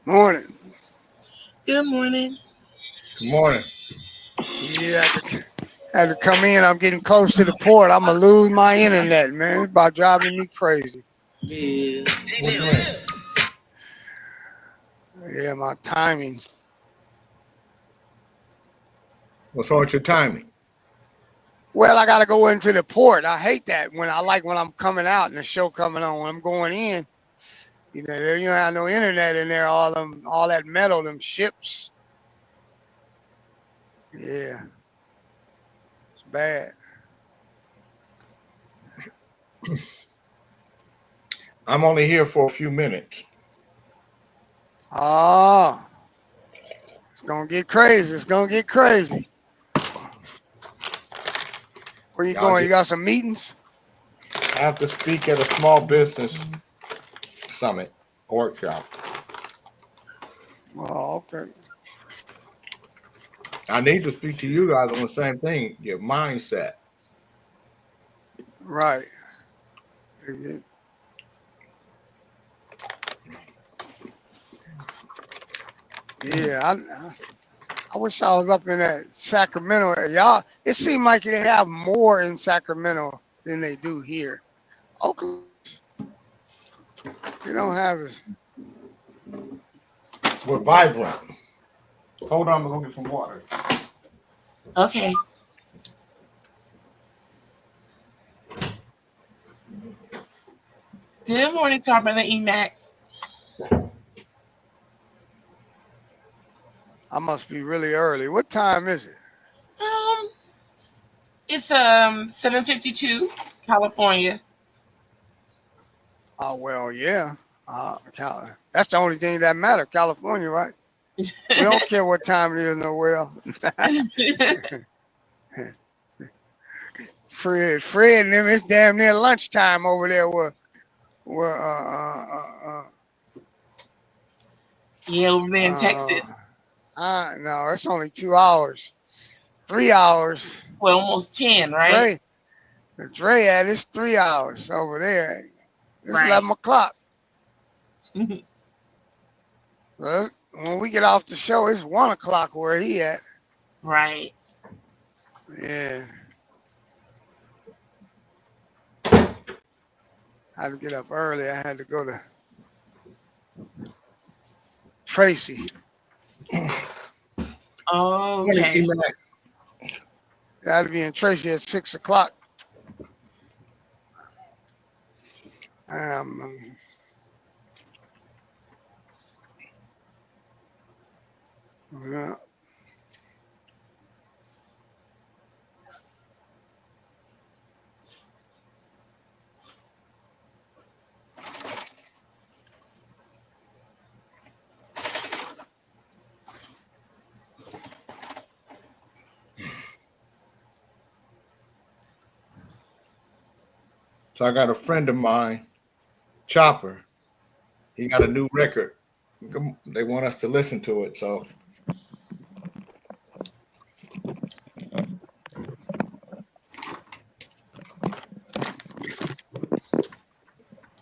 Morning. Good morning. Good morning. Yeah, had to come in. I'm getting close to the port. I'm gonna lose my internet, man. It's about driving me crazy. Yeah. What you in? Yeah, my timing. What's wrong with your timing? Well, I gotta go into the port. I hate that when I'm coming out and the show coming on. When I'm going in, there you don't have no internet in there. All that metal, them ships. Yeah, it's bad. I'm only here for a few minutes. Oh, it's gonna get crazy. It's gonna get crazy. Where you Y'all going? You just got some meetings? have to speak at a small business summit workshop. Oh, okay. I need to speak to you guys on the same thing, your mindset. Right. Yeah, I wish I was up in that Sacramento. Y'all, it seemed like they have more in Sacramento than they do here. Oakland, they don't have as. We're vibrant. Hold on, I'm gonna go get some water. Okay. Good morning to our brother Emac. I must be really early. What time is it? Um, it's 7:52, California. Oh well, yeah. That's the only thing that matters. California, right? We don't care what time it is nowhere else. Fred, and them. It's damn near lunchtime over there. Where Yeah, over there in uh, Texas. no, it's only 2 hours, 3 hours. Well, almost 10, right? Dre, Dre at it's 3 hours over there. It's Right. 11 o'clock. When we get off the show, it's 1 o'clock where he at. Right. Yeah, I had to get up early. I had to go to Tracy. Oh, Morning, okay. Emac. I had to be in Tracy at 6 o'clock. Um, yeah. So I got a friend of mine, Chopper. He got a new record. They want us to listen to it. So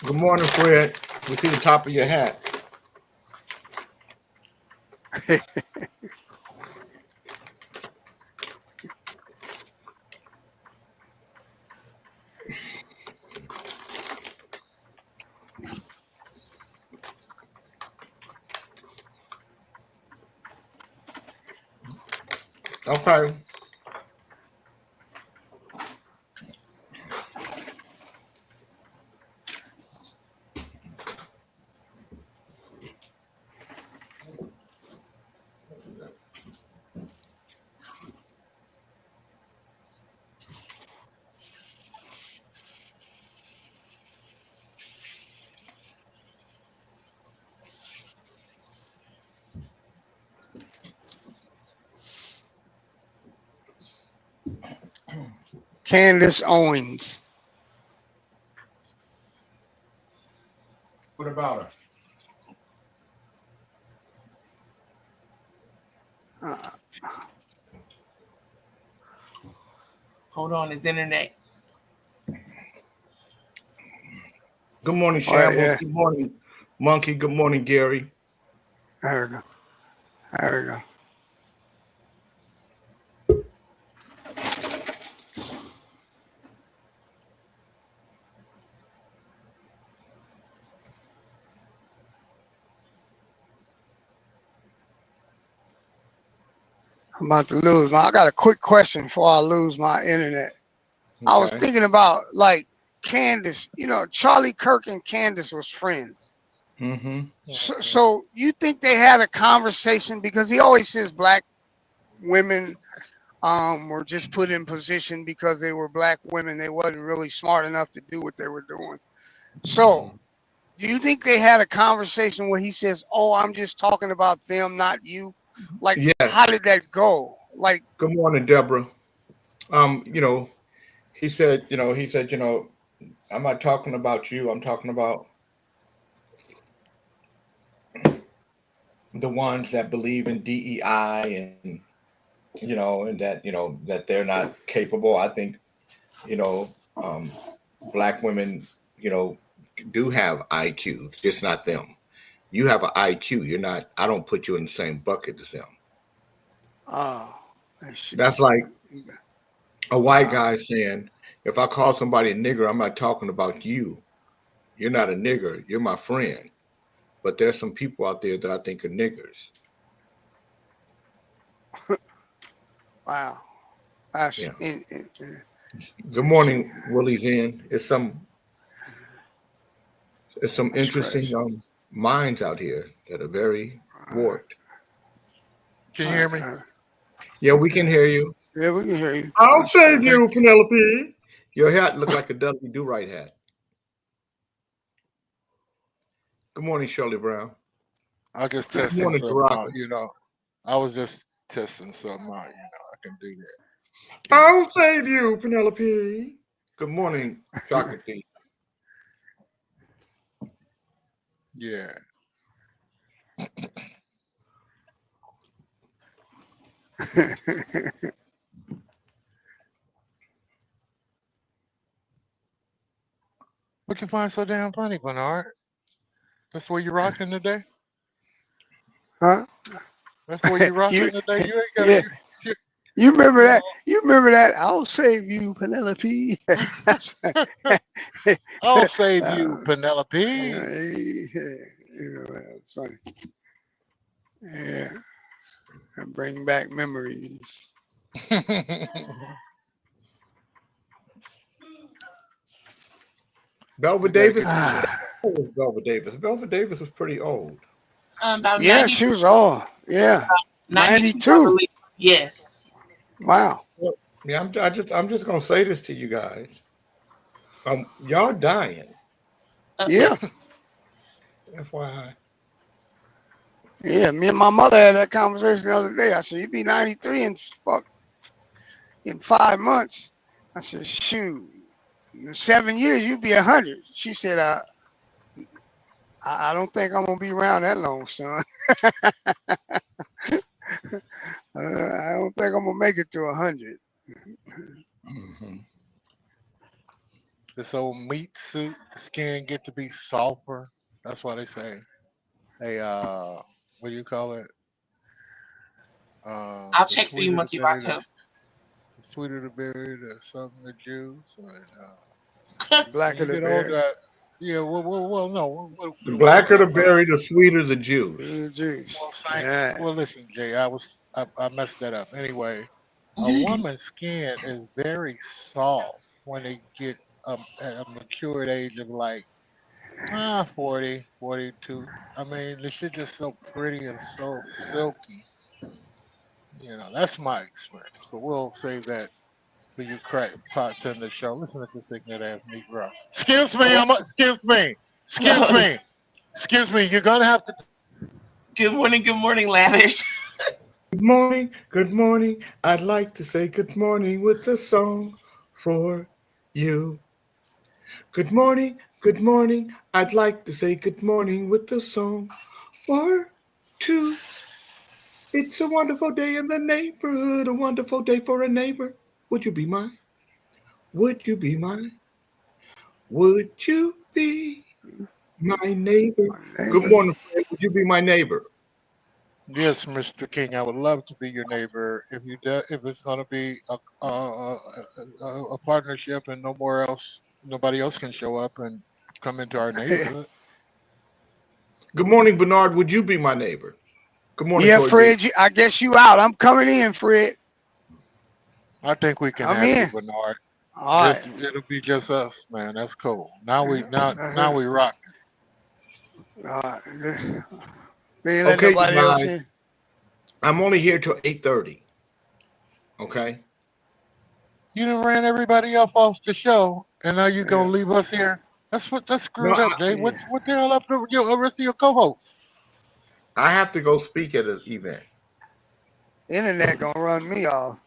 good morning, Fred. We see the top of your hat. Okay. Candace Owens. What about her? Uh, Hold on, his internet. Good morning, oh Shambles. yeah, Good morning, Monkey. Good morning, Gary. There we go. There we go. I'm about to lose my. I got a quick question before I lose my internet. I was Okay. thinking about like Candace. You know, Charlie Kirk and Candace was friends. Mm-hmm. So you think they had a conversation because he always says black women were just put in position because they were black women. They wasn't really smart enough to do what they were doing. So do you think they had a conversation where he says, "Oh, I'm just talking about them, not you"? Like, Yes. how did that go? Like, Good morning, Deborah. He said, I'm not talking about you. I'm talking about the ones that believe in DEI and and that that they're not capable. I think um, black women, do have IQs, just not them. You have an IQ. You're not. I don't put you in the same bucket as them. oh, shit. That's like a white Wow. guy saying, if I call somebody a nigger, I'm not talking about you. You're not a nigger. You're my friend. But there's some people out there that I think are niggers. Wow. That's Yeah. in, Good morning, Willie's in. It's some that's interesting crazy. minds out here that are very warped. Can you hear me? Yeah, we can hear you. Yeah, we can hear you. I'll save you, Penelope. Your hat looked like a Dudley Do-Right hat. Good morning, Shirley Brown. I just Good testing morning, something Baraka. out. I was just testing something out. I can do that. I'll save you, Penelope. Good morning, Chocolate Tea. Yeah. What you find so damn funny, Bernard? That's where you rocking today? Huh? That's where you rocking You, today? You ain't got yeah. you, You remember you that? You remember that? I'll save you, Penelope. That's right. I'll save you, Uh, Penelope. That's funny. Yeah, and bring back memories. Belva You gotta Davis. get Ah, How old was Belva Davis? Belva Davis was pretty old. About yeah, 90, she was all. Yeah, 92, I 92. believe. Yes. Wow. Yeah, I'm just gonna say this to you guys. Y'all dying. Yeah, FYI. yeah. Me and my mother had that conversation the other day. I said, "You be 93 in 5 months." I said, "Shoot, in 7 years you be 100." She said, I don't think I'm gonna be around that long, son. I don't think I'm gonna make it to 100." Mm-hmm. this old meat suit, the skin get to be sulfur. That's why they say, hey, what do you call it? I'll The check for you, sweeter the Monkey berry, Bato. the sweeter the berry, the something the juice. And, Black when of you the get berry, older, yeah, well, no. The What I'm blacker the talking about, berry, the sweeter the juice. the juice. well, saying, Yeah. well, listen, Jay, I messed that up. Anyway, a woman's skin is very soft when they get at a matured age of like 40, 42. I mean, this shit just so pretty and so silky. That's my experience. But we'll save that for you crack pots in the show. Listen to this ignorant ass Negro. Excuse me, excuse me, excuse No. me, excuse me. You're gonna have to. Good morning, Lathers. Good morning, good morning. I'd like to say good morning with a song for you. Good morning, good morning. I'd like to say good morning with a song or two. It's a wonderful day in the neighborhood, a wonderful day for a neighbor. Would you be mine? Would you be mine? Would you be my neighbor? My Good neighbor. morning, Fred. Would you be my neighbor? Yes, Mr. King, I would love to be your neighbor. If it's going to be a partnership and nobody else can show up and come into our neighborhood. Good morning, Bernard. Would you be my neighbor? Good morning, Yeah, Toy B. Fred, I guess you out. I'm coming in, Fred. I think we can I'm have you, in. Bernard. All right. It'll be just us, man. That's cool. Now Uh-huh. we rock. All right. We ain't let Okay, you nobody else guys. in. I'm only here till 8:30. Okay. You done ran everybody off the show, and now you Yeah. gonna leave us here. That's No, screwed up, Jay. Yeah. What the hell up to your rest of your co-hosts? I have to go speak at an event. Internet gonna run me off.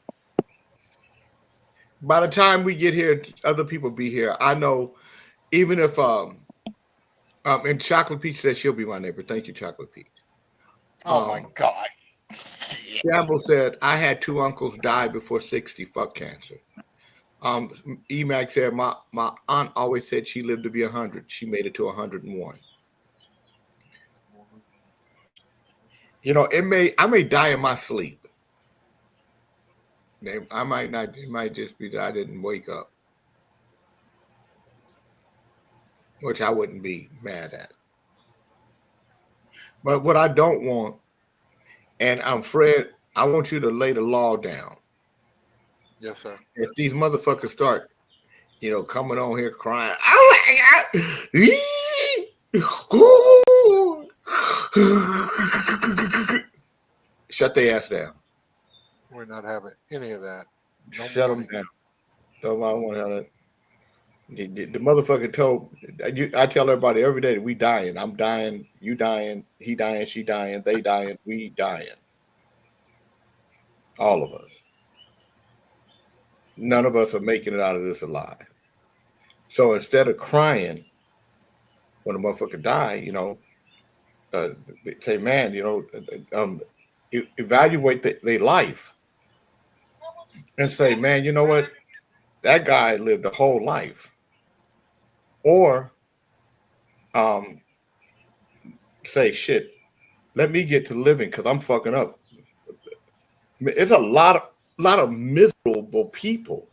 By the time we get here, other people be here. I know, even if and Chocolate Peach said she'll be my neighbor. Thank you, Chocolate Peach. Oh my God. Campbell said I had 2 uncles die before 60. Fuck cancer. Emac said my aunt always said she lived to be 100. She made it to 101. You know, I may die in my sleep. I might not. It might just be that I didn't wake up, which I wouldn't be mad at. But what I don't want, and I'm Fred, I want you to lay the law down. Yes, sir. If these motherfuckers start, coming on here crying, oh my God, shut their ass down. We're not having any of that. No Shut them down. Don't I want to. The motherfucker told I tell everybody every day that we dying. I'm dying, you dying, he dying, she dying, they dying, we dying. All of us. None of us are making it out of this alive. So instead of crying when a motherfucker die, say, man, evaluate their life and say, man, you know what? That guy lived a whole life. Or say, shit, let me get to living because I'm fucking up. It's a lot of miserable people.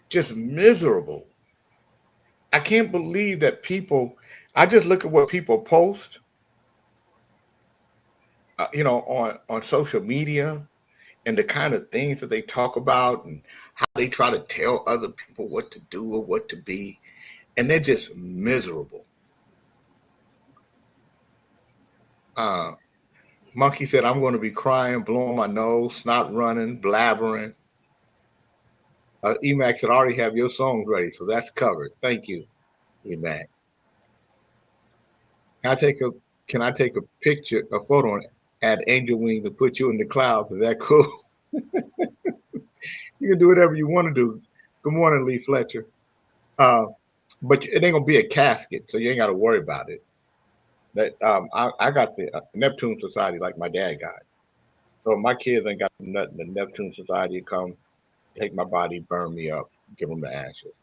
Just miserable. I can't believe that I just look at what people post, on social media and the kind of things that they talk about and how they try to tell other people what to do or what to be. And they're just miserable. Monkey said, I'm going to be crying, blowing my nose, snot running, blabbering. Emac said, I already have your songs ready, so that's covered. Thank you, Emac. Can I take a picture, a photo, and add Angel Wing to put you in the clouds? Is that cool? You can do whatever you want to do. Good morning, Lee Fletcher. But it ain't gonna be a casket, so you ain't got to worry about it. That I got the Neptune Society like my dad got. So my kids ain't got nothing. The Neptune Society come, take my body, burn me up, give them the ashes.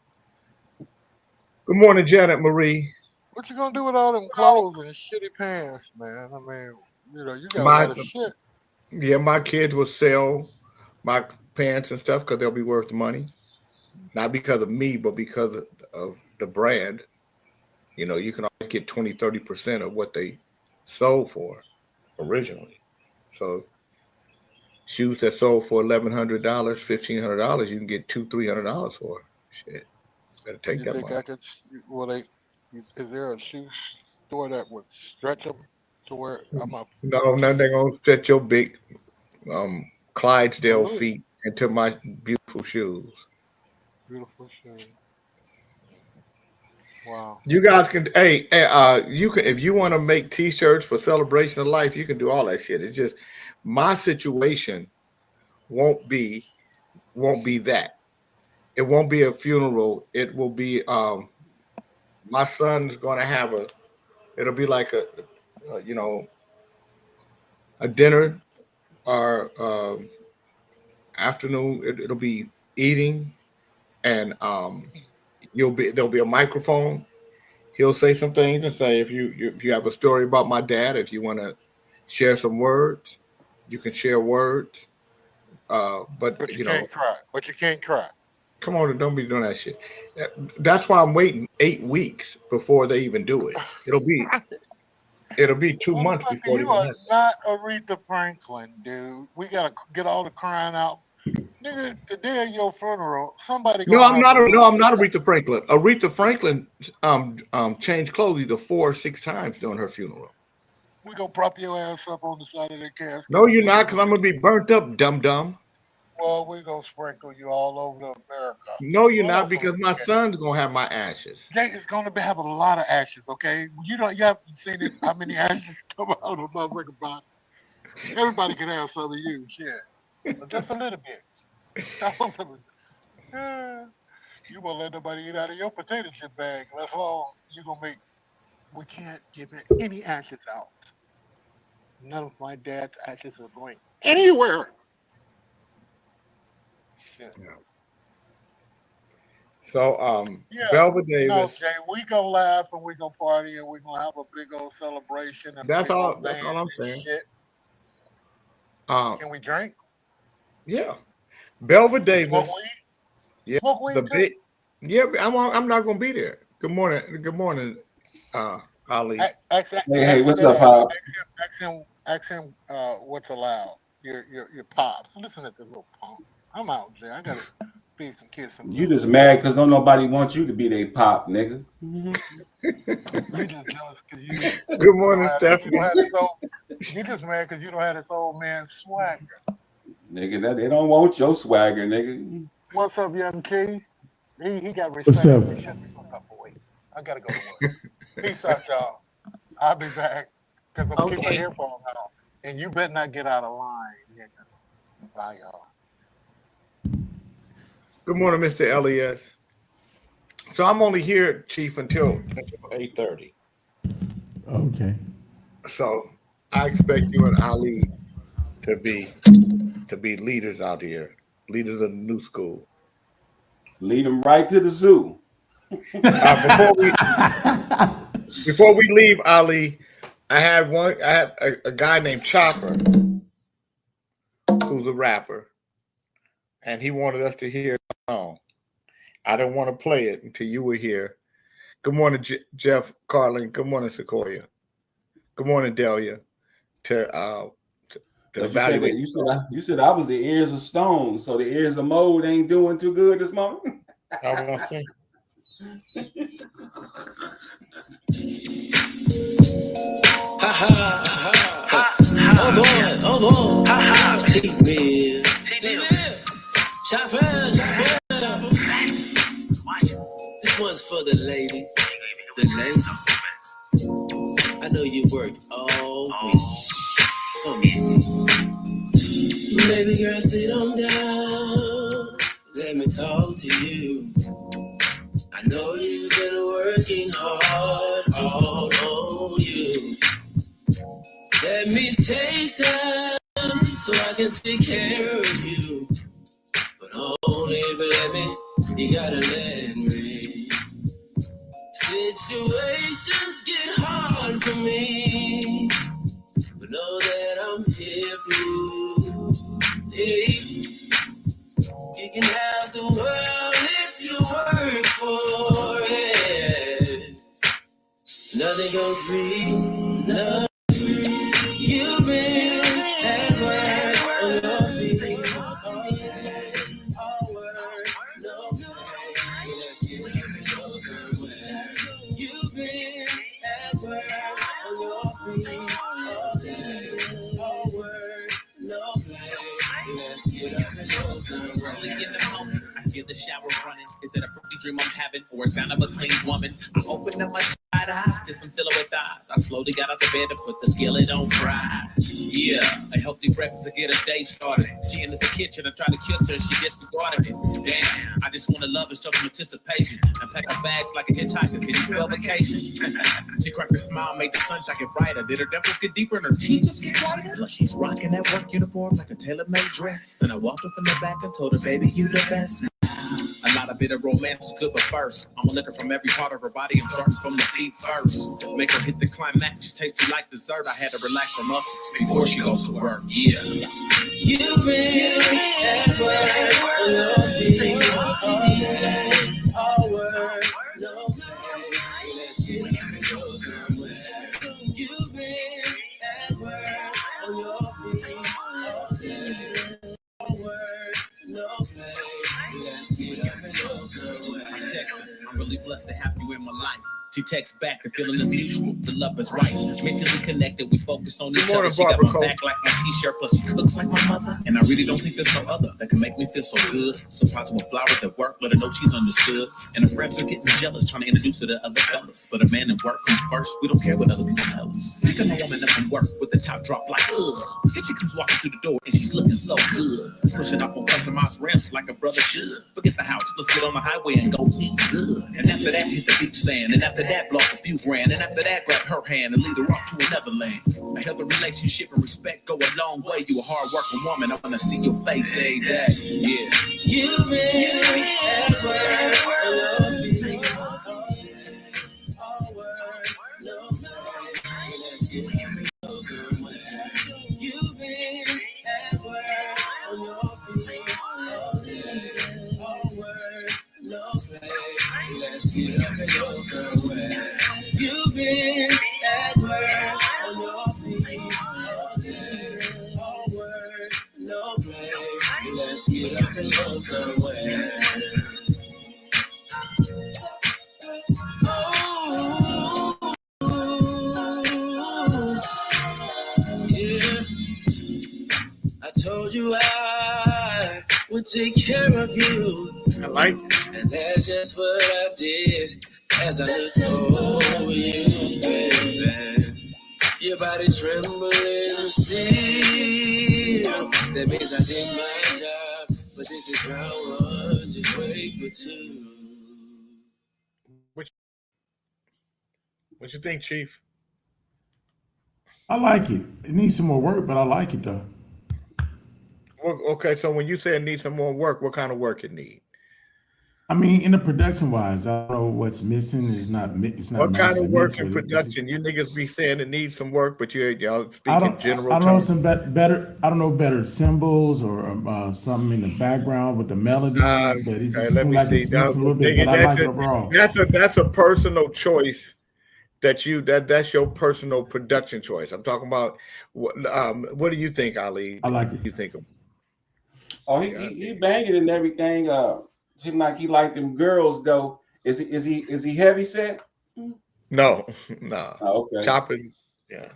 Good morning, Janet Marie. What you gonna do with all them clothes and shitty pants, man? I mean, you got a lot of shit. Yeah, my kids will sell my pants and stuff because they'll be worth money. Not because of me, but because of the brand. You can always get 20, 30% of what they sold for originally. So shoes that sold for $1,100, $1,500, you can get $200-$300 for. Shit, better take that money. Is there a shoe store that would stretch them to where I'm up? No, they're gonna stretch your big Clydesdale feet into my beautiful shoes. Beautiful shoes. Wow. You guys can, you can, if you want to make T-shirts for celebration of life, you can do all that shit. It's just my situation won't be that. It won't be a funeral. It will be my son is going to have it'll be like a dinner or afternoon. It'll be eating, and there'll be a microphone. He'll say some things and say, if you have a story about my dad, if you want to share some words. You can share words. But But you you know, can't cry. But you can't cry. come on and don't be doing that shit. That's why I'm waiting 8 weeks before they even do it. It'll be 2 months Motherfucker, before it you even are happens. not Aretha Franklin, dude. We gotta get all the crying out. Nigga, the day of your funeral, somebody No, gonna I'm have not. to No, really I'm not cry. Aretha Franklin. Aretha Franklin changed clothes either 4 or 6 times during her funeral. We gonna prop your ass up on the side of the casket No, and you're put not, you because in I'm the gonna be burnt up, dum dum. well, we gonna sprinkle you all over America. No, you're Blow not, off a because little my bit. son's gonna have my ashes. Jake is gonna have a lot of ashes, okay? You haven't seen it how many ashes come out of a motherfucking body. Everybody can have some of you, shit. But just a little bit. You won't let nobody eat out of your potato chip bag. That's all you gonna make. We can't give it any ashes out. None of my dad's ashes are going anywhere. Shit. So, Yeah. Belva No, Davis. Jay, we gonna laugh and we gonna party and we gonna have a big old celebration and a That's big all. old That's band all I'm and saying. shit. Um, Can we drink? yeah, Belva Smoke Davis. weed? Yeah, Smoke the weed too? big. Yeah, I'm not gonna be there. Good morning. Good morning, Ali. Ask, Hey, ask, what's up, Pop? ask him what's allowed. Your pops. Listen to this little punk. I'm out, Jay. I gotta feed some kids some You noodles. just mad because don't nobody want you to be their pop, nigga. You just jealous because Good morning, you don't Stephanie. have this old. You just mad because you don't have this old man swagger. Nigga, that they don't want your swagger, nigga. What's up, young Key? He got What's respect up? for me. Shut me fuck up for wait. I gotta go to work. Peace out, y'all. I'll be back because I'm keeping my Okay. earphones on. And you better not get out of line, nigga. Bye, y'all. Good morning, Mr. Elias. So I'm only here, Chief, until 8:30. Okay. So I expect you and Ali to be leaders out here, leaders of the new school. Lead them right to the zoo. Before we leave, Ali, I had a guy named Chopper, who's a rapper, and he wanted us to hear a song. I didn't want to play it until you were here. Good morning, Jeff Carlin. Good morning, Sequoia. Good morning, Delia. To evaluate. You said I was the ears of stone, so the ears of mold ain't doing too good this morning. I was gonna say. Oh boy, T-Mill. Chopper. This one's for the lady. I know you worked all week for me. Baby girl, sit on down. Let me talk to you. I know you've been working hard all on you. Let me take time so I can take care of you. But only if you let me, you gotta let me. Situations get hard for me, but know that I'm here for you. Hey, you can have the world if you work for it. Nothing goes free, nothing. You've been at work on your feet. Oh yeah, all work, no play. Let's get it somewhere. You've been at work on your feet. Oh yeah, all work, no play. Let's get up and go somewhere. Early in the moment, I hear the shower running. Is that a fruity dream I'm having, or a sound of a clean woman? I open up my tired eyes to some silhouette thighs. I slowly got out the bed to put the skillet on fry. Yeah, a healthy breakfast to get a day started. She enters the kitchen, I try to kiss her, and she disregarded me. Damn, I just want to love and show some anticipation. And pack her bags like a hitchhiker. Can you spell vacation? She cracked a smile, made the sunshine get brighter. Did her dimples get deeper and her jeans just get whiter? Plus she's rocking that work uniform like a tailor-made dress. And I walked up in the back and told her, baby, you the best. A lot A bit of romance is good, but first, I'm looking from every part of her body. I'm starting from the feet first. Make her hit the climax. She tastes like dessert. I had to relax her muscles before she goes to work. Yeah. You've been at work on your feet all day, all work, no play. Let's get up and go somewhere. You've been at work on your feet all day, all work, no play. Let's get up and go somewhere. I text her, I'm really blessed to have you in my life. She texts back, the feeling is mutual, the love is right. Mentally connected, we focus on each other. She got my back like my t-shirt, plus she cooks like my mother. And I really don't think there's no other that can make me feel so good. Surprise with flowers at work, let her know she's understood. And her friends are getting jealous, trying to introduce her to other fellas. But a man in work comes first, we don't care what other people tell us. Pick up a woman up from work with the top drop like, ugh. Then she comes walking through the door and she's looking so good. Pushing up on customized ramps like a brother should. Forget the house, let's get on the highway and go eat good. And after that, hit the beach sand. And after that, blow a few grand. And after that, grab her hand and lead her off to another land. A healthy relationship and respect go a long way. You a hard-working woman, I wanna see your face every day. Yeah. You've been at work on your feet all day, all work, no play. Let's get up and go somewhere. You've been at work on your feet all day, all work, no play. Let's get up and go somewhere. You've been at work on your feet all day, all work, no play. Let's get up and go somewhere. Oh, yeah. I told you I would take care of you. I like it. And that's just what I did as I looked over you, baby. Your body trembling still. That means I did my job. But this is round one, just wait for two. What you think, Chief? I like it. It needs some more work, but I like it though. Well, okay, so when you say it needs some more work, what kind of work it need? I mean, in the production wise, I don't know what's missing. It's not. What kind of work in production? You niggas be saying it needs some work, but y'all speaking general. I don't know some better. I don't know better symbols or something in the background with the melody. But it just seems like it's missing a little bit. But I like it overall. That's a personal choice. That's your personal production choice. I'm talking about what do you think, Ali? I like it. What do you think of? Oh, he banging and everything. Seem like he like them girls though. Is he heavy set? No. Oh, okay. Choppers, yeah.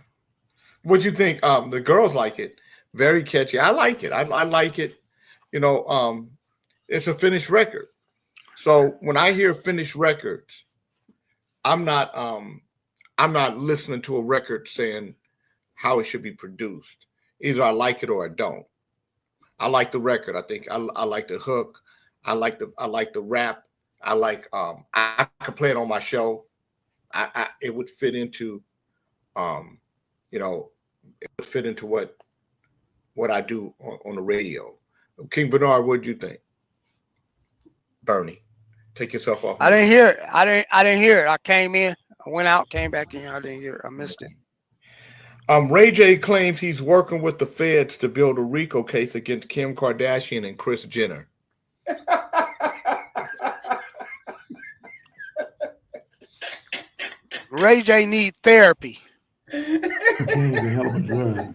What you think? The girls like it. Very catchy. I like it. I like it. You know, it's a finished record. So when I hear finished records, I'm not listening to a record saying how it should be produced. Either I like it or I don't. I like the record. I think I like the hook. I like the rap. I like I could play it on my show. It would fit into you know, it would fit into what I do on the radio. King Bernard, what'd you think? Bernie, take yourself off. I didn't hear it. I didn't hear it. I came in, I went out, came back in. I didn't hear it. I missed it. Ray J claims he's working with the feds to build a RICO case against Kim Kardashian and Kris Jenner. Ray J need therapy. Cocaine is a hell of a drug.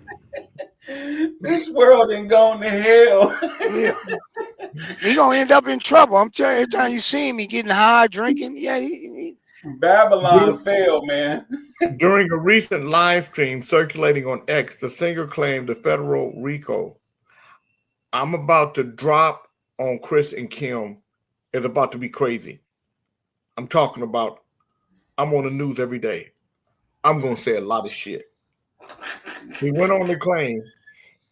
This world ain't going to hell. Yeah. He gonna end up in trouble. I'm telling you, every time you see him, he getting high, drinking. Yeah, Babylon failed, man. During a recent live stream circulating on X, the singer claimed the federal RICO, "I'm about to drop on Kris and Kim," is about to be crazy. I'm talking about, I'm on the news every day. I'm going to say a lot of shit. He went on to claim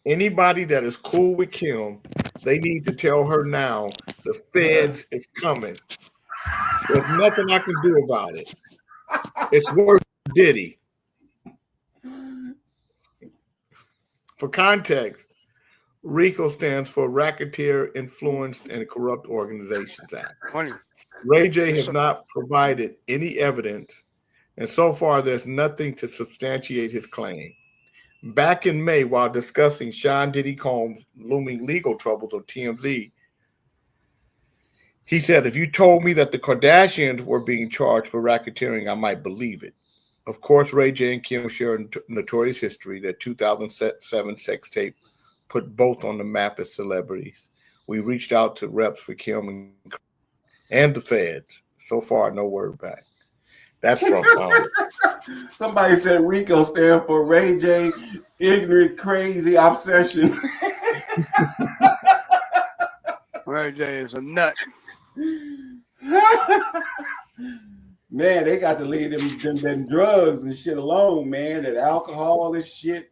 anybody that is cool with Kim, they need to tell her now the feds is coming. There's nothing I can do about it. It's worse than Diddy. For context, RICO stands for Racketeer Influenced and Corrupt Organizations Act. Funny. Ray J has not provided any evidence, and so far there's nothing to substantiate his claim. Back in May, while discussing Sean Diddy Combs' looming legal troubles on TMZ, he said, if you told me that the Kardashians were being charged for racketeering, I might believe it. Of course, Ray J and Kim share a notorious history. Their 2007 sex tape put both on the map as celebrities. We reached out to reps for Kim and the feds. So far, no word back. That's from somebody said RICO stand for Ray J, ignorant, crazy obsession. Ray J is a nut. Man, they got to leave them drugs and shit alone, man. That alcohol and shit.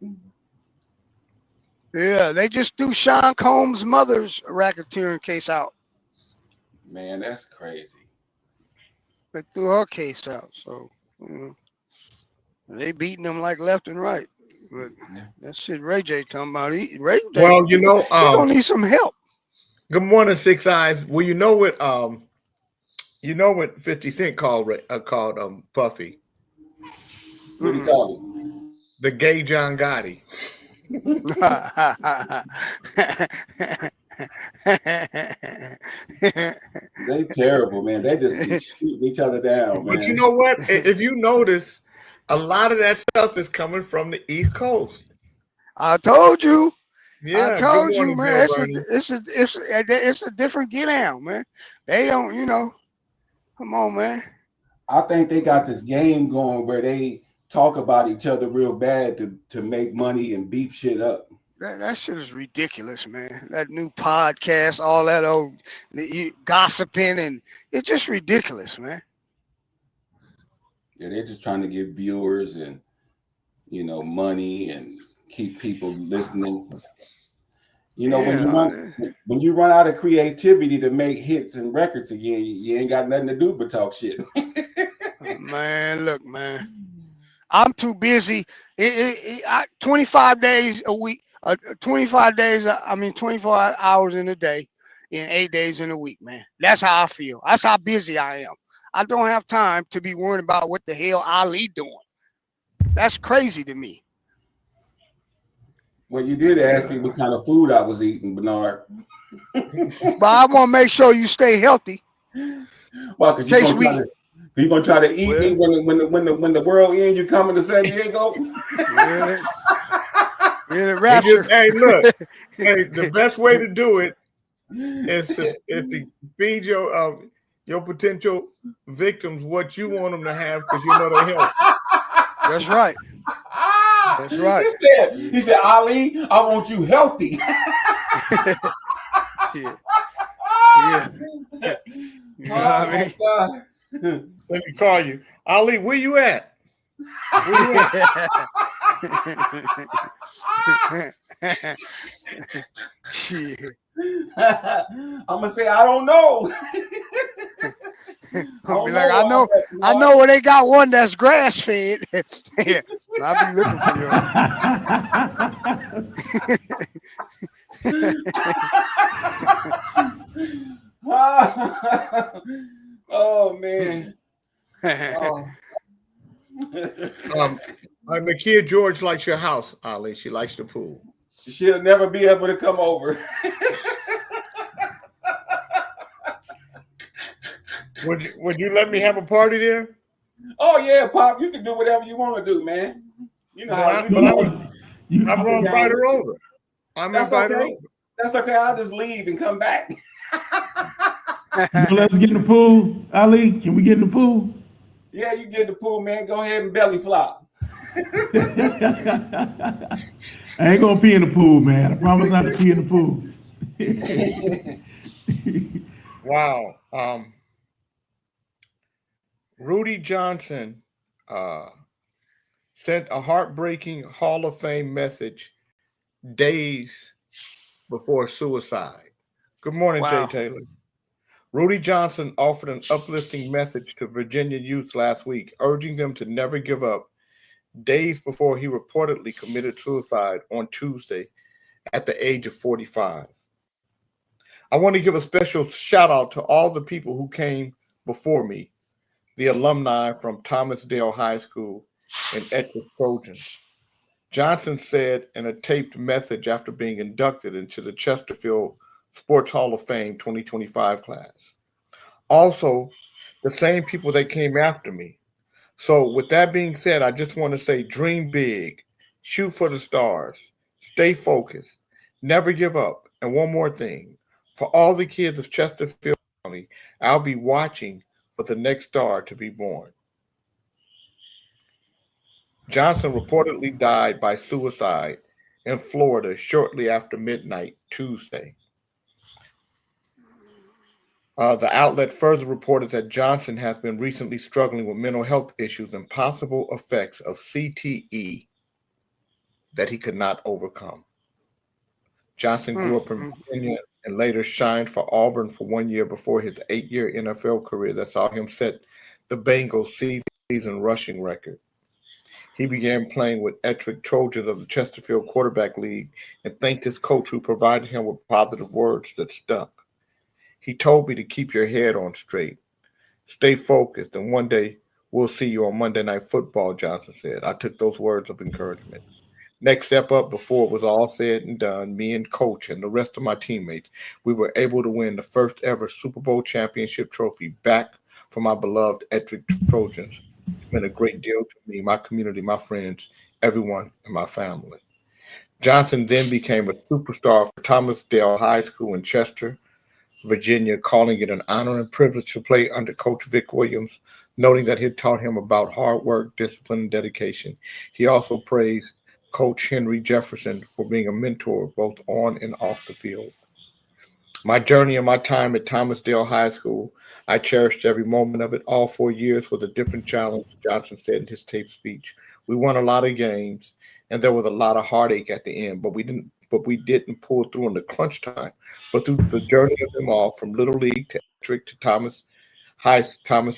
Yeah, they just threw Sean Combs' mother's racketeering case out. Man, that's crazy. They threw her case out, so they beating them like left and right. But that shit Ray J talking about. Ray J, well, you know, he gonna need some help. Good morning, Six Eyes. Well, you know what 50 Cent called Puffy? What do you call him? The gay John Gotti. They terrible, man. They just be shooting each other down, man. But you know what? If you notice, a lot of that stuff is coming from the East Coast. I told you. Yeah, I told good morning, you, man. Bill It's a different get down, man. They don't, come on, man. I think they got this game going where they talk about each other real bad to make money and beef shit up. That shit is ridiculous, man. That new podcast, all that old gossiping, and it's just ridiculous, man. Yeah, they're just trying to get viewers and money and keep people listening. When you run out of creativity to make hits and records again, you ain't got nothing to do but talk shit. Man, look, man, I'm too busy. 25 days a week, 25 days. 24 hours in a day, in 8 days in a week, man. That's how I feel. That's how busy I am. I don't have time to be worrying about what the hell Ali doing. That's crazy to me. Well, you did ask me what kind of food I was eating, Bernard. But I want to make sure you stay healthy. Well, because you're gonna try to eat me when the world ends. You coming to San Diego? The rapture. Hey, look. Hey, the best way to do it is to feed your potential victims what you want them to have because you know they help. That's right. That's right. He said, Ali, I want you healthy. Yeah. You know what I mean? God. Let me call you. Ali, where you at? I'm gonna say I don't know. I'll be like, I know where they got one that's grass fed. Yeah, I'll be looking for you. Oh man. Nakia George likes your house, Ali. She likes the pool. She'll never be able to come over. Would you let me have a party there? Oh yeah, Pop. You can do whatever you want to do, man. You know how I'm gonna invite her over. That's okay. I'll just leave and come back. Let's get in the pool, Ali. Can we get in the pool? Yeah, you get in the pool, man. Go ahead and belly flop. I ain't gonna pee in the pool, man. I promise not to pee in the pool. Wow. Rudy Johnson sent a heartbreaking Hall of Fame message days before suicide. Good morning, Wow. Jay Taylor. Rudy Johnson offered an uplifting message to Virginia youth last week, urging them to never give up, days before he reportedly committed suicide on Tuesday at the age of 45. I want to give a special shout out to all the people who came before me, the alumni from Thomas Dale High School and Ettrick Trojans. Johnson said in a taped message after being inducted into the Chesterfield Sports Hall of Fame 2025 class. Also, the same people that came after me. So with that being said, I just want to say dream big, shoot for the stars, stay focused, never give up. And one more thing, for all the kids of Chesterfield County, I'll be watching for the next star to be born. Johnson reportedly died by suicide in Florida shortly after midnight Tuesday. The outlet further reported that Johnson has been recently struggling with mental health issues and possible effects of CTE that he could not overcome. Johnson grew up in Virginia and later shined for Auburn for 1 year before his 8-year NFL career that saw him set the Bengals season rushing record. He began playing with Ettrick Trojans of the Chesterfield Quarterback League and thanked his coach who provided him with positive words that stuck. He told me to keep your head on straight, stay focused, and one day we'll see you on Monday Night Football, Johnson said. I took those words of encouragement. Next step up, before it was all said and done, me and coach and the rest of my teammates, we were able to win the first ever Super Bowl championship trophy back from my beloved Ettrick Trojans. It's been a great deal to me, my community, my friends, everyone in my family. Johnson then became a superstar for Thomas Dale High School in Chester, Virginia, calling it an honor and privilege to play under Coach Vic Williams, noting that he taught him about hard work, discipline, and dedication. He also praised Coach Henry Jefferson for being a mentor both on and off the field. My journey and my time at Thomas Dale High School, I cherished every moment of it. All 4 years was a different challenge, Johnson said in his tape speech. We won a lot of games, and there was a lot of heartache at the end, but we didn't pull through in the crunch time. But through the journey of them all, from Little League to Ettrick to Thomas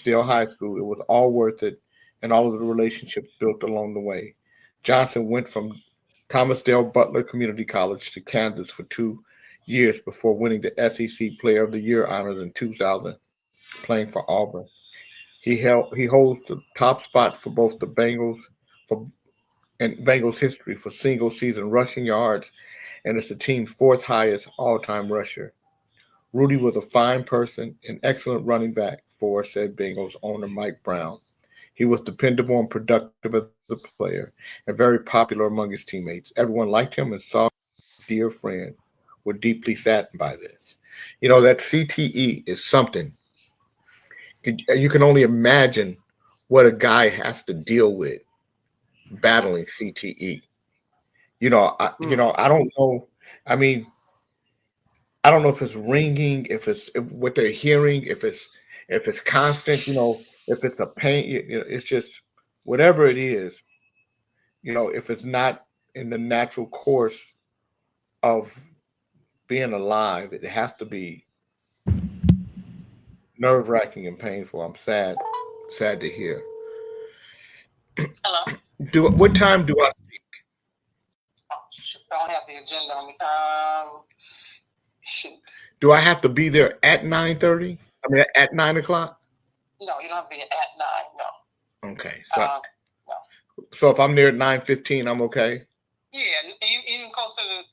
Dale High School, it was all worth it, and all of the relationships built along the way. Johnson went from Thomas Dale Butler Community College to Kansas for 2 years before winning the SEC Player of the Year honors in 2000, playing for Auburn. He holds the top spot for both the Bengals and Bengals history for single season rushing yards, and is the team's 4th highest all-time rusher. Rudy was a fine person, an excellent running back for, said Bengals owner Mike Brown. He was dependable and productive as a player and very popular among his teammates. Everyone liked him and saw him as a dear friend. We're deeply saddened by this. You know, that CTE is something. You can only imagine what a guy has to deal with battling CTE. I don't know. I mean, I don't know if it's ringing, if what they're hearing, if it's constant, if it's a pain, it's just whatever it is, if it's not in the natural course of being alive, it has to be nerve-wracking and painful. I'm sad to hear. Hello. What time do I speak? Oh, shoot, I don't have the agenda on me. Shoot. Do I have to be there at 9:30? I mean, at 9 o'clock? No, you don't have to be at 9. No. Okay. No. So if I'm there at 9:15, I'm okay? Yeah, even closer to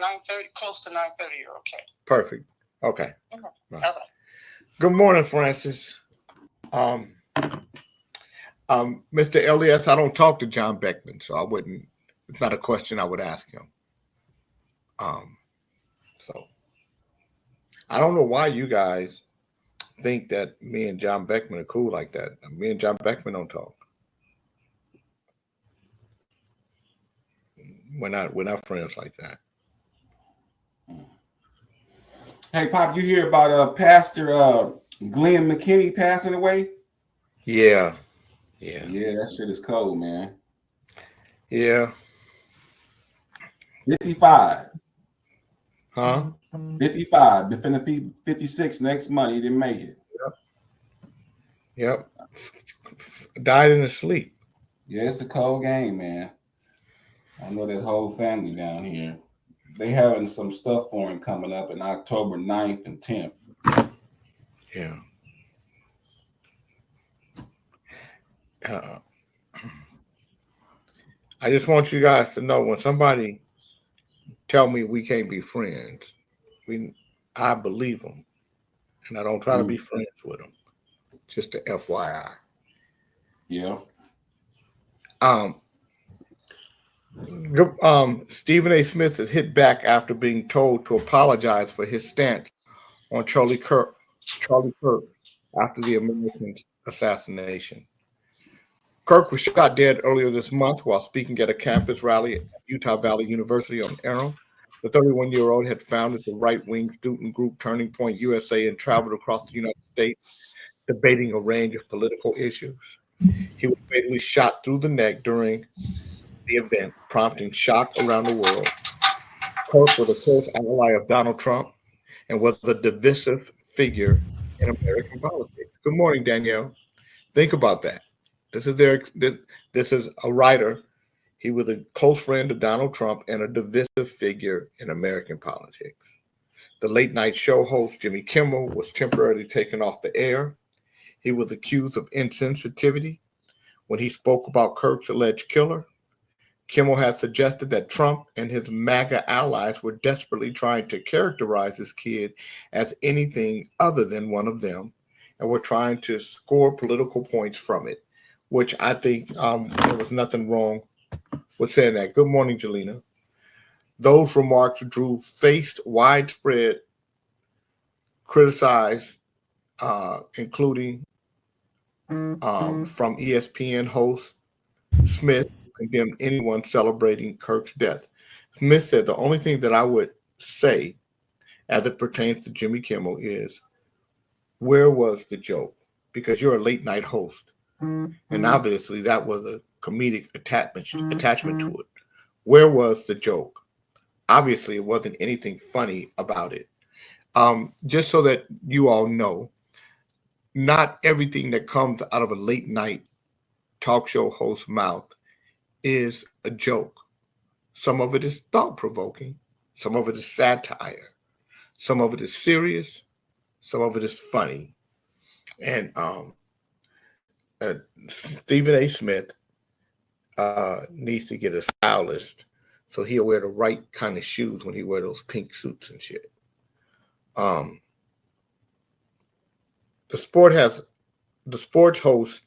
9:30, close to 9:30, you're okay. Perfect. Okay. Mm-hmm. Right. Okay. Good morning, Francis. Mr. Elias, I don't talk to John Beckman, so it's not a question I would ask him. So I don't know why you guys think that me and John Beckman are cool like that. Me and John Beckman don't talk. We're not friends like that. Hey, Pop, you hear about Pastor Glenn McKinney passing away? Yeah. Yeah, that shit is cold, man. Yeah. 55. Huh? 55. Been finna be 56 next month. He didn't make it. Yep. Died in his sleep. Yeah, it's a cold game, man. I know that whole family down here. they having some stuff for him coming up in October 9th and 10th. Yeah. I just want you guys to know when somebody tell me we can't be friends, I believe them, and I don't try to be friends with them. Just a FYI. Yeah. Stephen A. Smith has hit back after being told to apologize for his stance on Charlie Kirk after the American assassination. Kirk was shot dead earlier this month while speaking at a campus rally at Utah Valley University on Arrow. The 31-year-old had founded the right-wing student group Turning Point USA and traveled across the United States debating a range of political issues. He was fatally shot through the neck during the event, prompting shock around the world. Kirk was a close ally of Donald Trump and was a divisive figure in American politics. Good morning, Danielle. Think about that. This is a writer. He was a close friend of Donald Trump and a divisive figure in American politics. The late night show host Jimmy Kimmel was temporarily taken off the air. He was accused of insensitivity when he spoke about Kirk's alleged killer. Kimmel had suggested that Trump and his MAGA allies were desperately trying to characterize his kid as anything other than one of them and were trying to score political points from it, which I think there was nothing wrong with saying that. Good morning, Jelena. Those remarks faced widespread criticized, including from ESPN host Smith, who condemned anyone celebrating Kirk's death. Smith said, the only thing that I would say as it pertains to Jimmy Kimmel is, where was the joke? Because you're a late night host. And obviously that was a comedic attachment to it. Where was the joke? Obviously it wasn't anything funny about it. Just so that you all know, not everything that comes out of a late night talk show host's mouth is a joke. Some of it is thought-provoking. Some of it is satire. Some of it is serious. Some of it is funny. And Stephen A. Smith needs to get a stylist so he'll wear the right kind of shoes when he wear those pink suits and shit. The sports host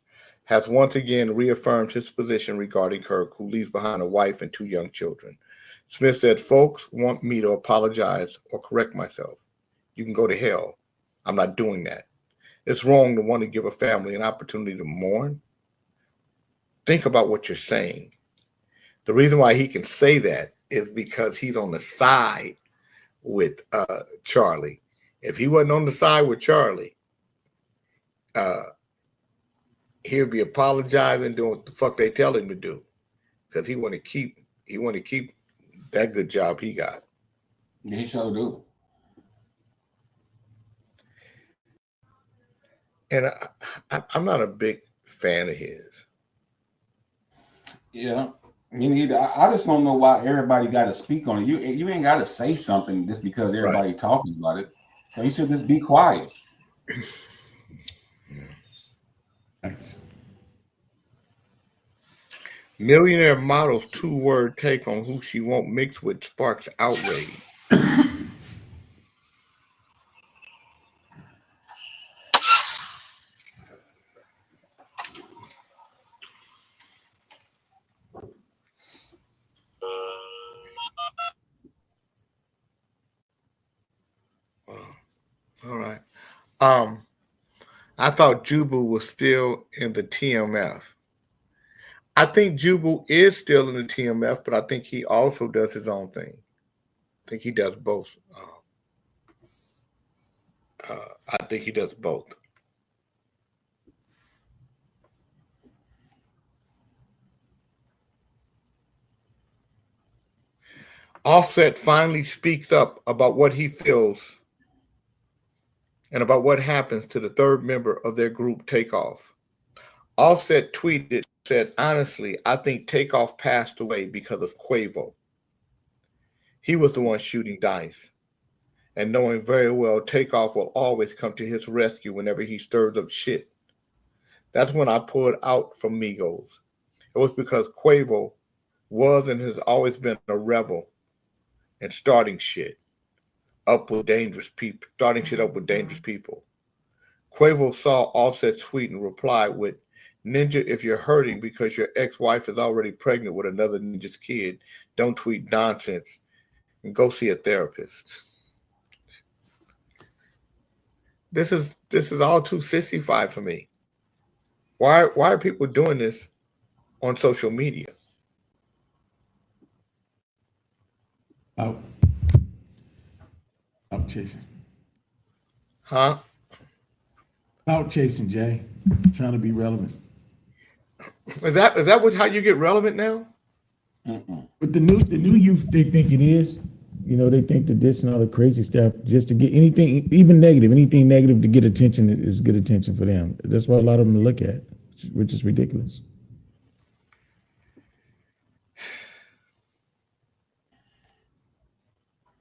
has once again reaffirmed his position regarding Kirk, who leaves behind a wife and 2 young children. Smith said, folks want me to apologize or correct myself. You can go to hell. I'm not doing that. It's wrong to want to give a family an opportunity to mourn. Think about what you're saying. The reason why he can say that is because he's on the side with Charlie. If he wasn't on the side with Charlie, he'll be apologizing, doing what the fuck they tell him to do, because he want to keep that good job he got. Yeah, he sure do. And I'm not a big fan of his. Yeah, me neither. I just don't know why everybody got to speak on it. You ain't got to say something just because everybody talking about it. So you should just be quiet. Thanks. Millionaire model's 2-word take on who she won't mix with sparks outrage. All right. I thought Jubu was still in the TMF. I think Jubu is still in the TMF, but I think he also does his own thing. I think he does both. I think he does both. Offset finally speaks up about what he feels and about what happens to the third member of their group, Takeoff. Offset tweeted, said, honestly, I think Takeoff passed away because of Quavo. He was the one shooting dice, and knowing very well Takeoff will always come to his rescue whenever he stirs up shit. That's when I pulled out from Migos. It was because Quavo was and has always been a rebel and starting shit up with dangerous people, starting shit up with dangerous people. Quavo saw Offset tweet and replied with, "Ninja, if you're hurting because your ex-wife is already pregnant with another ninja's kid, don't tweet nonsense and go see a therapist." This is all too sissified for me. Why are people doing this on social media? Out chasing. Huh? Out chasing, Jay. Trying to be relevant. Is that how you get relevant now? But the new youth, they think it is. You know, they think that this and all the crazy stuff, just to get anything, even negative, anything negative to get attention is good attention for them. That's what a lot of them look at, which is ridiculous.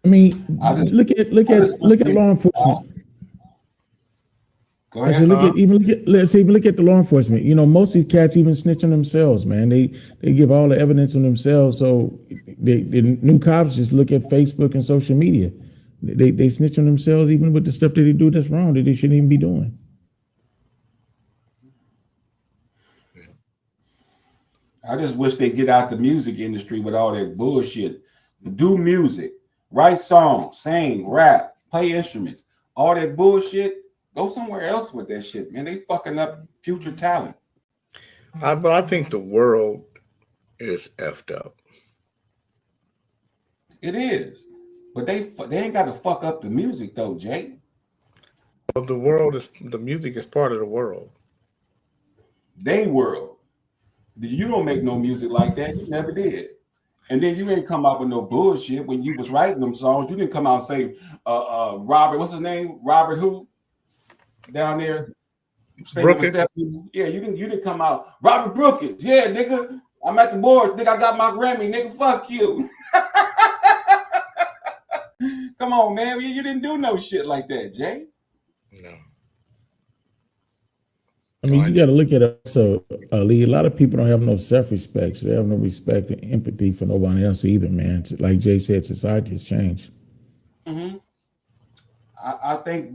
I mean, look at law enforcement. Go ahead. I said, look at the law enforcement. You know, most of these cats even snitch on themselves, man. They give all the evidence on themselves. So the new cops just look at Facebook and social media. They snitch on themselves even with the stuff that they do that's wrong that they shouldn't even be doing. I just wish they get out the music industry with all that bullshit. Do music, write songs, sing, rap, play instruments, all that bullshit. Go somewhere else with that shit, man. They fucking up future talent. But I think the world is effed up. It is, but they ain't got to fuck up the music though, Jay. Well, the music is part of the world. They world. You don't make no music like that. You never did. And then you ain't come out with no bullshit when you was writing them songs. You didn't come out and say, Robert, what's his name? Robert who? Down there. Brookins? Yeah, you didn't come out. Robert Brookins. Yeah, nigga. I'm at the boards. Nigga, I got my Grammy. Nigga, fuck you. Come on, man. You didn't do no shit like that, Jay. No. I mean, you got to look at it. So, Ali, a lot of people don't have no self-respect. So they have no respect and empathy for nobody else either, man. Like Jay said, society has changed. Mm-hmm. I think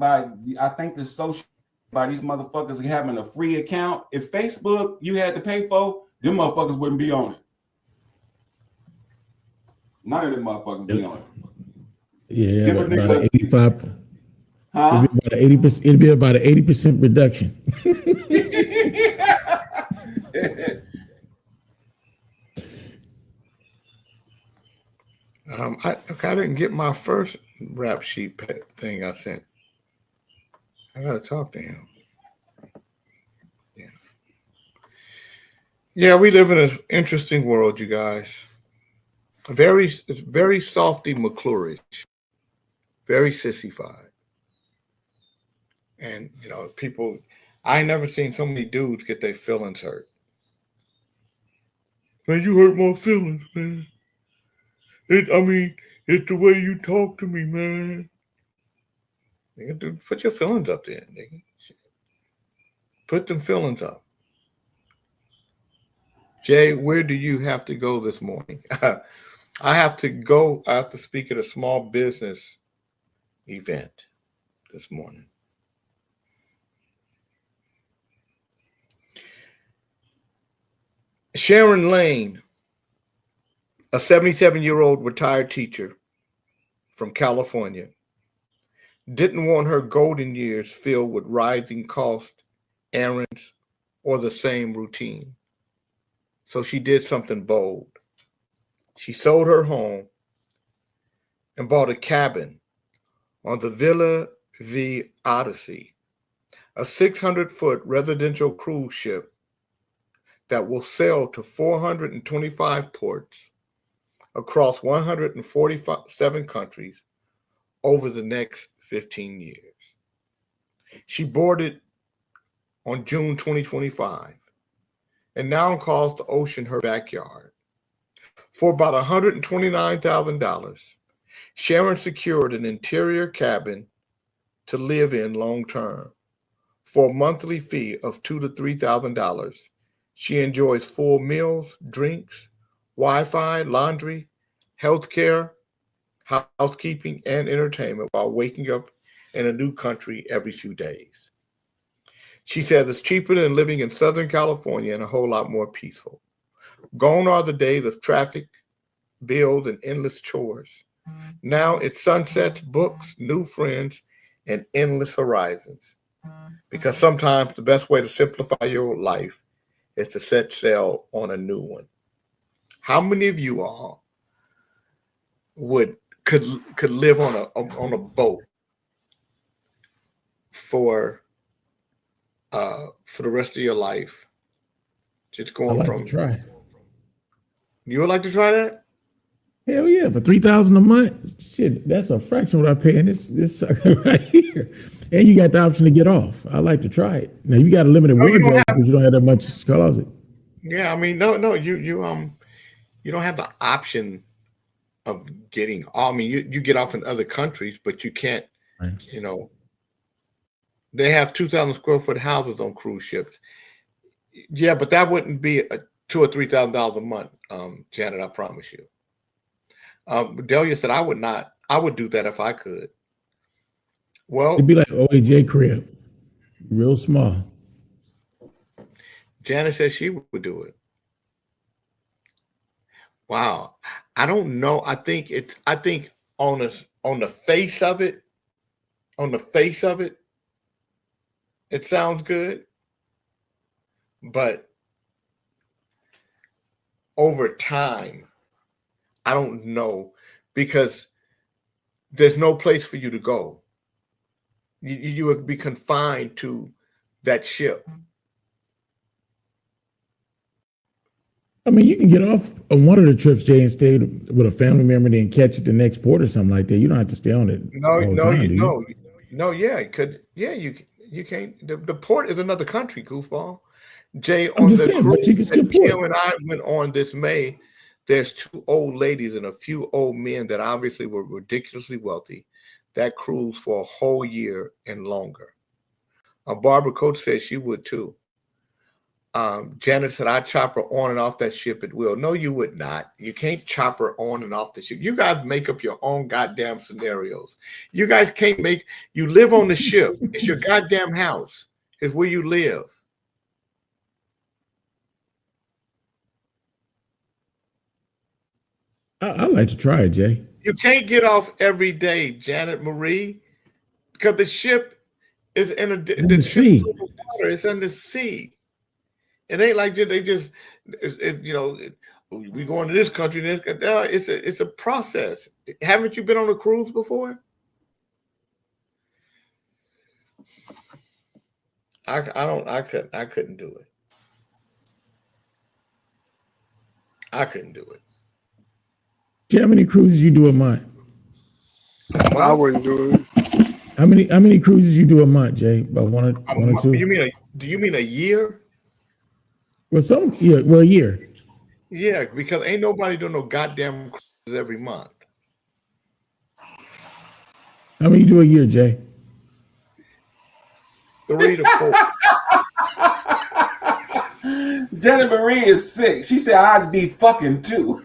the social by these motherfuckers having a free account. If Facebook you had to pay for, them motherfuckers wouldn't be on it. None of them motherfuckers be on it. Yeah, about an 85. Huh? It'd be about an 80% reduction. I didn't get my first rap sheet thing I sent. I gotta talk to him. Yeah, we live in an interesting world, you guys. It's very softy McClurridge, very sissified, and you know, people. I ain't never seen so many dudes get their feelings hurt. Man, you hurt my feelings, man. It's the way you talk to me, man. Nigga, dude, put your feelings up there, nigga. Put them feelings up. Jay, where do you have to go this morning? I have to speak at a small business event this morning. Sharon Lane, a 77-year-old retired teacher from California, didn't want her golden years filled with rising costs, errands, or the same routine. So she did something bold. She sold her home and bought a cabin on the Villa V Odyssey, a 600-foot residential cruise ship that will sail to 425 ports across 147 countries over the next 15 years. She boarded on June 2025 and now calls the ocean her backyard. For about $129,000, Sharon secured an interior cabin to live in long term for a monthly fee of $2,000 to $3,000. She enjoys full meals, drinks, Wi-Fi, laundry, health care, housekeeping, and entertainment while waking up in a new country every few days. She says it's cheaper than living in Southern California and a whole lot more peaceful. Gone are the days of traffic, bills, and endless chores. Now it's sunsets, books, new friends, and endless horizons. Because sometimes the best way to simplify your life is to set sail on a new one. How many of you all could live on a boat for the rest of your life? Just I going like from to try. You would like to try that? Hell yeah, for $3,000 a month, shit, that's a fraction of what I pay in this sucker right here. And you got the option to get off. I like to try it. Now you got a limited wardrobe because you don't have that much closet. Yeah, I mean, no, you don't have the option of getting off. I mean, you get off in other countries, but you can't. Right. You know, they have 2,000 square foot houses on cruise ships. Yeah, but that wouldn't be $2,000 or $3,000 a month, Janet. I promise you. Delia said I would not. I would do that if I could. Well, It'd be like OAJ crib, real small. Janet said she would do it. Wow, I don't know. I think on the face of it, it sounds good, but over time, I don't know, because there's no place for you to go. You would be confined to that ship. I mean, you can get off on one of the trips, Jay, and stay with a family member, then catch it the next port or something like that. You don't have to stay on it. Yeah, it could. Yeah, you can't. The port is another country, goofball. Jay, I'm on just the saying, but you can cruise skip that Jim port. and I went on this May, there's 2 old ladies and a few old men that obviously were ridiculously wealthy that cruised for a whole year and longer. Barbara Coates says she would too. Janet said, I'd chop her on and off that ship at will. No, you would not. You can't chop her on and off the ship. You guys make up your own goddamn scenarios. You guys can't you live on the ship. It's your goddamn house. It's where you live. I like to try it, Jay. You can't get off every day, Janet Marie, because the ship is in the sea. Water. It's in the sea. It ain't like they just we going to this country. It's a process. Haven't you been on a cruise before? I couldn't do it. I couldn't do it. Jay, how many cruises you do a month? I wouldn't do it. How many cruises you do a month, Jay? About one or two? Do you mean a year? Well, a year. Yeah, because ain't nobody doing no goddamn cruises every month. How many you do a year, Jay? 3 to 4. Janet Marie is sick. She said I'd be fucking too.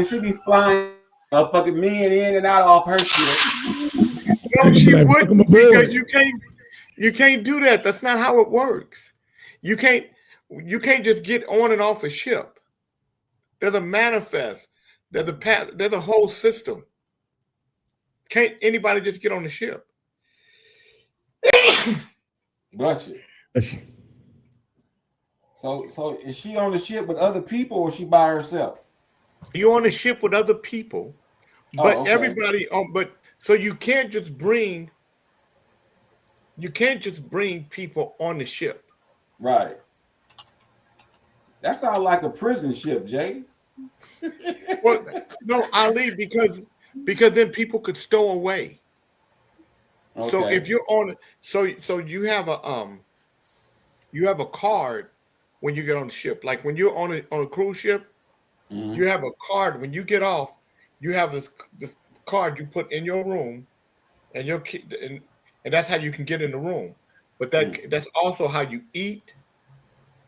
She'd be flying fucking men in and out off her shit. No, she wouldn't, because you can't do that. That's not how it works. You can't just get on and off a ship. There's a manifest. There's a path. There's a whole system. Can't anybody just get on the ship? Bless you. So is she on the ship with other people, or is she by herself? You're on the ship with other people, but okay. everybody. So you can't just bring people on the ship. Right. That sounds like a prison ship, Jay. Well, no, Ali, because then people could stow away. Okay. So if you're on, so you have a card when you get on the ship. Like when you're on a cruise ship, you have a card. When you get off, you have this card you put in your room, and and that's how you can get in the room. But that's also how you eat.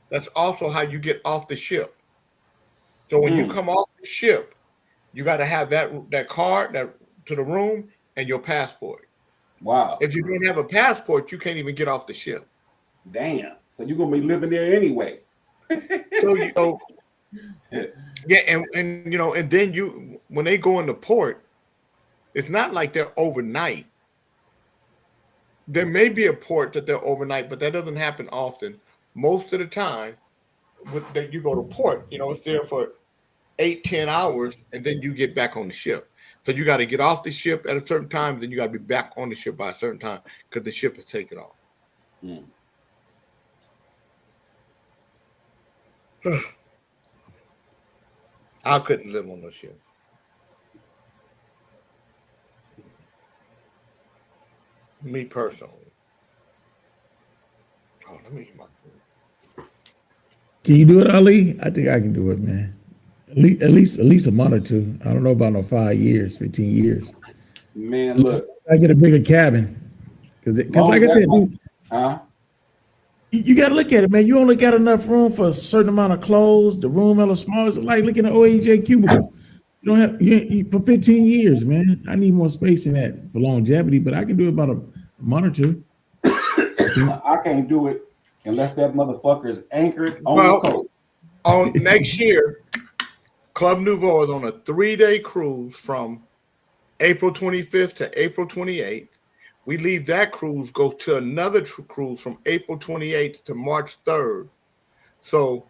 That's also how you get off the ship. So when you come off the ship, you got to have that card to the room and your passport. Wow. If you don't have a passport, you can't even get off the ship. Damn. So you're gonna be living there anyway. So yeah, and and then when they go into port, it's not like they're overnight. There may be a port that they're overnight, but that doesn't happen often. Most of the time, that you go to port, it's there for 8-10 hours, and then you get back on the ship. So you got to get off the ship at a certain time, then you got to be back on the ship by a certain time because the ship is taking off. I couldn't live on the ship. Me personally. Oh, let me get my food. Can you do it, Ali? I think I can do it, man. At least a month or two. I don't know about no 5 years, 15 years. Man, look. I get a bigger cabin. Because like I said, dude, you got to look at it, man. You only got enough room for a certain amount of clothes. The room hella small. It's like looking at OAJ cubicle. You don't have for 15 years, man. I need more space in that for longevity, but I can do it about a month or two. I can't do it unless that motherfucker is anchored on the coast. On next year, Club Nouveau is on a 3-day cruise from April 25th to April 28th. We leave that cruise, go to another cruise from April 28th to March 3rd. So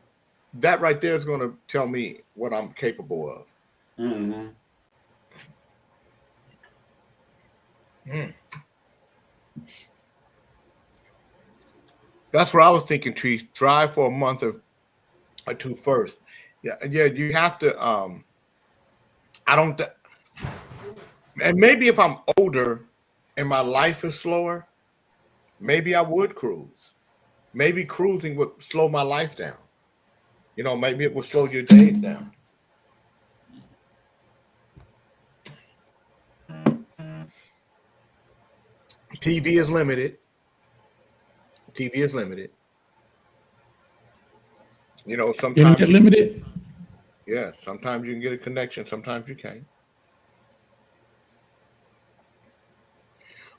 that right there is going to tell me what I'm capable of. That's what I was thinking, Trees. Drive for a month or two first. Yeah, you have to. And maybe if I'm older and my life is slower, maybe I would cruise. Maybe cruising would slow my life down. Maybe it would slow your days down. TV is limited. Sometimes Internet limited. Yeah, sometimes you can get a connection, sometimes you can't.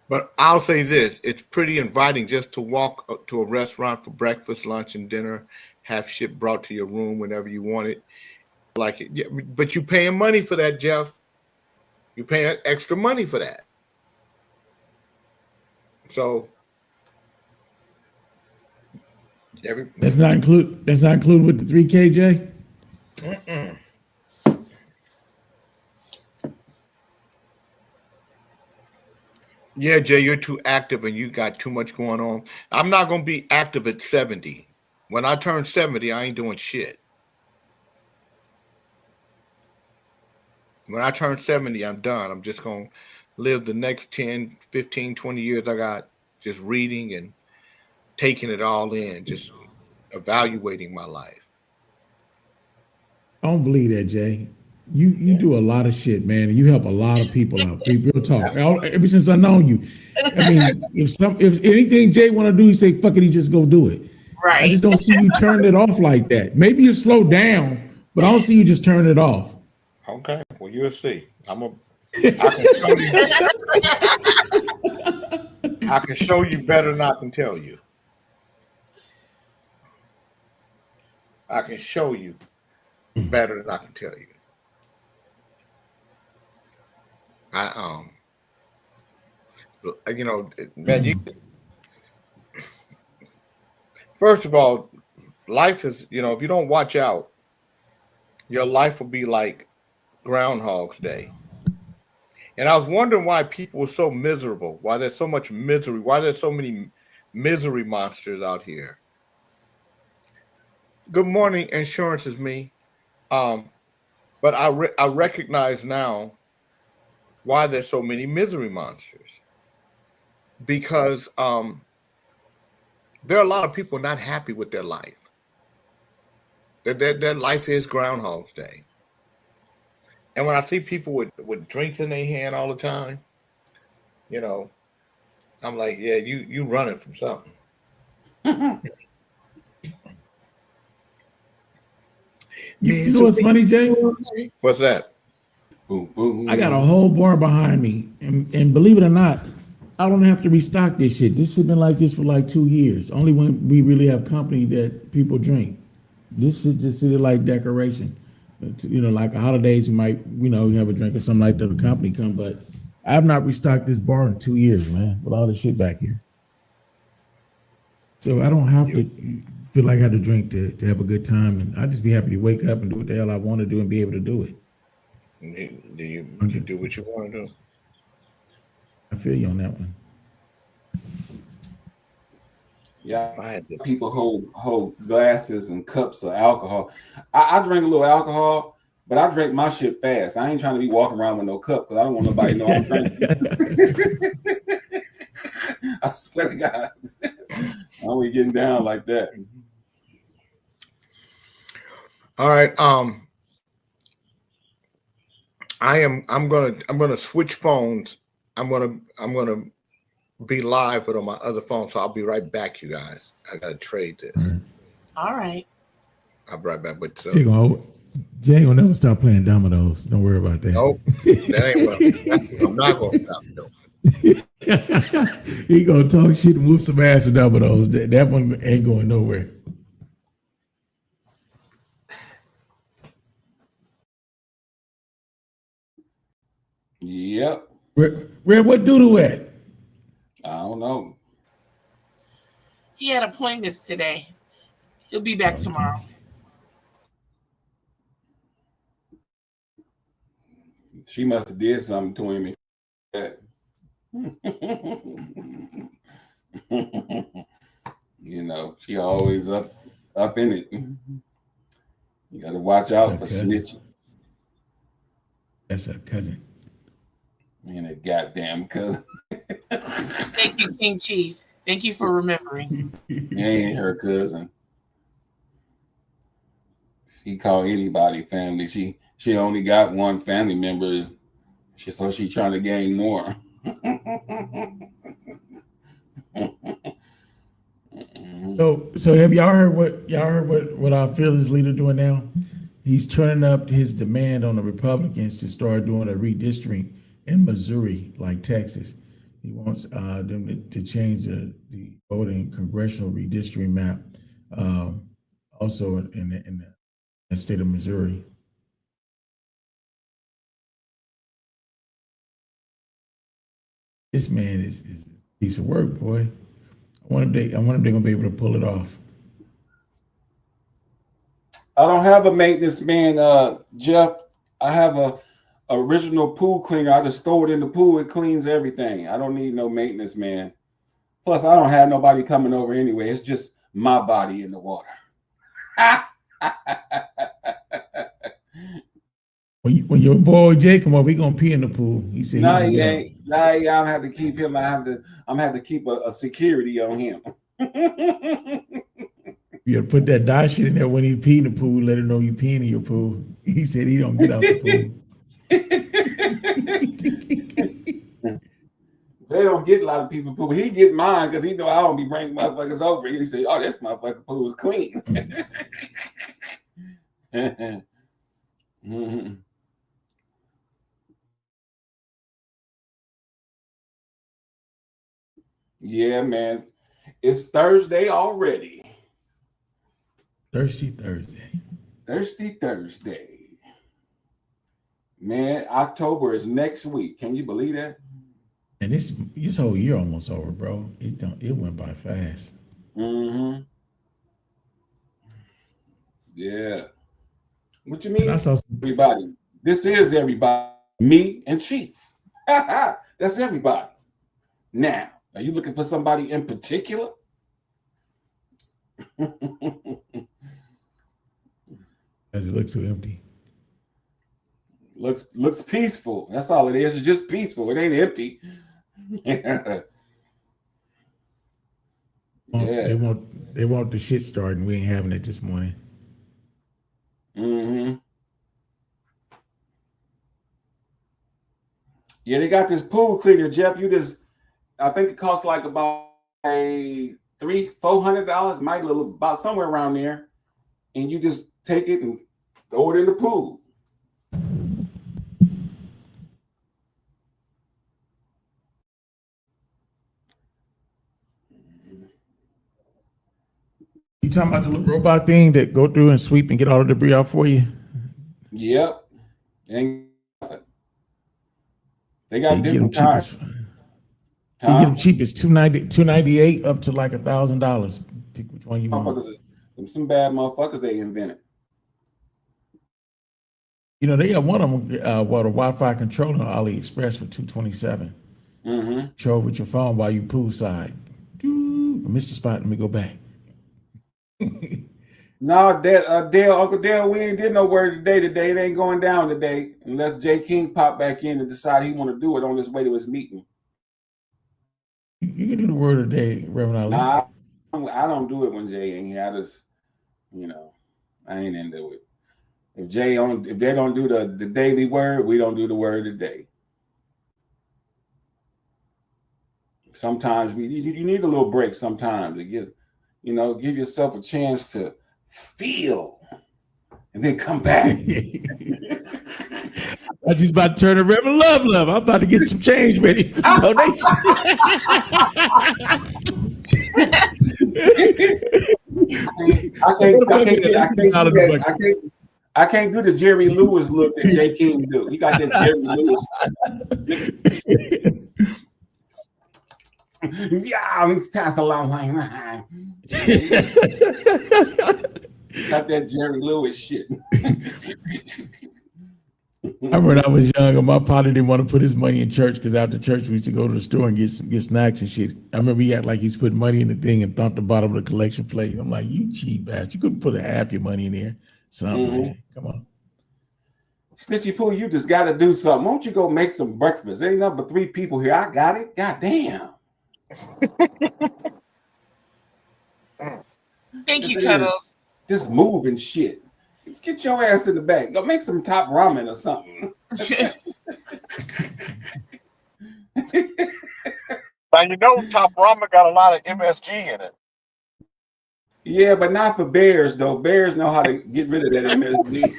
But I'll say this, it's pretty inviting just to walk to a restaurant for breakfast, lunch, and dinner, have shit brought to your room whenever you want it. Like it. Yeah, but you're paying money for that, Jeff. You're paying extra money for that. So that's not included with the 3K, Jay? Yeah, Jay, you're too active and you got too much going on. I'm not going to be active at 70. When I turn 70, I ain't doing shit. When I turn 70, I'm done. I'm just going to live the next 10, 15, 20 years I got just reading and taking it all in, just evaluating my life. I don't believe that, Jay. You do a lot of shit, man. You help a lot of people out. Real talk. Ever since I known you, I mean, if anything Jay want to do, he say fuck it, he just go do it. Right. I just don't see you turn it off like that. Maybe you slow down, but I don't see you just turn it off. Okay, well you'll see. I can show you better than I can tell you. I can show you better than I can tell you. Man, first of all, life is, if you don't watch out, your life will be like Groundhog's Day. And I was wondering why people were so miserable, why there's so much misery, why there's so many misery monsters out here. Good morning, insurance is me. But I recognize now why there's so many misery monsters. Because there are a lot of people not happy with their life. That life is Groundhog's Day. And when I see people with drinks in their hand all the time, you know, I'm like, yeah, you running from something. You know what's funny, Jay? What's that? Boom, boom. I got a whole bar behind me, and believe it or not, I don't have to restock this shit. This shit been like this for like 2 years. Only when we really have company that people drink. This shit just sit like decoration. You know, like holidays, you might, you have a drink or something like that. The company come, but I have not restocked this bar in 2 years, man, with all this shit back here. So I don't have to feel like I have to drink to have a good time, and I just be happy to wake up and do what the hell I want to do and be able to do it. Do you do what you want to do? I feel you on that one. Yeah, people hold glasses and cups of alcohol. I drink a little alcohol, but I drink my shit fast. I ain't trying to be walking around with no cup because I don't want nobody to know I'm drinking. I swear to God, I don't be getting down like that. All right. I'm gonna switch phones. I'm gonna be live, but on my other phone, so I'll be right back, you guys. I gotta trade this. All right. I'll be right back. But Jay ain't gonna never stop playing dominoes. Don't worry about that. Nope, that ain't what I'm not gonna stop doing. He gonna talk shit and whoop some ass in dominoes. That one ain't going nowhere. Yep. Red, what Doodoo at? I don't know. He had appointments today. He'll be back tomorrow. She must have did something to him. She always up in it. You got to watch out for snitching. That's her cousin. And a goddamn cousin. Thank you, King Chief. Thank you for remembering. Ain't her cousin. She called anybody family. She only got one family member. So she trying to gain more. So have y'all heard what our fearless leader doing now? He's turning up his demand on the Republicans to start doing a redistricting in Missouri, like Texas. He wants them to change the voting congressional redistricting map, also in the state of Missouri. This man is a piece of work, boy. I wonder if they're gonna be able to pull it off. I don't have a maintenance man, Jeff. I have a original pool cleaner. I just throw it in the pool. It cleans everything. I don't need no maintenance man. Plus, I don't have nobody coming over anyway. It's just my body in the water. When your boy Jay come over, he gonna pee in the pool. He said, "No, he ain't. No, I don't have to keep him. I'm gonna have to keep a security on him." You gotta put that dye shit in there when he pee in the pool. Let him know you peeing in your pool. He said he don't get out the pool. They don't get a lot of people pool, but he get mine because he know I don't be bringing motherfuckers over. He say, "Oh, this motherfucker pool is clean." Yeah, man. It's Thursday already. Thirsty Thursday. Thirsty Thursday. Man, October is next week. Can you believe that? And this whole year almost over, bro. It went by fast. Mm-hmm. Yeah. What you mean? I saw everybody. This is everybody. Me and Chief. That's everybody. Now, are you looking for somebody in particular? Does it look so empty? Looks peaceful. That's all it is. It's just peaceful. It ain't empty. Yeah. They want the shit starting. We ain't having it this morning. Mm-hmm. Yeah, they got this pool cleaner, Jeff. I think it costs like about $300-400, might a little about somewhere around there, and you just take it and throw it in the pool. You talking about the little robot thing that go through and sweep and get all the debris out for you? Yep. And they got You get them different cheap kinds. as you get them cheap as $298 up to like $1,000. Pick which one you want. Some bad motherfuckers they invented. You know, they got one of them, a Wi-Fi controller on AliExpress for $227. Mm-hmm. Control with your phone while you poolside. I missed the spot. Let me go back. No, Uncle Dale, we ain't did no word today. It ain't going down today unless Jay King pop back in and decide he want to do it on his way to his meeting. You can do the word of the day, Reverend Ali. Nah, I don't do it when Jay ain't here. I just, I ain't into it. If they don't do the daily word, we don't do the word of the day. Sometimes you need a little break sometimes to give yourself a chance to feel and then come back. I just about to turn to Reverend Love. I'm about to get some change ready for donation. I can't do the Jerry Lewis look that Jay King do. He got that Jerry Lewis. Yeah, I'm passed along like that. Got that Jerry Lewis shit. I remember when I was younger, my father didn't want to put his money in church because after church we used to go to the store and get snacks and shit. I remember he acted like he's putting money in the thing and thumped the bottom of the collection plate. I'm like, you cheap bastard! You couldn't put half your money in there. Something, man. Come on. Snitchy Pooh, you just got to do something. Won't you go make some breakfast? There ain't nothing but 3 people here. I got it. God damn. Thank you, Cuddles. Just moving shit. Just get your ass in the back. Go make some top ramen or something. Now, top ramen got a lot of MSG in it. Yeah, but not for bears, though. Bears know how to get rid of that MSG.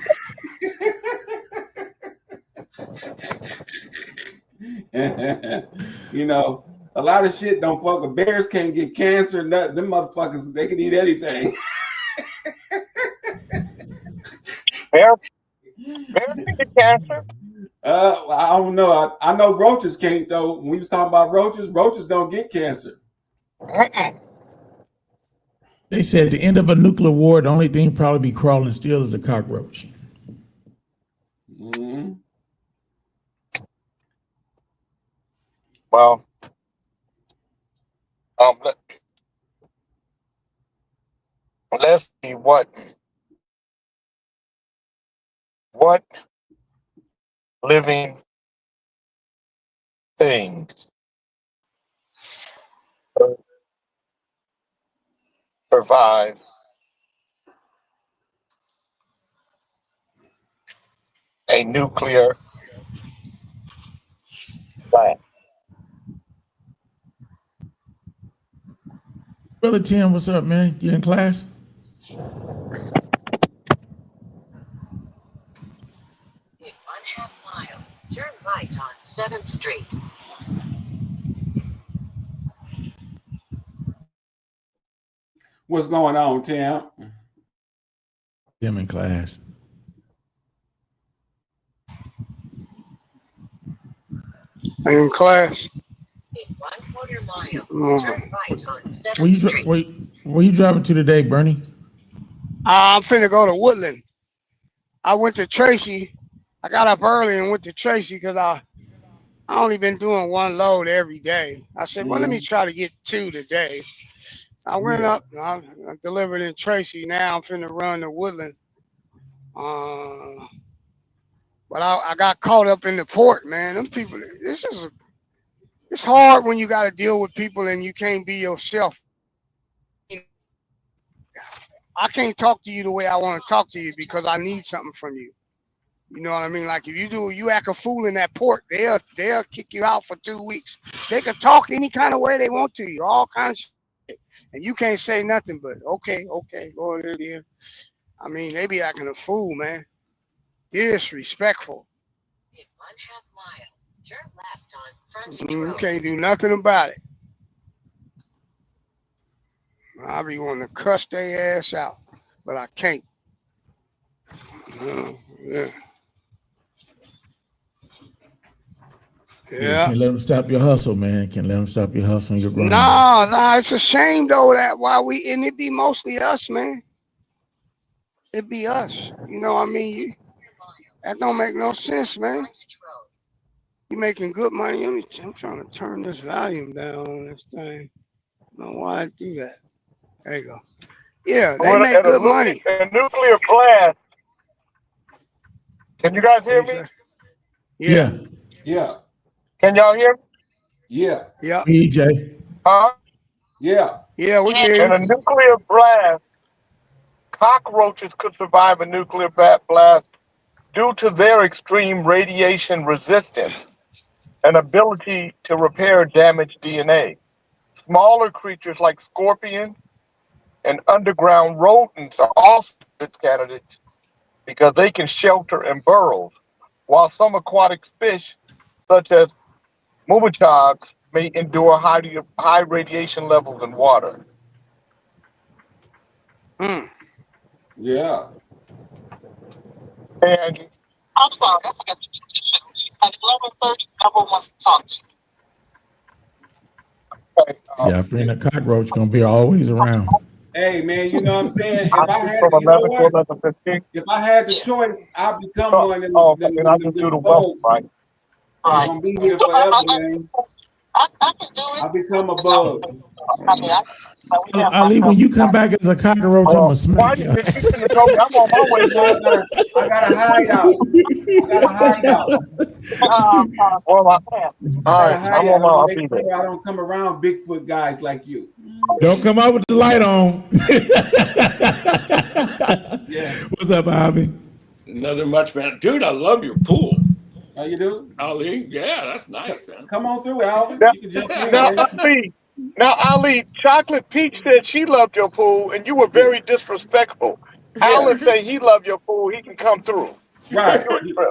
A lot of shit don't fuck with bears. Can't get cancer. Nothing. Them motherfuckers, they can eat anything. Bears can get cancer. I don't know. I know roaches can't though. When we was talking about roaches don't get cancer. They said at the end of a nuclear war, the only thing probably be crawling still is the cockroach. Mm-hmm. Well, let's see what living things survive a nuclear plant. Brother Tim, what's up, man? You in class? In 1/2 mile, turn right on 7th Street. What's going on, Tim? Tim in class. In class. In 1/4 mile, turn right on 7th Street. Where you driving to today, Bernie? I'm finna go to Woodland. I went to Tracy. I got up early and went to Tracy because I only been doing 1 load every day. I said, well, let me try to get 2 today. I went up. I delivered in Tracy. Now I'm finna run to Woodland. But I got caught up in the port, man. Them people. It's hard when you got to deal with people and you can't be yourself. I can't talk to you the way I want to talk to you because I need something from you. You know what I mean? Like if you act a fool in that port, they'll kick you out for 2 weeks. They can talk any kind of way they want to you, all kinds of shit. And you can't say nothing but okay, go in there. I mean, they be acting a fool, man. Disrespectful. In 1/2 mile, turn left on Frontage You Road. can't do nothing about it. I be wanting to cuss their ass out, but I can't. Yeah. Yeah, can't let them stop your hustle, man. Can't let them stop your hustle and your grind. Nah, it's a shame though that and it be mostly us, man. It be us. You know what I mean? That don't make no sense, man. You making good money. I'm trying to turn this volume down on this thing. I don't know why I do that. There you go. Yeah, they make good money. A nuclear blast. Can you guys hear me? Yeah. Yeah. Can y'all hear me? Yeah. Yeah. EJ. Huh? Yeah. Yeah, we can. In a nuclear blast, cockroaches could survive a nuclear blast due to their extreme radiation resistance and ability to repair damaged DNA. Smaller creatures like scorpions and underground rodents are also good candidates because they can shelter in burrows, while some aquatic fish, such as mummichogs, may endure high radiation levels in water. Yeah. And I'm sorry, I forgot to at 11:30, everyone wants to talk to you. See, our friend the cockroach gonna be always around. Hey man, you know what I'm saying? If I had, from you know 11 to what? 11:15. If I had the choice, I'd become one of them. Oh, and I can do the wealth, right? I'm gonna be here forever, man. I can do it. I become a bug. I mean, Ali, when you come back as a cockroach, I'm gonna smack you. I'm on my way now. I gotta hide out. All right, I'm on my I'll be there. I don't come around Bigfoot guys like you. Don't come out with the light on. Yeah. What's up, Ivy? Nothing much, man. Dude, I love your pool. How you do? Ali, yeah, that's nice, man. Come on through, Alvin. You can jump in. Now, Ali, Chocolate Peach said she loved your pool, and you were very disrespectful. Alan said he loved your pool. He can come through. Right.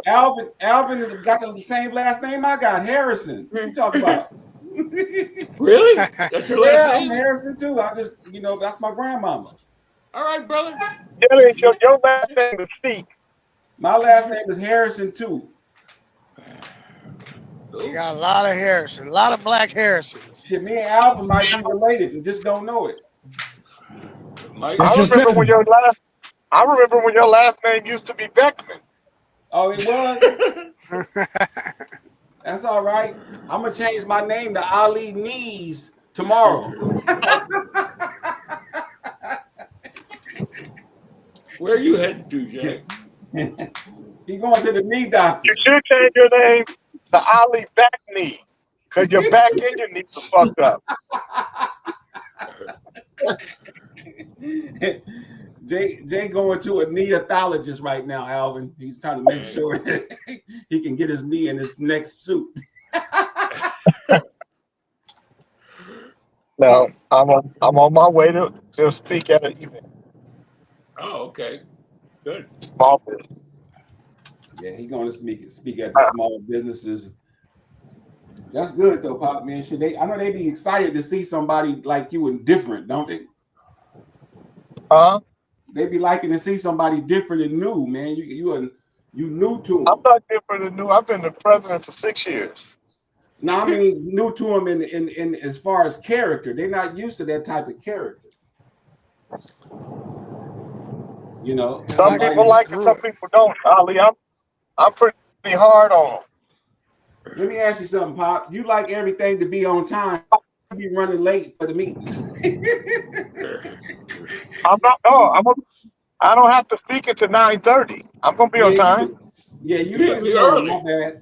Alvin has got the same last name I got, Harrison. What you talking about? Really? That's your last Yeah, name? I'm Harrison too. I just, that's my grandmama. All right, brother. Your last name is Steve. My last name is Harrison too. You got a lot of Harrison, a lot of black Harrisons. Shit, me and Alvin might be related and just don't know it. I remember when your last name used to be Beckman. Oh, it was? That's all right. I'm going to change my name to Ali Knees tomorrow. Where are you heading to, Jack? He's going to the knee doctor. You should change your name to Ali Back Knee, because your back and your knees are fucked up. Jay going to a neonatologist right now, Alvin. He's trying to make sure he can get his knee in his next suit. No, I'm on my way to speak at an event. Oh, okay. Good. Small business. Yeah, he's going to speak at the small businesses. That's good though, Pop, man. I know they be excited to see somebody like you and different, don't they? They be liking to see somebody different and new, man. You new to them. I'm not different and new. I've been the president for 6 years. No, I mean new to them in as far as character. They're not used to that type of character. You know, some people like it, some people don't. Ali, I'm pretty hard on them. Let me ask you something, Pop. You like everything to be on time. You be running late for the meeting. I don't have to speak until 9:30. I'm gonna be on time. Yeah, you be early.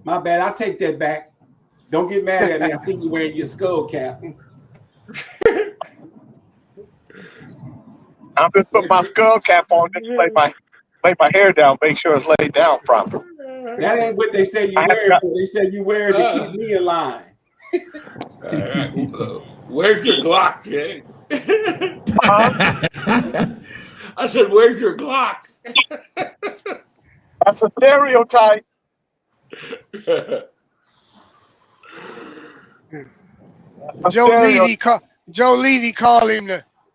My bad. I take that back. Don't get mad at me. I see you wearing your skull cap. I'm just putting my skull cap on, just lay my hair down, make sure it's laid down properly. That ain't what they say you wear it for. They say you wear it to keep me in line. Where's your Glock, Jay? Huh? I said, where's your Glock? That's a stereotype. Joe Levy called him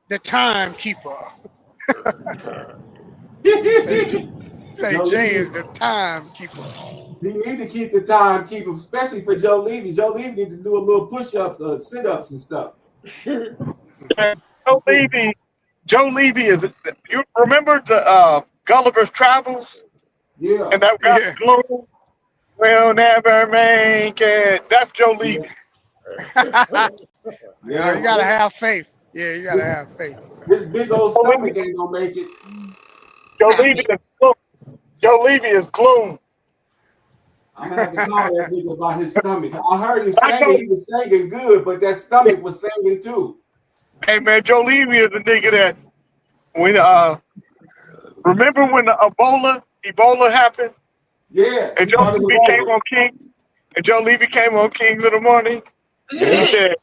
the timekeeper. Say Jay is the timekeeper. You need to keep the timekeeper, especially for Joe Levy. Joe Levy need to do a little push-ups, sit-ups, and stuff. Joe Levy is. You remember the Gulliver's Travels? Yeah. And that guy Gloom will never make it. That's Joe Levy. Yeah, you gotta have faith. Yeah, you gotta have faith. This big old stomach ain't gonna make it. Joe Levy is gloom. I'm gonna have to call that nigga about his stomach. I heard him singing. He was singing good, but that stomach was singing too. Hey man, Joe Levy is the nigga that when remember when the Ebola happened? Yeah. And Joe Levy came on King. And Joe Levy came on Kings in the Morning. And he said,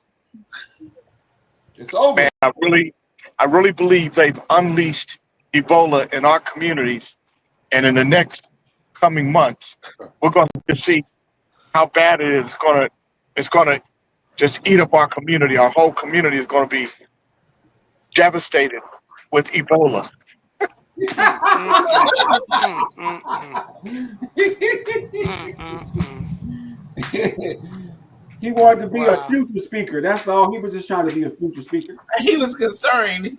"It's over." Man, I really believe they've unleashed Ebola in our communities, and in the next coming months, we're going to see how bad it is. It's gonna just eat up our community. Our whole community is going to be devastated with Ebola. He wanted to be a future speaker. That's all. He was just trying to be a future speaker. He was concerned.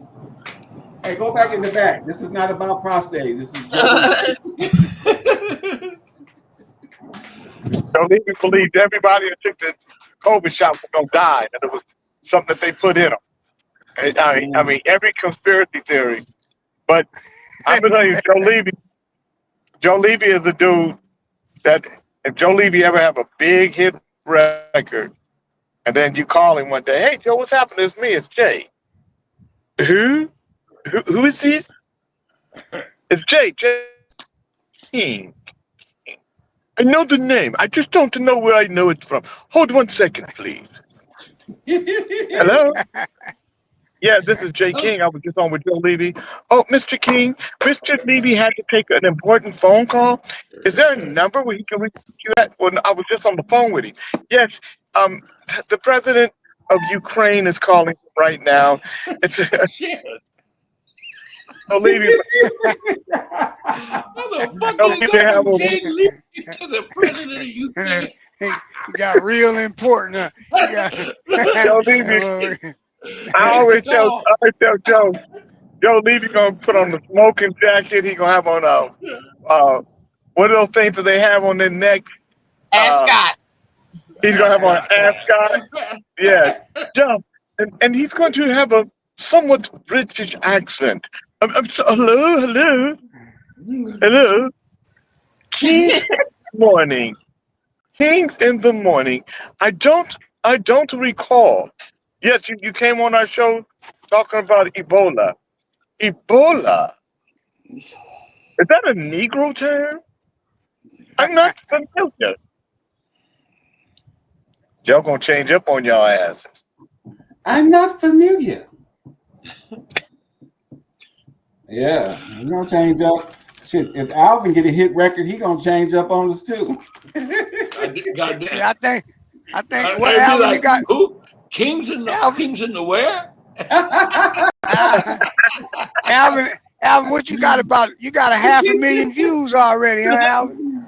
Hey, go back in the back. This is not about prostate. This is Joe Levy believed everybody that took the COVID shot was going to die, and it was something that they put in them. I mean, every conspiracy theory. But I'm going to tell you, Joe Levy is the dude that if Joe Levy ever have a big hit record, and then you call him one day, hey, Joe, what's happening? It's me. It's Jay. Who is this? It's Jay King. I know the name. I just don't know where I know it from. Hold 1 second, please. Hello? Yeah, this is Jay King. I was just on with Joe Levy. Oh, Mr. King, Mr. Levy had to take an important phone call. Is there a number where he can reach you at? Well, I was just on the phone with him. Yes, the president of Ukraine is calling right now. It's Shit. Joe Levy. How the fuck do you go from Jay Levy to the president of Ukraine? You got real important. Joe Levy. I always tell Joe Levy gonna put on the smoking jacket. He gonna have on what are those things that they have on their neck? Ascot. He's gonna have on an ascot. Yeah, Joe, and he's going to have a somewhat British accent. Hello. Kings in the morning. I don't recall. Yes, you came on our show talking about Ebola. Ebola? Is that a Negro term? I'm not familiar. Joe gonna change up on y'all asses. I'm not familiar. Yeah, he's gonna change up. Shit, if Alvin get a hit record, he gonna change up on us too. I think what Alvin like, you got? Who? Kings in the where? Alvin, what you got about? You got 500,000 views already, huh, Alvin?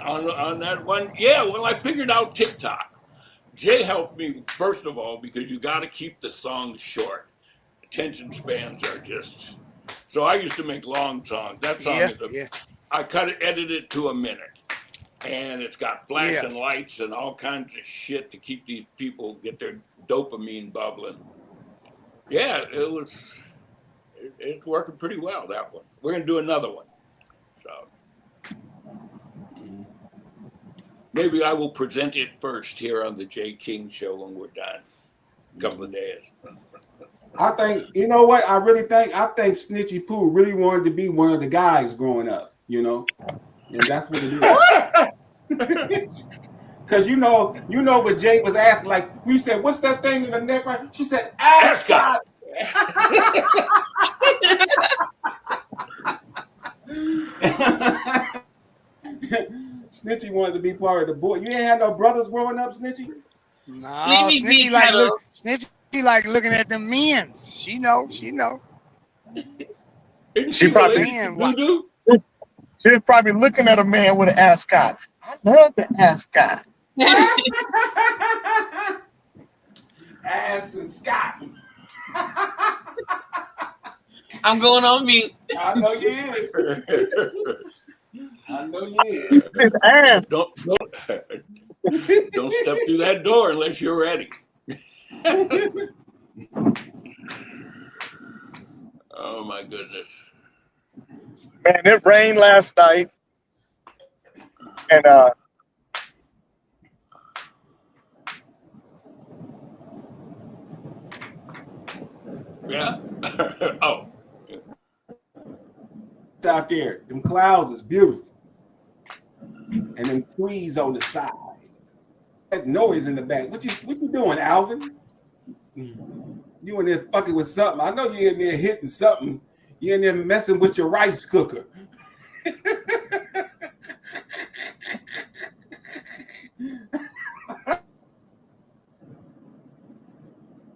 On that one, yeah. Well, I figured out TikTok. Jay helped me first of all because you got to keep the songs short. Attention spans are just. So I used to make long songs. That song I edited it to a minute. And it's got flashing lights and all kinds of shit to keep these people get their dopamine bubbling. Yeah, it's working pretty well, that one. We're going to do another one. So maybe I will present it first here on the Jay King Show when we're done. A couple of days. I think, you know what? I think Snitchy Pooh really wanted to be one of the guys growing up, you know? And that's what it is. Because you know what Jay was asking, like, we said, what's that thing in the neck? Right? She said, ascot. Snitchy wanted to be part of the boy. You ain't had no brothers growing up, Snitchy? No, Snitchy like looking at the men's. She know. She probably she's probably looking at a man with an ascot. I love the ascot. Ass and Scott. I'm going on mute. I know you is. I know you is. Don't step through that door unless you're ready. Oh my goodness. Man, it rained last night. And yeah. Oh. Out there, them clouds is beautiful. And them trees on the side. That noise in the back. What you doing, Alvin? You in there fucking with something. I know you in there hitting something. You in there messing with your rice cooker.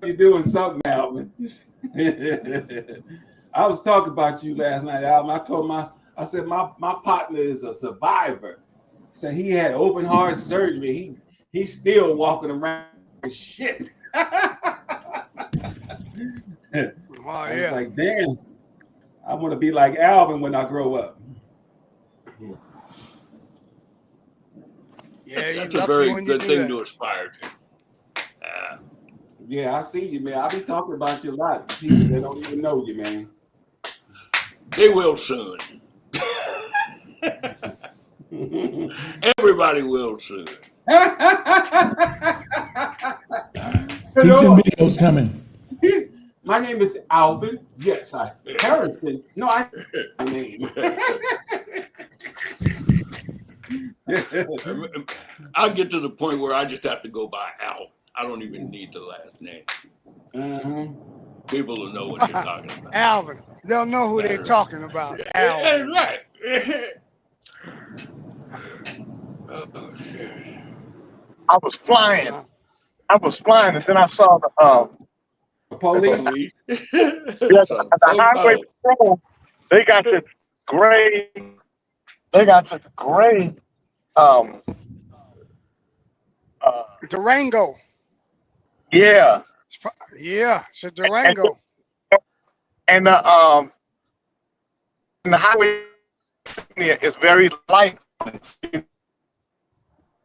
You're doing something, Alvin. I was talking about you last night, Alvin. I said my partner is a survivor. So he had open heart surgery. He's still walking around with shit. I was like, damn, I want to be like Alvin when I grow up. Yeah, that's a very good thing to aspire to. Yeah, I see you, man. I be talking about you a lot. People that don't even know you, man. They will soon. Everybody will soon. Keep them videos coming. My name is Alvin. Yes, Harrison. No, my name. I'll get to the point where I just have to go by Al. I don't even need the last name. Mm-hmm. People will know what you're talking about. Alvin. They'll know who they're talking about. Alvin. That's right. Oh, shit. I was flying, and then I saw the police. Yes, the highway patrol. They got this gray. Durango. Yeah. Yeah, it's a Durango. And the highway is very light.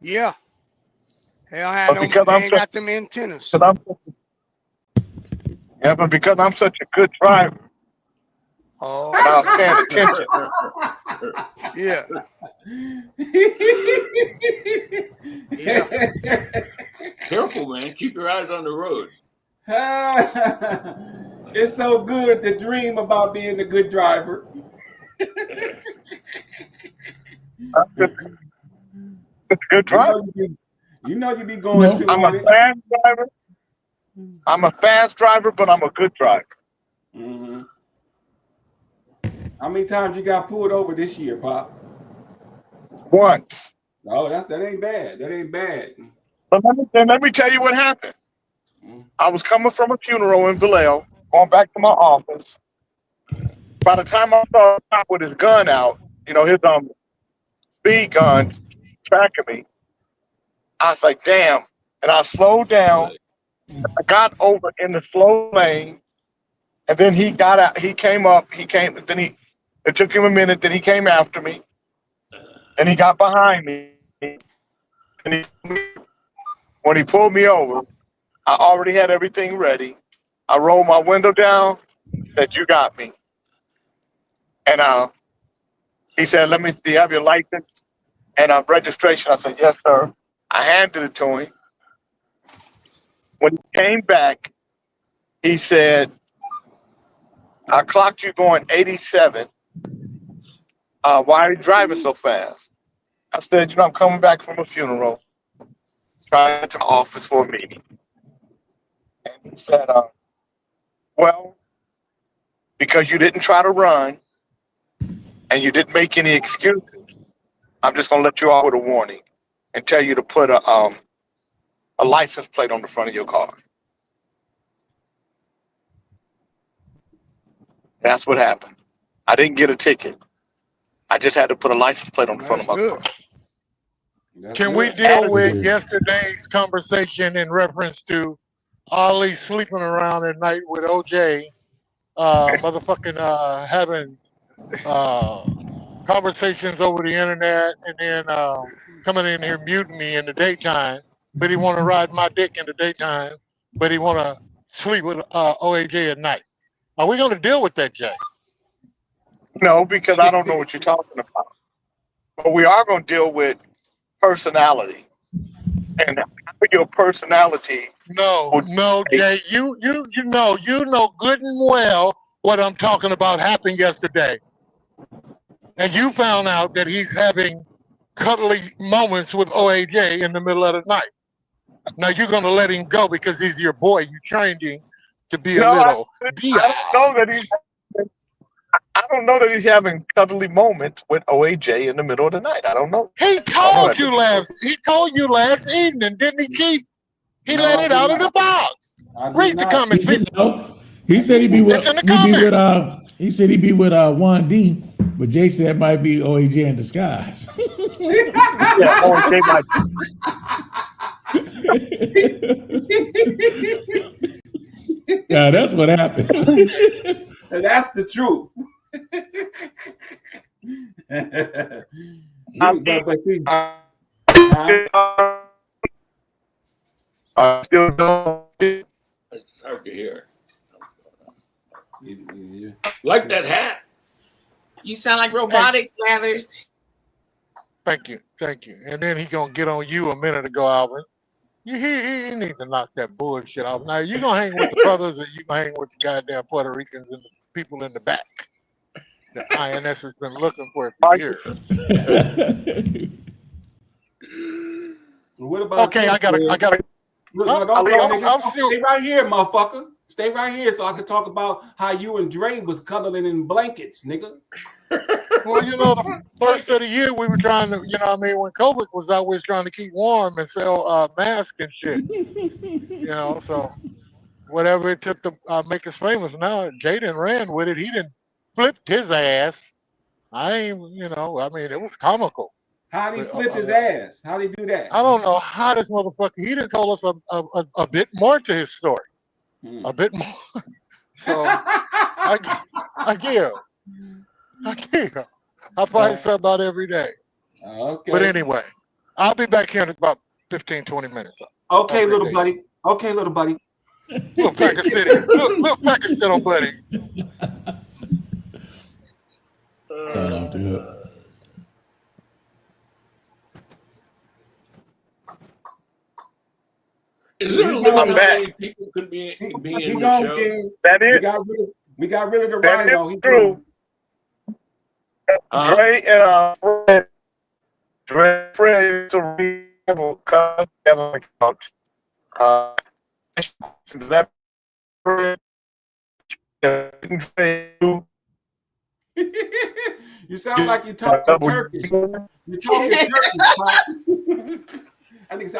Yeah. They don't have they ain't got them antennas. Yeah, but because I'm such a good driver, oh, and I was paying attention. Yeah. Careful, man. Keep your eyes on the road. It's so good to dream about being a good driver. It's a good driver. You know you be going to. I'm a fast driver. I'm a fast driver, but I'm a good driver. Mm-hmm. How many times you got pulled over this year, Pop? Once. Oh, that ain't bad. That ain't bad. But let me tell you what happened. I was coming from a funeral in Vallejo, going back to my office. By the time I saw a cop with his gun out, his speed gun tracking me, I was like, damn. And I slowed down. I got over in the slow lane, and then he got out. He came up. It took him a minute. Then he came after me, and he got behind me. And when he pulled me over, I already had everything ready. I rolled my window down, said, "You got me." And he said, "Do you have your license and registration?" I said, "Yes, sir." I handed it to him. When he came back, he said, I clocked you going 87. Why are you driving so fast? I said, I'm coming back from a funeral, trying to office for a meeting. And he said, well, because you didn't try to run and you didn't make any excuses, I'm just going to let you out with a warning and tell you to put a license plate on the front of your car. That's what happened. I didn't get a ticket. I just had to put a license plate on the front of my car. Can we deal with yesterday's conversation in reference to Ali sleeping around at night with OJ, having conversations over the internet, and then coming in here muting me in the daytime, but he want to ride my dick in the daytime, but he want to sleep with OAJ at night? Are we going to deal with that, Jay? No, because I don't know what you're talking about. But we are going to deal with personality. And your personality. No, Jay, you know good and well what I'm talking about happened yesterday. And you found out that he's having cuddly moments with OAJ in the middle of the night. Now you're going to let him go because he's your boy. You trained him to be a little. I don't know that he's having cuddly moments with OAJ in the middle of the night. I don't know. He told you last evening, didn't he, Chief? He let it out of the box. Read the comments. He said he'd be with he said he'd be with 1D, but Jay said it might be OAJ in disguise. Yeah, OAJ might. Yeah, that's what happened. And that's the truth. It's hard to hear. Like that hat. You sound like robotics, Mathers. Thank you. And then he gonna get on you a minute ago, Alvin. He need to knock that bullshit off. Now you gonna hang with the brothers, or you gonna hang with the goddamn Puerto Ricans and the people in the back? The INS has been looking for it for years. What about? Okay, I gotta. Stay right here, motherfucker. Stay right here so I can talk about how you and Dre was cuddling in blankets, nigga. Well, the first of the year we were trying to, when COVID was out, we was trying to keep warm and sell masks and shit. So whatever it took to make us famous. Now Jaden ran with it. He didn't flipped his ass. It was comical. How did he flip his ass? How did he do that? I don't know how this motherfucker. He didn't tell us a bit more to his story. A bit more. So I give. I find something out every day. Okay. But anyway, I'll be back here in about 15, 20 minutes. Okay, little buddy. Okay, little buddy. Little pack of city. Little pack of city, buddy. Don't do it. Is there a limit how many people could be in the show? That is. We got rid of the rhino. That is true. Dre and Fred to couch. That you sound like you're talking Turkish. You're talking Turkish. I think it's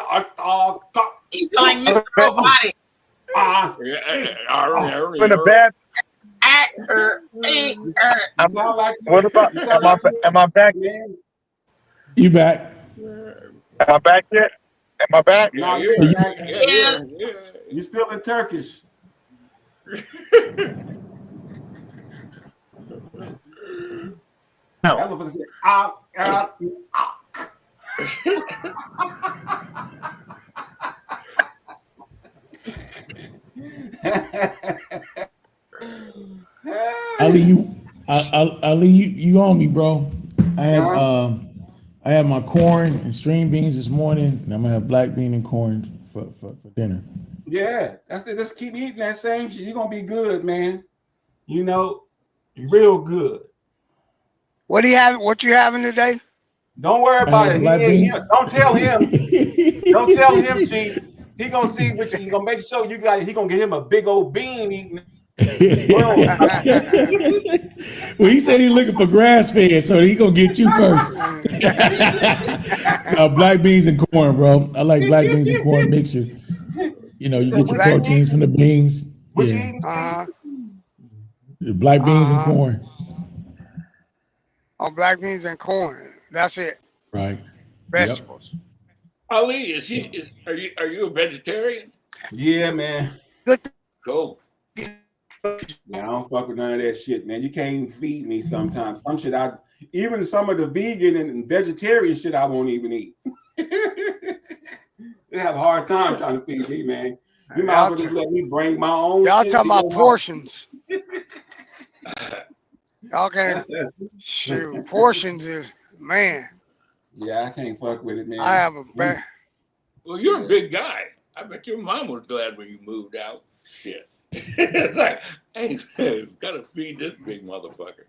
he's like Mr. Robotics. In a bad. What about? Am I back? You back? Am I back yet? Am I back? No, you're back. Yeah. You're still in Turkish. No. That motherfucker said, Ali, you on me, bro? I had my corn and string beans this morning, and I'm gonna have black bean and corn for dinner. Yeah, that's it. Just keep eating that same shit. You're gonna be good, man. You know, real good. What do you have? What you having today? Don't worry about it. black beans. Don't tell him. Don't tell him, G. He gonna see what he gonna make sure you got. He gonna get him a big old bean eating. Well, he said he's looking for grass fed, so he gonna get you first. Black beans and corn, bro. I like black beans and corn mixture. You know, you get your proteins from the beans. Yeah. The black beans and corn. Oh, black beans and corn. That's it. Right. Vegetables. Yep. Ali, are you a vegetarian? Yeah, man. Good. Cool. Yeah, I don't fuck with none of that shit, man. You can't even feed me sometimes. Some shit even some of the vegan and vegetarian shit I won't even eat. They have a hard time trying to feed me, man. You might as well just let me bring my own. Y'all shit talking to about your portions. Okay. Shoot, portions is, man. Yeah, I can't fuck with it, man. I have a bad. Well, you're a big guy. I bet your mom was glad when you moved out. Shit. It's like, hey, gotta feed this big motherfucker.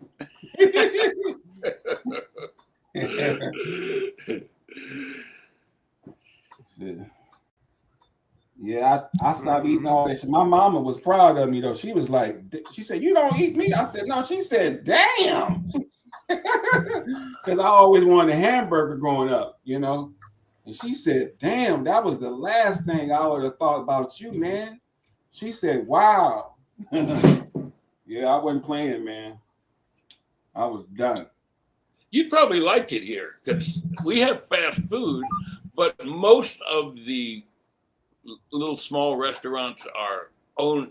Yeah, I stopped eating all that shit. My mama was proud of me though. She was like, she said, "You don't eat meat." I said, "No." She said, "Damn," because I always wanted a hamburger growing up, you know. And she said, "Damn, that was the last thing I would have thought about you, man." She said, "Wow." Yeah, I wasn't playing, man. I was done. You'd probably like it here because we have fast food, but most of the little small restaurants are owned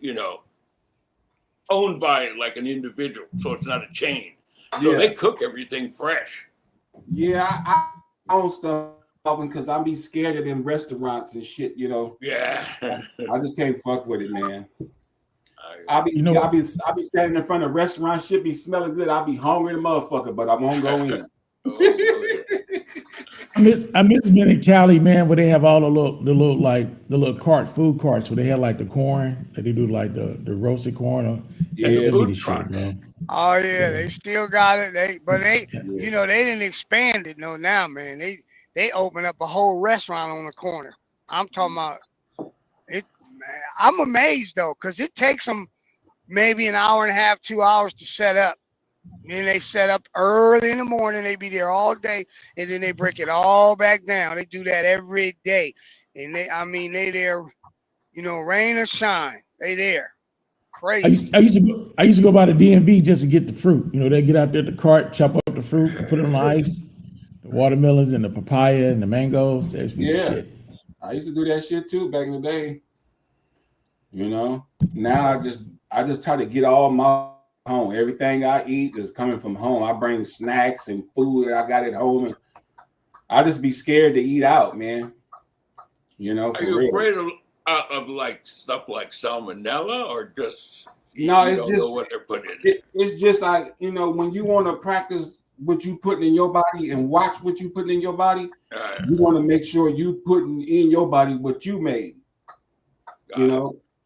by like an individual, so it's not a chain. So they cook everything fresh. Yeah, I own stuff because I be scared of them restaurants and shit, you know. Yeah. I just can't fuck with it, man. I'll be standing in front of restaurants, shit be smelling good. I'll be hungry the motherfucker, but I won't go in. I miss being in Cali, man, where they have all the little food carts where they have like the corn, that they do like the roasted corn or food shit, man. Oh yeah, they still got it. They didn't expand it now, man. They opened up a whole restaurant on the corner. I'm talking about it. Man, I'm amazed though, because it takes them maybe an hour and a half, 2 hours to set up. Then they set up early in the morning. They be there all day, and then they break it all back down. They do that every day, and they there, rain or shine, they there. Crazy. I used to go by the DMV just to get the fruit. They get out there the cart, chop up the fruit, and put it on the ice. The watermelons and the papaya and the mangoes. That's shit. I used to do that shit too back in the day. Now I just try to get all my home. Everything I eat is coming from home. I bring snacks and food that I got at home, and I just be scared to eat out, man. Are you afraid of like stuff like salmonella, or just no? You It's don't just know what they're putting in? It's just like when you want to practice what you putting in your body and watch what you putting in your body, you want to make sure you putting in your body what you made.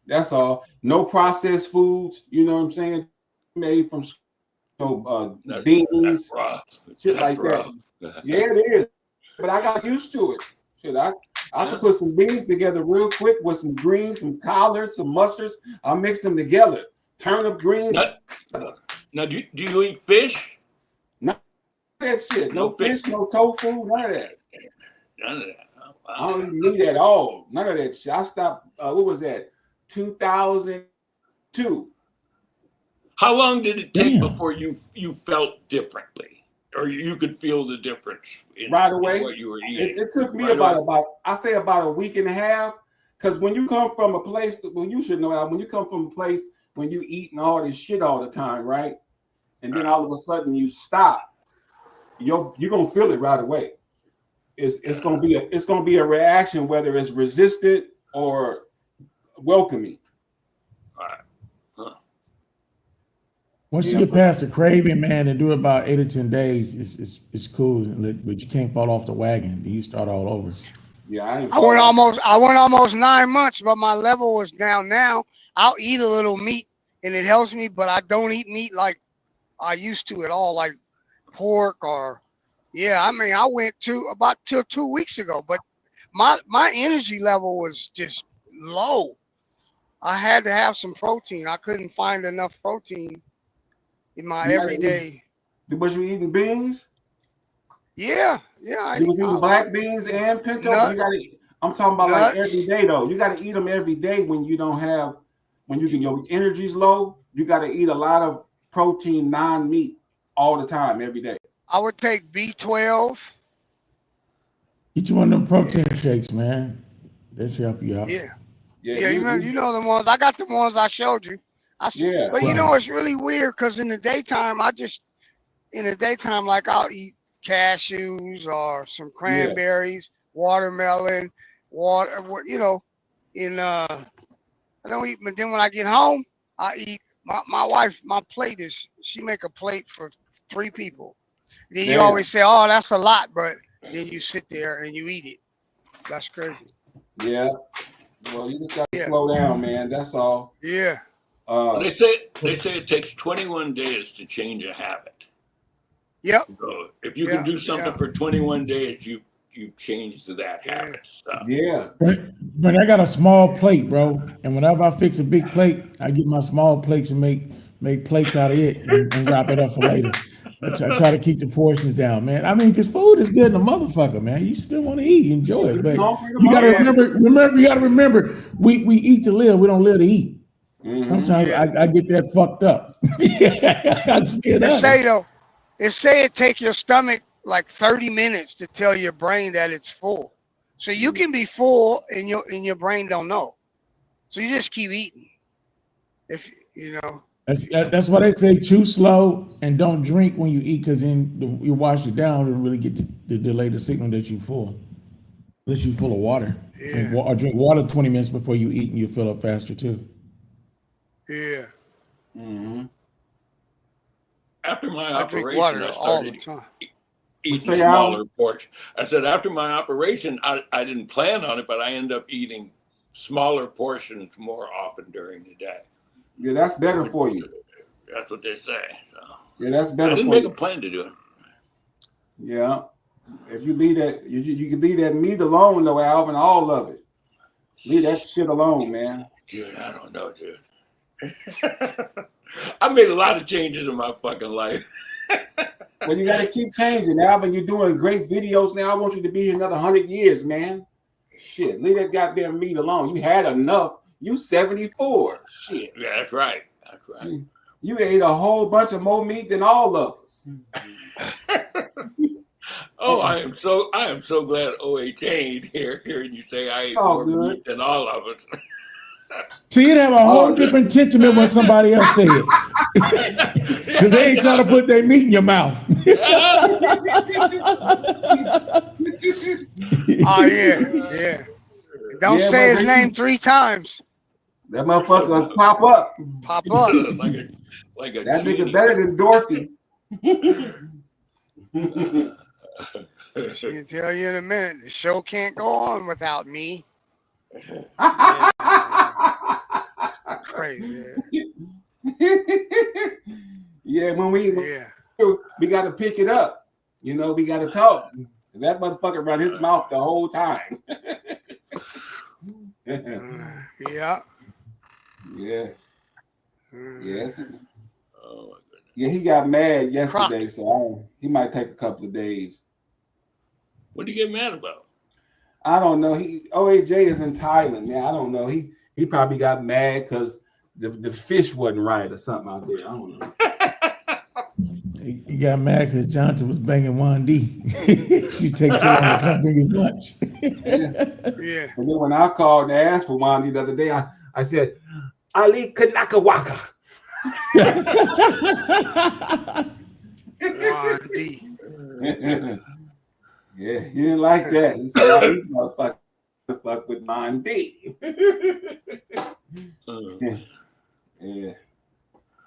That's all. No processed foods. You know what I'm saying? Made from beans, shit like that. Yeah, it is. But I got used to it. Shit, I could put some beans together real quick with some greens, some collards, some mustards. I'll mix them together. Turnip greens. Now, do you eat fish? None of that shit. No fish, no tofu, none of that. None of that. Oh, wow. I don't even eat at all. None of that shit. I stopped. What was that? 2002. How long did it take before you felt differently, or you could feel the difference right away? In what you were eating? It took me about a week and a half. Because when you come from a place, you should know, when you come from a place when you eating all this shit all the time, right? And then all of a sudden you stop, you're gonna feel it right away. It's gonna be a reaction, whether it's resistant or welcoming. Once you get past the craving, man, and do it about 8 or 10 days, it's cool, but you can't fall off the wagon. You start all over. Yeah, I went almost 9 months, but my level is down now. I'll eat a little meat and it helps me. But I don't eat meat like I used to at all, like pork or I mean, I went to about 2 weeks ago, but my energy level was just low. I had to have some protein. I couldn't find enough protein in my everyday. Was you eating beans? Yeah. You was eating black beans and pinto. I'm talking about like every day though. You got to eat them every day when you don't have, when your energy's low. You got to eat a lot of protein, non-meat all the time, every day. I would take B12. Get you one of them protein shakes, man. That's help you out. Yeah. You know the ones. I got the ones I showed you. But you know it's really weird because in the daytime, like I'll eat cashews or some cranberries, watermelon, water. You know, I don't eat. But then when I get home, I eat. My wife, my plate is. She make a plate for 3 people. Then you always say, "Oh, that's a lot," but then you sit there and you eat it. That's crazy. Yeah. Well, you just got to slow down, man. That's all. Yeah. They say it takes 21 days to change a habit. Yep. So if you can do something for 21 days, you change to that habit. So. Yeah. But I got a small plate, bro, and whenever I fix a big plate, I get my small plates and make plates out of it and wrap it up for later. I try to keep the portions down, man. I mean, because food is good in a motherfucker, man. You still want to eat, enjoy it, but you gotta remember, we eat to live. We don't live to eat. Mm-hmm. Sometimes I get that fucked up. They say it take your stomach like 30 minutes to tell your brain that it's full. So you can be full and your brain don't know. So you just keep eating. If you know. That's why they say chew slow and don't drink when you eat, because then you wash it down and really get to delay the signal that you're full. Unless you're full of water. Yeah. Drink water 20 minutes before you eat and you fill up faster too. Yeah. Mm-hmm. After my operation, drink water I all the started time. eating smaller portions. I said after my operation, I didn't plan on it, but I end up eating smaller portions more often during the day. Yeah, that's better for you. That's what they say. So. Yeah, that's better. I didn't make a plan to do it. Yeah, if you leave that, you can leave that meat alone, though, Alvin. All of it. Leave that shit alone, man. Dude, I don't know, dude. I made a lot of changes in my fucking life. Well, you got to keep changing, Alvin. You're doing great videos now. I want you to be here another 100 years, man. Shit, leave that goddamn meat alone. You had enough. You 74. Shit. Yeah, that's right. That's right. You ate a whole bunch of more meat than all of us. Oh, I am so glad OH ain't here. Hearing you say I ate more meat than all of us. See, it have a whole different sentiment when somebody else say it. Because they ain't trying to put their meat in your mouth. Oh, yeah. Don't say his name 3 times. That motherfucker will pop up. Pop up. like a that genie. nigga better than Dorothy. She can tell you in a minute. The show can't go on without me. Crazy. Yeah, when we got to pick it up. You know, we got to talk. That motherfucker run his mouth the whole time. Yeah. Yeah. Yes. Yeah, he got mad yesterday, so he might take a couple of days. What do you get mad about? I don't know. OAJ is in Thailand now. I don't know. He probably got mad because the fish wasn't right or something out there. I don't know. He got mad because Johnson was banging Juan D. She take too long to come bring his lunch. Yeah. And then when I called and asked for Juan D the other day, I said, Ali Kanakawaka. Juan D. Yeah, he didn't like that. He said, "This motherfucker fuck with Juan D." Yeah.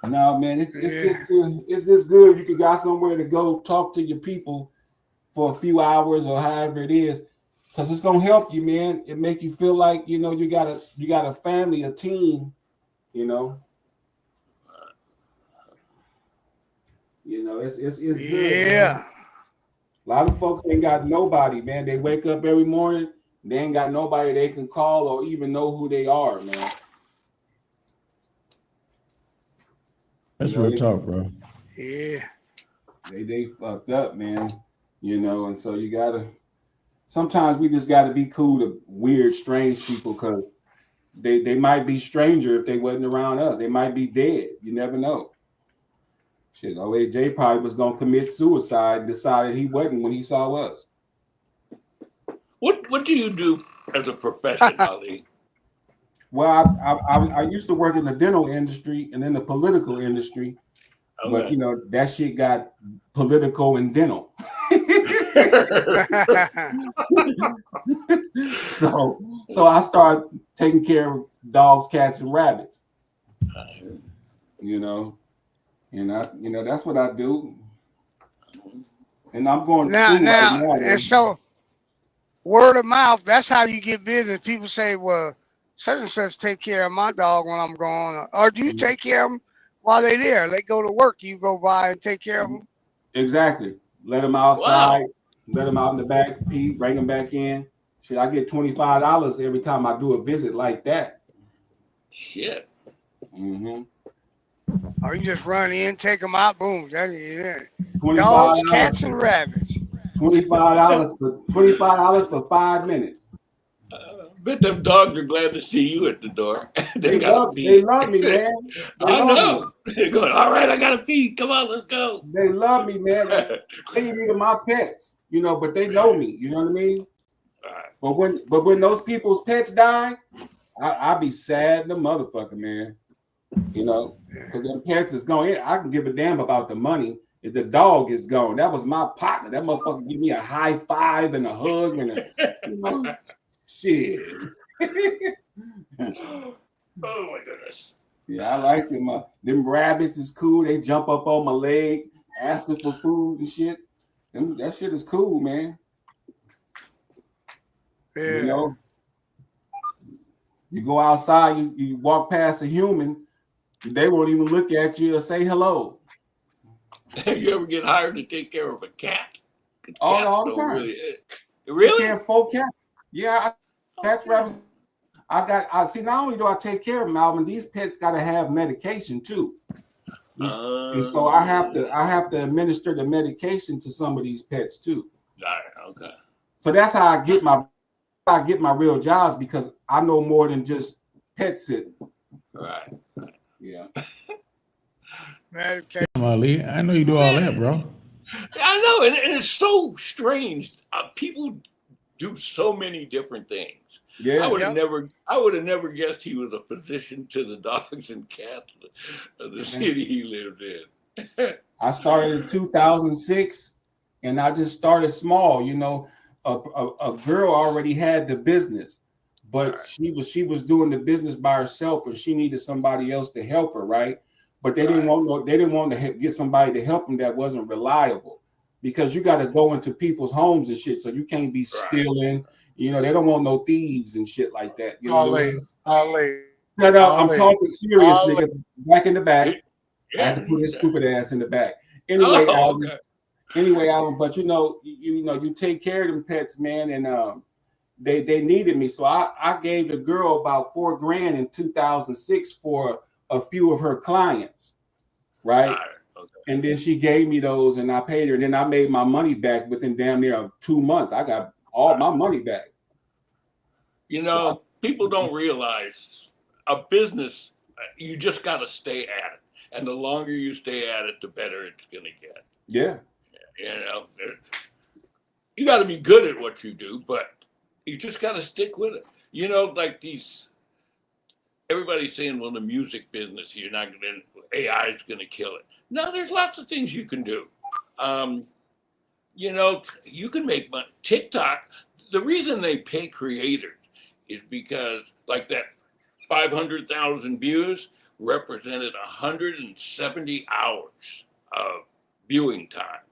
No, man, it's good. It's just good. You can got somewhere to go talk to your people for a few hours or however it is, because it's gonna help you, man. It make you feel like you got a family, a team, you know. You know, it's good. Yeah. Man. A lot of folks ain't got nobody, man. They wake up every morning, they ain't got nobody they can call or even know who they are, man. That's real talk, bro. Yeah. They fucked up, man. You know, and so you gotta. Sometimes we just gotta be cool to weird, strange people because they might be stranger if they wasn't around us. They might be dead. You never know. Shit, OAJ probably was gonna commit suicide, decided he wasn't when he saw us. What do you do as a profession, Ali? Well, I used to work in the dental industry and in the political industry, but you know that shit got political and dental. so I started taking care of dogs, cats, and rabbits. You know, and that's what I do. And I'm going to school right now. And so word of mouth, that's how you get business. People say, well, such and such take care of my dog when I'm gone. Or do you take care of them while they're there? They go to work, you go by and take care of them? Exactly. Let them outside, let them out in the back, pee, bring them back in. Shit, I get $25 every time I do a visit like that. Shit. Mm-hmm. Or you just run in, take them out, boom. That is it. $25. Dogs, cats, and rabbits. $25 for 5 minutes. Bet them dogs are glad to see you at the door. They love me, man. I know. They're going, all right, I gotta pee. Come on, let's go. They love me, man. They ain't even my pets, you know, but they know me. You know what I mean? But when those people's pets die, I be sad, the motherfucker, man. You know, because them pets is gone. I can give a damn about the money if the dog is gone. That was my partner. That motherfucker give me a high five and a hug and you know, shit. Oh my goodness. Yeah, I like them. Them rabbits is cool. They jump up on my leg, asking for food and shit. That shit is cool, man. Yeah. You know, you go outside, you walk past a human, they won't even look at you or say hello. You ever get hired to take care of a cat? All the time. Really? Take care of 4 cats. Yeah, cats, rabbits. I see. Not only do I take care of them, Alvin, these pets got to have medication too. And so I have to administer the medication to some of these pets too. Okay. So that's how I get my real jobs, because I know more than just pet sitting. Right. Yeah. Medication. Ali, I know you do all that, bro. I know, and it's so strange. People do so many different things. Yeah. I would have never guessed he was a physician to the dogs and cats of the city he lived in. I started in 2006, and I just started small. You know, a girl already had the business, but she was doing the business by herself, and she needed somebody else to help her, right? But they didn't want to get somebody to help them that wasn't reliable, because you got to go into people's homes and shit, so you can't be stealing. You know, they don't want no thieves and shit like that. You know Ali. Shut up! I'm talking serious, nigga. Back in the back. I had to put his stupid ass in the back. Anyway, Alvin. But you take care of them pets, man, and they needed me, so I gave the girl about $4,000 in 2006 for a few of her clients, right? And then she gave me those, and I paid her, and then I made my money back within damn near 2 months. I got all my money back. You know, people don't realize a business, you just got to stay at it. And the longer you stay at it, the better it's going to get. Yeah. You know, you got to be good at what you do, but you just got to stick with it. You know, like everybody's saying, well, the music business, you're not going to, AI is going to kill it. No, there's lots of things you can do. You know, you can make money. TikTok, the reason they pay creators is because, like, that 500,000 views represented 170 hours of viewing time.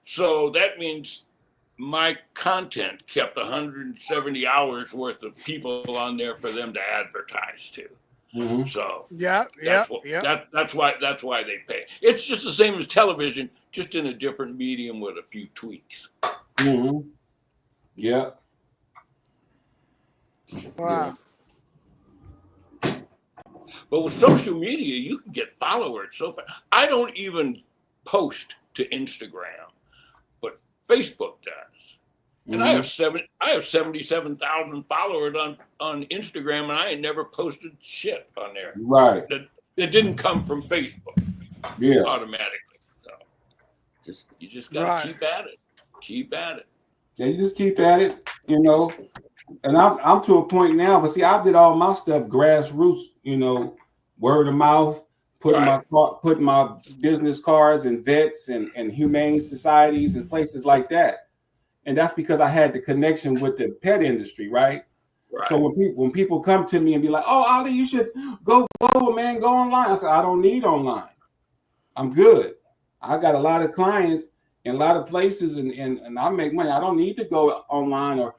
So that means my content kept 170 hours worth of people on there for them to advertise to. Mhm. So Yeah, that's why they pay. It's just the same as television, just in a different medium with a few tweaks. Mhm. Yeah. Wow. But with social media, you can get followers so fast. I don't even post to Instagram, but Facebook does. And I have 77,000 followers on Instagram, and I ain't never posted shit on there. Right. That didn't come from Facebook. Yeah. Automatically. So you just gotta Right. keep at it. Keep at it. Yeah, you just keep at it, you know. And I'm to a point now, but see, I did all my stuff grassroots, you know, word of mouth, putting my business cards in vets and humane societies and places like that. And that's because I had the connection with the pet industry, right? So when people come to me and be like, "Oh, Ali, you should go, man, go online," I said, "I don't need online. I'm good. I got a lot of clients in a lot of places, and I make money. I don't need to go online or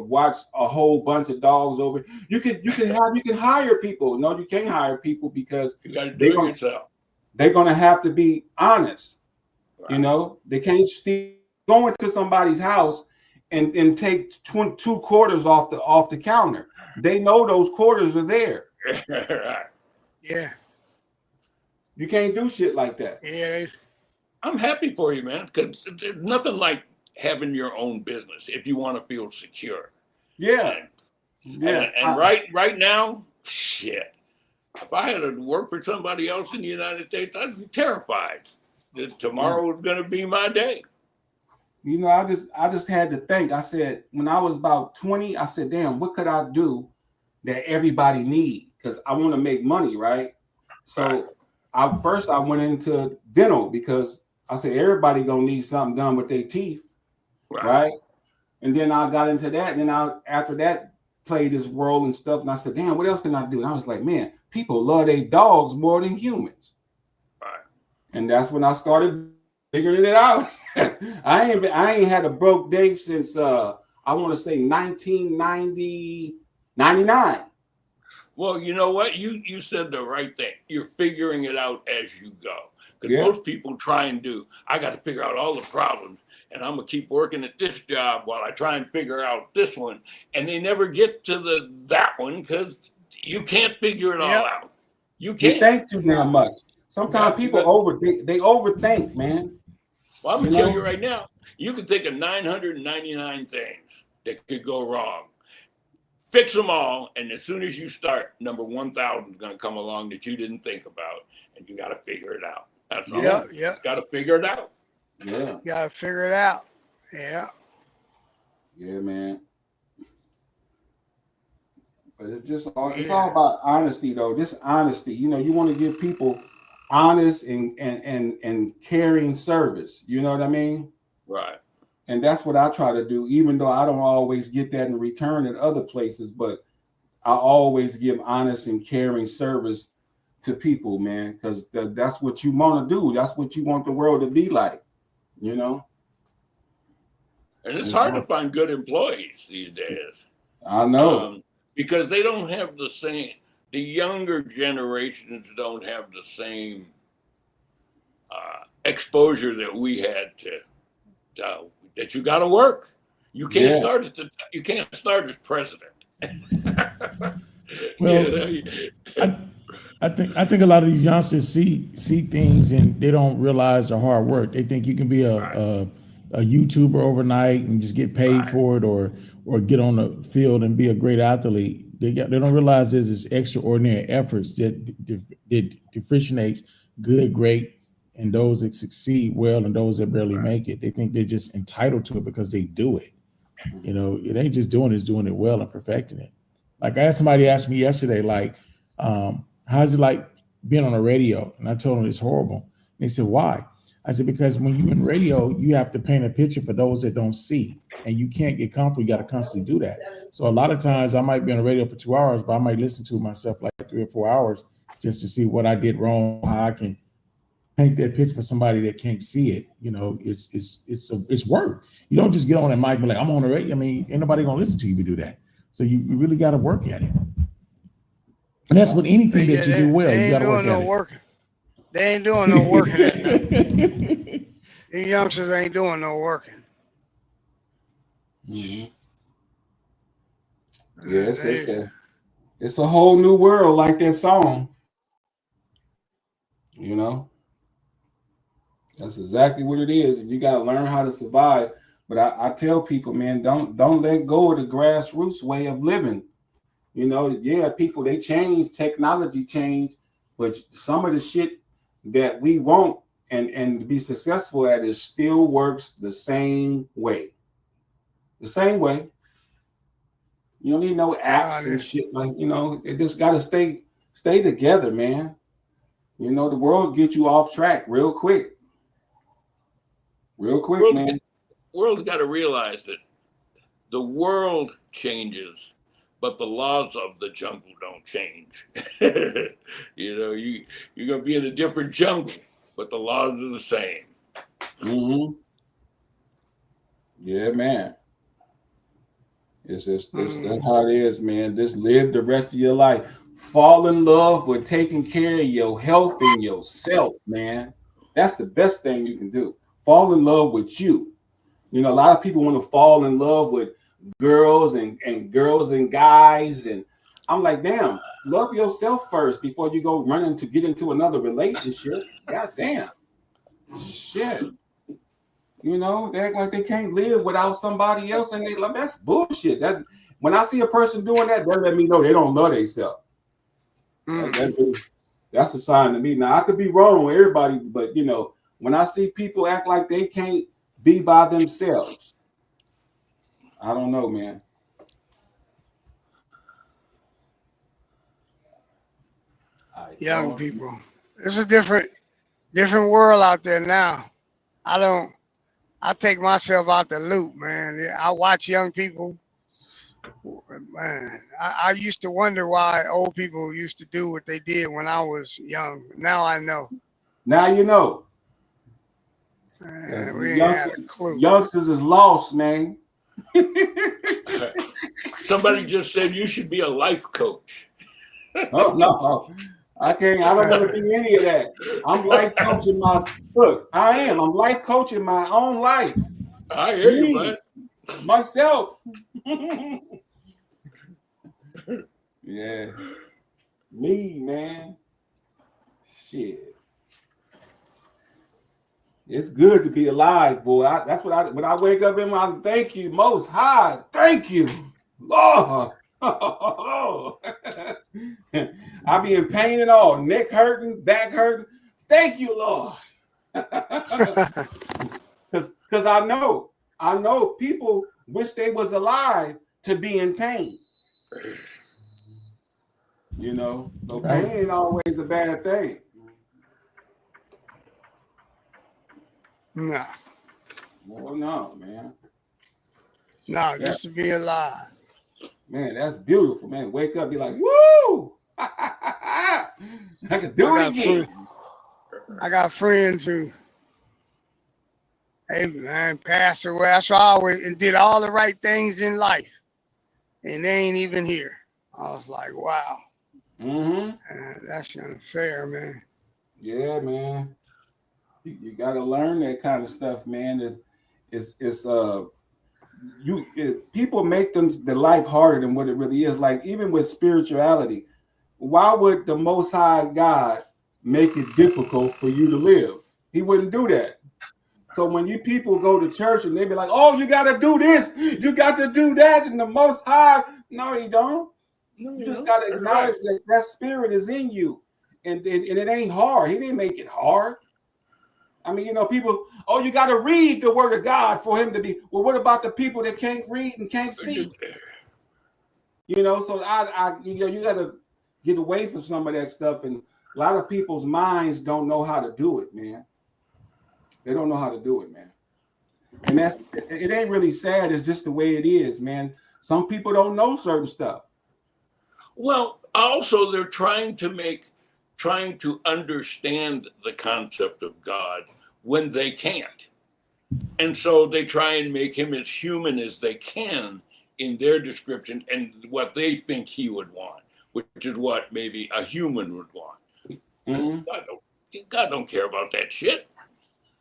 watch a whole bunch of dogs over. You can hire people. No, you can't hire people because you got to do it yourself. They're gonna have to be honest. You know, they can't steal, go into somebody's house and take 2 quarters off the counter. They know those quarters are there. Yeah. You can't do shit like that. Yeah. I'm happy for you, man, because there's nothing like having your own business if you want to feel secure. Yeah. And right now, shit. If I had to work for somebody else in the United States, I'd be terrified that tomorrow is going to be my day. You know, I just had to think. I said, when I was about 20, I said, damn, what could I do that everybody need? Because I want to make money, right? So I went into dental because I said everybody gonna need something done with their teeth, right? And then I got into that, and then after that played this role and stuff, and I said, damn, what else can I do? And I was like, man, people love their dogs more than humans. Right. And that's when I started figuring it out. I ain't had a broke day since I want to say 1999. Well, you know what? You said the right thing. You're figuring it out as you go. Because most people try and do, I got to figure out all the problems, and I'm going to keep working at this job while I try and figure out this one. And they never get to that one because you can't figure it all out. You can't. You think too damn much. Sometimes people overthink, man. Well, I'm going to tell you right now, you can think of 999 things that could go wrong. Fix them all, and as soon as you start, number 1,000 is going to come along that you didn't think about, and you got to figure it out. That's all. Yeah. Just got to figure it out. Yeah. Got to figure it out. Yeah. Yeah, man. But it's all about honesty, though. This honesty, you know, you want to give people honest and caring service. You know what I mean? Right. And that's what I try to do, even though I don't always get that in return at other places, but I always give honest and caring service to people, man, because that's what you want to do. That's what you want the world to be like, you know? And it's hard to find good employees these days. I know. Because they don't have the younger generations don't have the same exposure that we had to that you got to work. You can't start as president. Well, I think a lot of these youngsters see things and they don't realize the hard work. They think you can be a YouTuber overnight and just get paid for it, or get on the field and be a great athlete. They don't realize there's this extraordinary efforts that differentiates good, great, and those that succeed well and those that barely make it. They think they're just entitled to it because they do it. You know, it ain't just doing it well and perfecting it. Like I had somebody ask me yesterday, like, how's it like being on the radio? And I told them it's horrible. And they said, why? I said, because when you're in radio, you have to paint a picture for those that don't see, and you can't get comfortable. You got to constantly do that. So a lot of times I might be on the radio for 2 hours, but I might listen to myself like 3 or 4 hours just to see what I did wrong, how I can paint that picture for somebody that can't see it. You know, it's work. You don't just get on that mic and be like, I'm on the radio. I mean, ain't nobody gonna listen to you if you do that. So you really got to work at it. And that's with anything that you do well. They You ain't got to work doing at no it. working. They ain't doing no working at nothing. The youngsters ain't doing no working. Mm-hmm. Yes, it's a whole new world, like that song. You know, that's exactly what it is, and you got to learn how to survive. But I tell people, man, don't let go of the grassroots way of living. You know, yeah, people, they change, technology change, but some of the shit that we want and to be successful at it still works the same way. The same way. You don't need no apps and shit, like, you know, it just got to stay together, man. You know, the world get you off track real quick. Real quick, man. World's got to realize that the world changes, but the laws of the jungle don't change. You know, you're going to be in a different jungle, but the laws are the same. Mm-hmm. Yeah, man. It's just that's how it is, man. Just live the rest of your life. Fall in love with taking care of your health and yourself, man. That's the best thing you can do. Fall in love with you. You know, a lot of people want to fall in love with girls and girls and guys, and I'm like, damn, love yourself first before you go running to get into another relationship. God damn. Shit. You know, they act like they can't live without somebody else, and they love. That's bullshit. That when I see a person doing that, that let me know they don't love themselves. That's a sign to me. Now I could be wrong with everybody, but you know, when I see people act like they can't be by themselves, I don't know, man. Young people, it's a different world out there now. I take myself out the loop, man. I watch young people. Man, I used to wonder why old people used to do what they did when I was young. Now I know. Now you know. Man, we ain't had a clue. Youngsters is lost, man. Somebody just said you should be a life coach. Oh no, I can't. I don't want to be any of that. I'm life coaching my look. I am. I'm life coaching my own life. I hear you, man. Myself. Yeah. Me, man. Shit. It's good to be alive, boy. That's what when I wake up in my thank you, Most High. Thank you, Lord. I be in pain and all, neck hurting, back hurting. Thank you, Lord. Because I know people wish they was alive to be in pain. You know, so pain ain't always a bad thing. Nah. Well, no, man. Nah, just to be alive. Man, that's beautiful, man. Wake up, be like, woo! I can do it again. I got friends who, hey man, passed away. That's why I always and did all the right things in life, and they ain't even here. I was like, wow. That's unfair, man. Yeah, man. You got to learn that kind of stuff, man. People make the life harder than what it really is. Like even with spirituality, why would the Most High God make it difficult for you to live? He wouldn't do that. So when you people go to church and they be like, "Oh, you got to do this, you got to do that," and the Most High, no, you don't. You just got to acknowledge that spirit is in you, and it ain't hard. He didn't make it hard. I mean, you know, people, oh, you got to read the word of God for him to be. Well, what about the people that can't read and can't see? You know, so you got to get away from some of that stuff. And a lot of people's minds don't know how to do it, man. They don't know how to do it, man. And it ain't really sad. It's just the way it is, man. Some people don't know certain stuff. Well, also they're trying to understand the concept of God when they can't. And so they try and make him as human as they can in their description and what they think he would want. which is what maybe a human would want. Mhm. God don't care about that shit.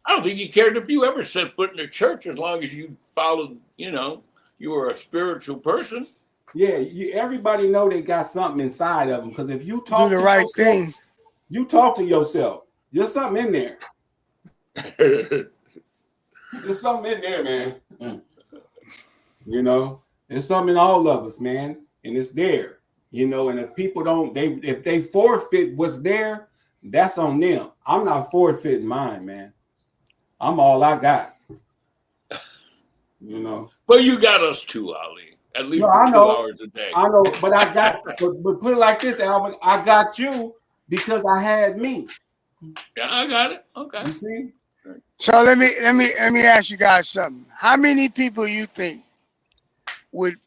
I don't think he cared if you ever set foot in a church as long as you followed, you were a spiritual person. Yeah, everybody know they got something inside of them, because if you talk Do the to right yourself, thing. you talk to yourself. There's something in there. There's something in there, man. There's something in all of us, man, and it's there. And if people if they forfeit what's there, that's on them. I'm not forfeiting mine, man. I'm all I got. Well, you got us too, Ali. At least for 2 hours a day. I know, but I got. but put it like this, Alvin. I got you because I had me. Yeah, I got it. Okay. You see? So let me ask you guys something. How many people you think would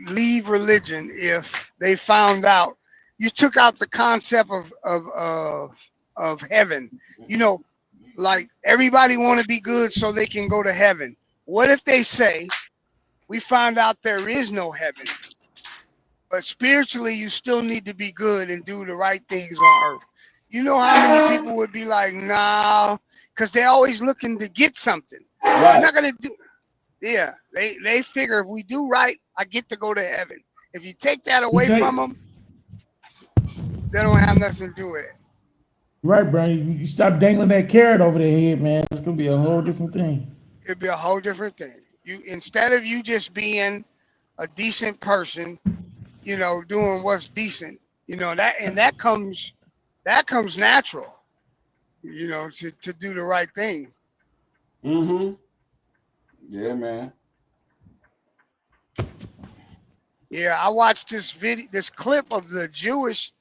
leave religion if they found out you took out the concept of heaven? Like everybody want to be good so they can go to heaven. What if they say we found out there is no heaven, but spiritually you still need to be good and do the right things on earth? You know how many people would be like, nah, because they're always looking to get something. Right. They're not gonna do. Yeah, they figure if we do right, I get to go to heaven. If you take that away from them, they don't have nothing to do with it. Right, Brian. You stop dangling that carrot over their head, man. It's gonna be a whole different thing. It'd be a whole different thing. Instead of you just being a decent person, doing what's decent, that comes natural, to do the right thing. Mm-hmm. Yeah, man. Yeah, I watched this clip of the Jewish.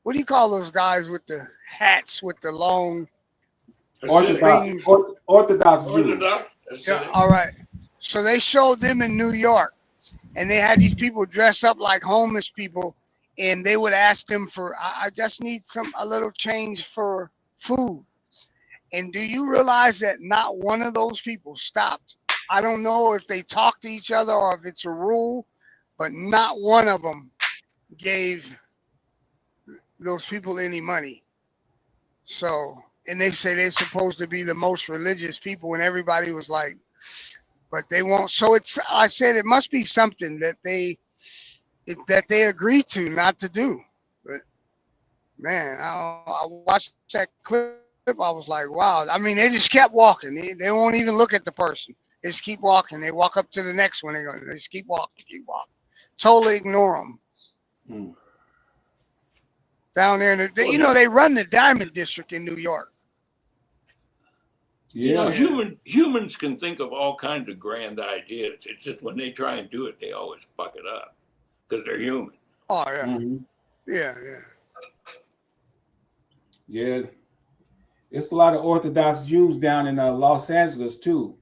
What do you call those guys with the hats with the long things? Orthodox Jews. Yeah, all right. So they showed them in New York, and they had these people dress up like homeless people, and they would ask them for, I just need a little change for food. And do you realize that not one of those people stopped? I don't know if they talk to each other or if it's a rule, but not one of them gave those people any money. So, and they say they're supposed to be the most religious people, and everybody was like, but they won't. So I said it must be something that they agree to not to do. But man, I watched that clip. I was like, wow. I mean, they just kept walking. They won't even look at the person. They just keep walking. They walk up to the next one. They just keep walking, Totally ignore them. Down there, they run the Diamond District in New York. Yeah. Humans can think of all kinds of grand ideas. It's just when they try and do it, they always fuck it up because they're human. Oh yeah, yeah. Yeah. It's a lot of Orthodox Jews down in Los Angeles too.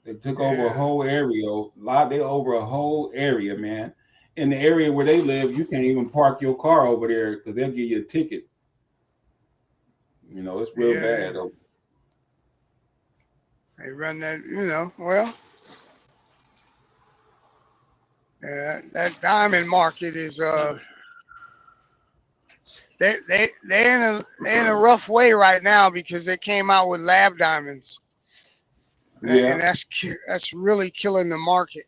They took over a whole area. They over a whole area, man. In the area where they live, you can't even park your car over there because they'll give you a ticket. It's real bad though. They run that, well. Yeah, that diamond market is they're in a rough way right now because they came out with lab diamonds. Yeah. And that's really killing the market.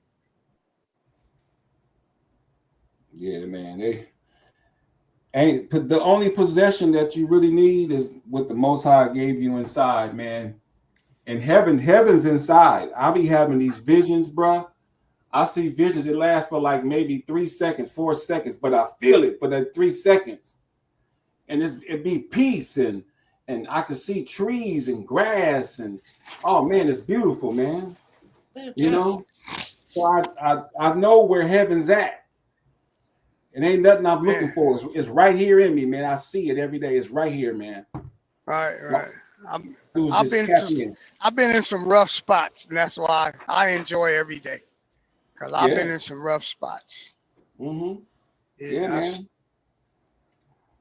Yeah, man. The only possession that you really need is what the Most High gave you inside, man. And heaven's inside. I'll be having these visions, bruh. I see visions. It lasts for like maybe 3 seconds, 4 seconds, but I feel it for that 3 seconds. And it'd be peace and I could see trees and grass and oh man, it's beautiful, man. So I know where heaven's at. It ain't nothing I'm looking for. It's right here in me, man. I see it every day. It's right here, man. Right. I've been in some rough spots, and that's why I enjoy every day. Because I've been in some rough spots. Mm-hmm. Yeah, man.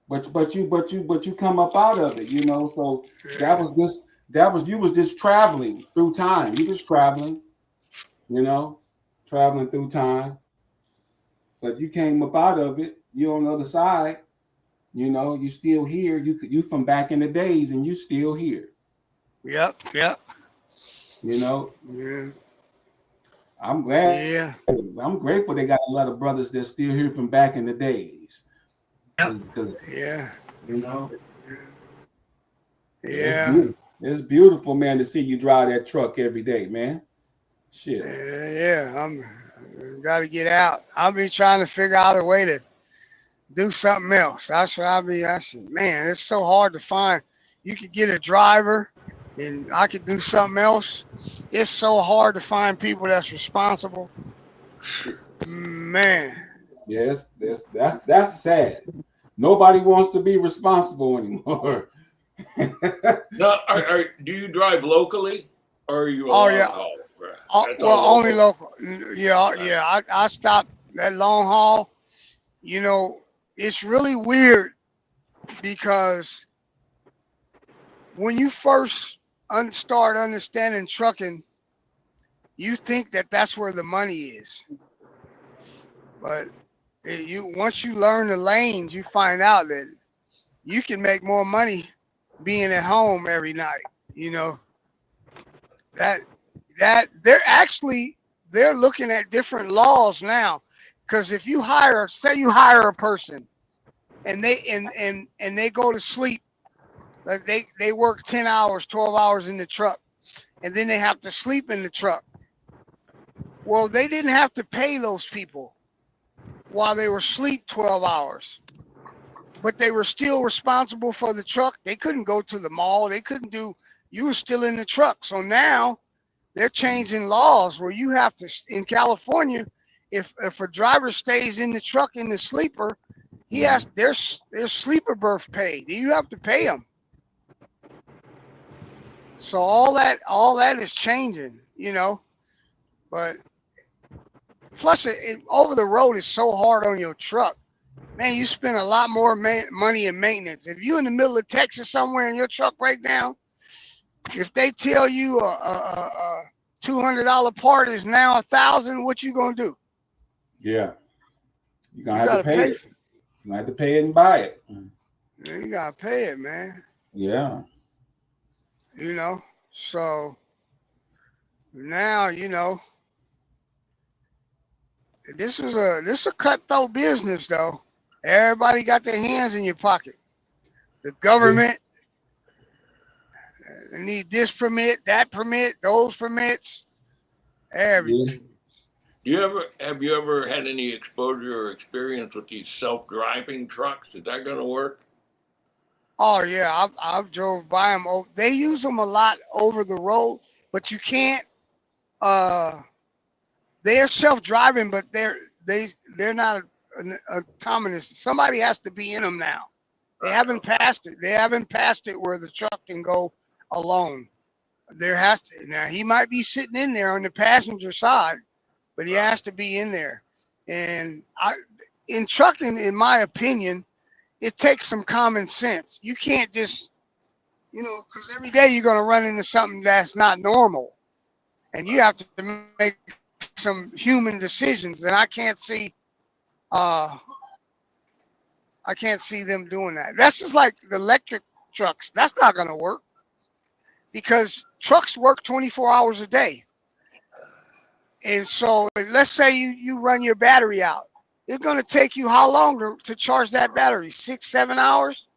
But you come up out of it, So you was just traveling through time. You just traveling, traveling through time. But you came up out of it, you on the other side. You know, you still here. You from back in the days, and you still here. Yep. You know, Yeah. I'm glad. Yeah. I'm grateful they got a lot of brothers that's still here from back in the days. Because Yeah. you know, Yeah. it's beautiful, man, to see you drive that truck every day, man. Shit. Yeah. I'm got to get out. I'll be trying to figure out a way to do something else. That's what I said, man, it's so hard to find. You could get a driver and I could do something else. It's so hard to find people that's responsible. Man. Yes, that's sad. Nobody wants to be responsible anymore. Now, do you drive locally or are you a Oh long yeah. haul? Well, only local. Yeah. I stopped that long haul. You know, it's really weird because when you first start understanding trucking, you think that that's where the money is. But once you learn the lanes, you find out that you can make more money being at home every night. You know, that they're looking at different laws now. Because if you say you hire a person and they go to sleep, like they work 10 hours, 12 hours in the truck, and then they have to sleep in the truck. Well, they didn't have to pay those people while they were asleep 12 hours, but they were still responsible for the truck. They couldn't go to the mall. You were still in the truck. So now they're changing laws where you have to, in California, if a driver stays in the truck in the sleeper, he has their sleeper berth paid. You have to pay him. So all that is changing, you know. But plus, over the road is so hard on your truck. Man, you spend a lot more money in maintenance. If you're in the middle of Texas somewhere and your truck breaks down, if they tell you a $200 part is now $1,000, what you gonna do? Yeah, you're gonna have to pay it. You have to pay it and buy it. Yeah, you gotta pay it, man. Yeah. You know, so now you know this is a cutthroat business, though. Everybody got their hands in your pocket. The government they need this permit, that permit, those permits, everything. Have you ever had any exposure or experience with these self-driving trucks? Is that going to work? Oh yeah, I've drove by them. Oh, they use them a lot over the road, but you can't. They're self-driving, but they're not autonomous. Somebody has to be in them now. They haven't passed it. They haven't passed it where the truck can go alone. There has to now. He might be sitting in there on the passenger side, but he has to be in there. And in trucking, in my opinion, it takes some common sense. You can't just, because every day you're going to run into something that's not normal, and you have to make some human decisions. And I can't see them doing that. That's just like the electric trucks. That's not going to work because trucks work 24 hours a day. And so let's say you run your battery out. It's going to take you how long to charge that battery? 6-7 hours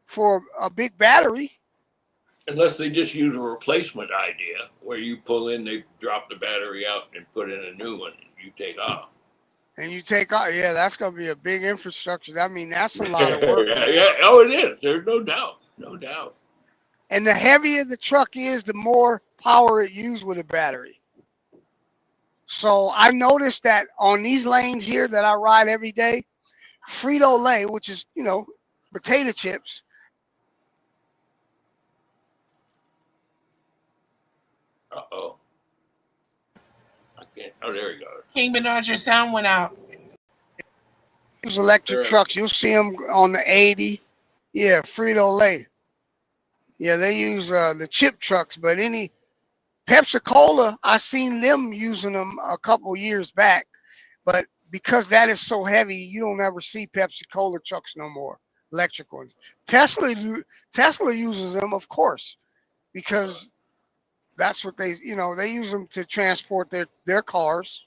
for a big battery? Unless they just use a replacement idea where you pull in, they drop the battery out and put in a new one and you take off. And you take off. Yeah, that's going to be a big infrastructure. I mean, that's a lot of work. Yeah. Oh, it is. There's no doubt. No doubt. And the heavier the truck is, the more power it uses with a battery. So I noticed that on these lanes here that I ride every day, Frito-Lay, which is, potato chips. Uh-oh. I can't. Oh, there he goes. King Bernard, your sound went out. These electric trucks, you'll see them on the 80. Yeah, Frito-Lay. Yeah, they use the chip trucks, but any Pepsi Cola, I seen them using them a couple years back. But because that is so heavy, you don't ever see Pepsi Cola trucks no more, electric ones. Tesla uses them, of course, because that's what they use them to transport their cars.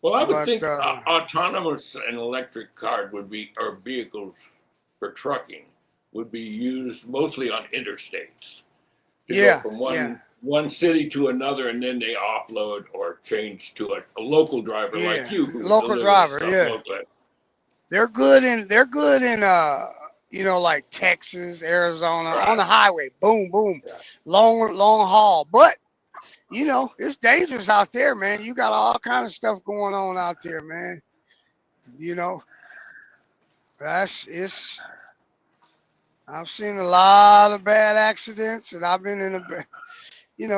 Well, I would But think autonomous and electric cars would be, or vehicles for trucking, would be used mostly on interstates. To Yeah, go from yeah. one city to another, and then they offload or change to a local driver like Yeah, you, who would local deliver driver, stuff yeah. locally. They're good in like Texas, Arizona, on the Right. highway. Boom, boom. Long haul. But it's dangerous out there, man. You got all kind of stuff going on out there, man. I've seen a lot of bad accidents, and I've been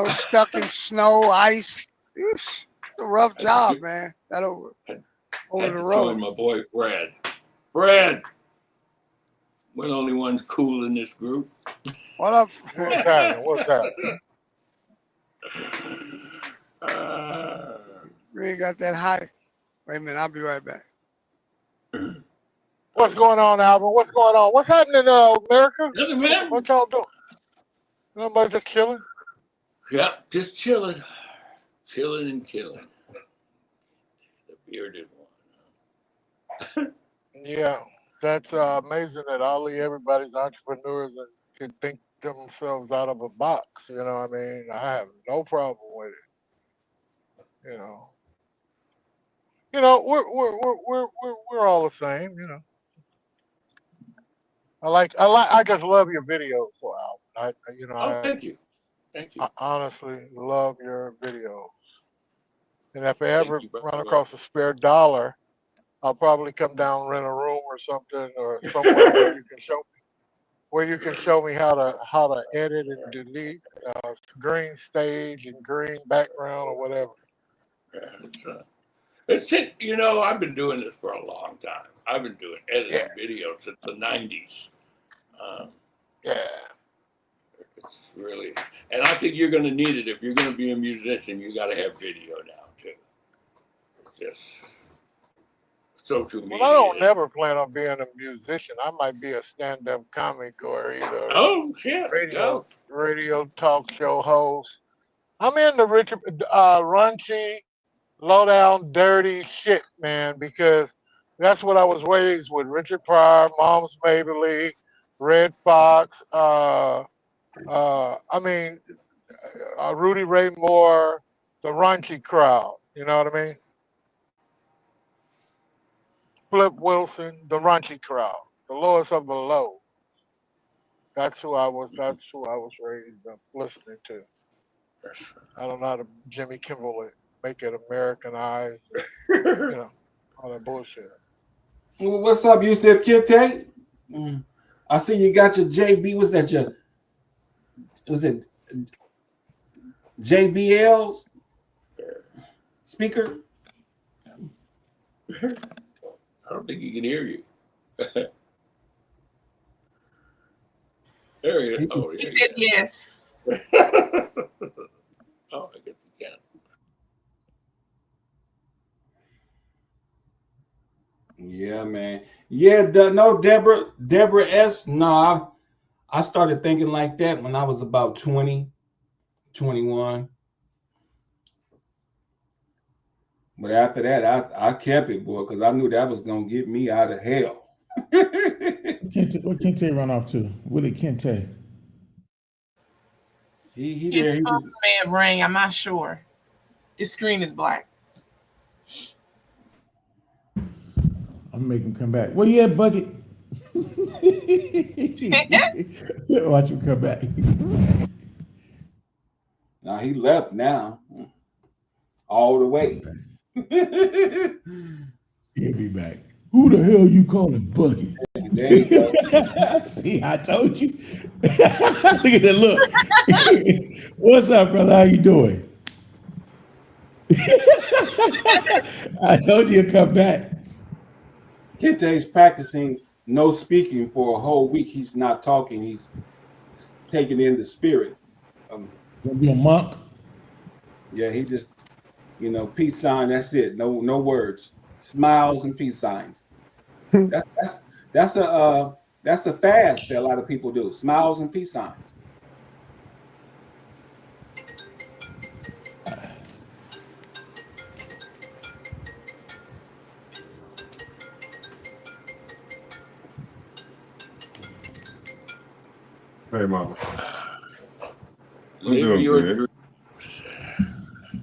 stuck in snow, ice. It's a rough job, man. That over Had the to road. join my boy Fred. Fred, we're the only ones cool in this group. What up? What's happening? What's happening? We ain't got that high. Wait a minute, I'll be right back. What's going on, Albert? What's going on? What's happening in America? Nothing, man. What y'all doing? Nobody just chilling? Yep, just chilling. Chilling and killing. The bearded one. Yeah, that's amazing that everybody's entrepreneurs and can think themselves out of a box. You know what I mean? I have no problem with it. We're all the same. I just love your videos, so Al. Thank you. I honestly love your videos. And if I ever you, brother. run across a spare dollar, I'll probably come down, rent a room or something, or somewhere where you can show me how to edit and delete green stage and green background or whatever. Yeah, I've been doing this for a long time. I've been doing editing videos since the 90s. Yeah. It's really, and I think you're going to need it. If you're going to be a musician, you got to have video now, too. It's just social media. Well, I don't never plan on being a musician. I might be a stand-up comic or either radio talk show host. I'm into raunchy, low-down, dirty shit, man, because that's what I was raised with. Richard Pryor, Mom's Mabley, Red Fox, Rudy Ray Moore, the raunchy crowd. You know what I mean? Flip Wilson, the raunchy crowd, the lowest of the low. That's who I was raised up listening to. I don't know how to Jimmy Kimmel it, make it Americanized, all that bullshit. Well, what's up, Yusef Kinte? I see you got your JB. Was it JBL speaker? I don't think he can hear you. There he is. Oh, He said yes. Oh, I guess he can. Yeah, man. Yeah, Deborah S. Nah, I started thinking like that when I was about 20, 21. But after that, I kept it, boy, because I knew that was going to get me out of hell. What Kente run off to? Willie Kente. His phone may have rang. I'm not sure. His screen is black. I'm making him come back. Where you at, Bucket? Watch him come back. Now he left now. All the way. He'll be back. Who the hell you calling Bucket? There you go. See, I told you. Look at that look. What's up, brother? How you doing? I told you to come back. Kente's practicing no speaking for a whole week. He's not talking. He's taking in the spirit. Gonna be a monk. Yeah, he just You know, peace sign. That's it. No words. Smiles and peace signs. That's a fast that a lot of people do. Smiles and peace signs. Hey, mama. I'm Live doing your good. dreams.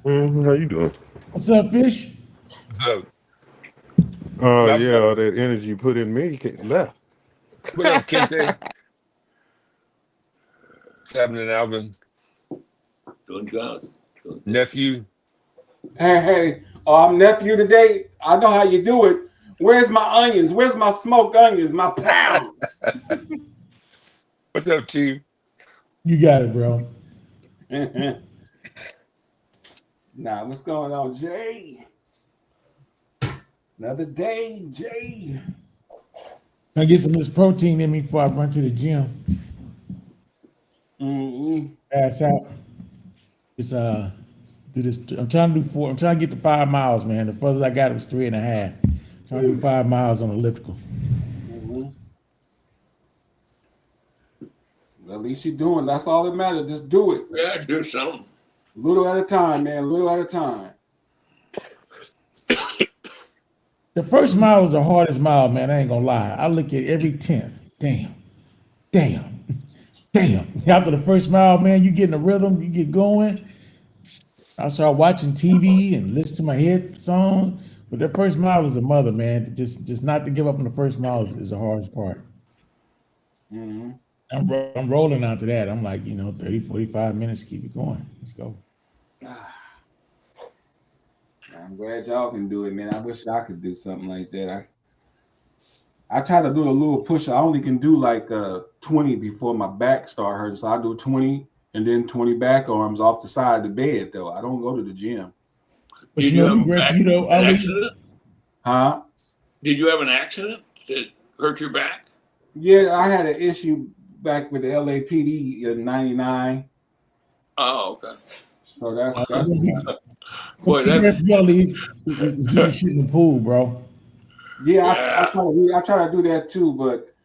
How you doing? What's up, Fish? What's up? Yeah, all that energy you put in me left. What up, Kente? What's happening, Alvin? Doing good. Nephew? Hey, I'm nephew today. I know how you do it. Where's my onions? Where's my smoked onions? My pound. What's up, Chief? You got it, bro. Nah, what's going on, Jay? Another day, Jay. I get some of this protein in me before I run to the gym. Pass out. It's do this. I'm trying to do 4. I'm trying to get to 5 miles, man. The furthest I got was 3.5. Trying to do 5 miles on elliptical. At least you're doing. That's all that matters. Just do it. Yeah, do something. Little at a time, man. Little at a time. The first mile was the hardest mile, man. I ain't gonna lie. I look at every 10th. Damn. After the first mile, man, you get in the rhythm, you get going. I start watching TV and listen to my hit songs. But that first mile is a mother, man. Just not to give up on the first mile is the hardest part. I'm rolling after that. I'm like, 30, 45 minutes, keep it going. Let's go. I'm glad y'all can do it, man. I wish I could do something like that. I try to do a little push. I only can do like 20 before my back start hurting. So I do 20 and then 20 back arms off the side of the bed, though. I don't go to the gym. But Did you have an accident? Huh? Did you have an accident that hurt your back? Yeah, I had an issue back with the LAPD in '99. Oh, okay. So that's Boy, Is doing shit in the pool, bro. I try to do that too, but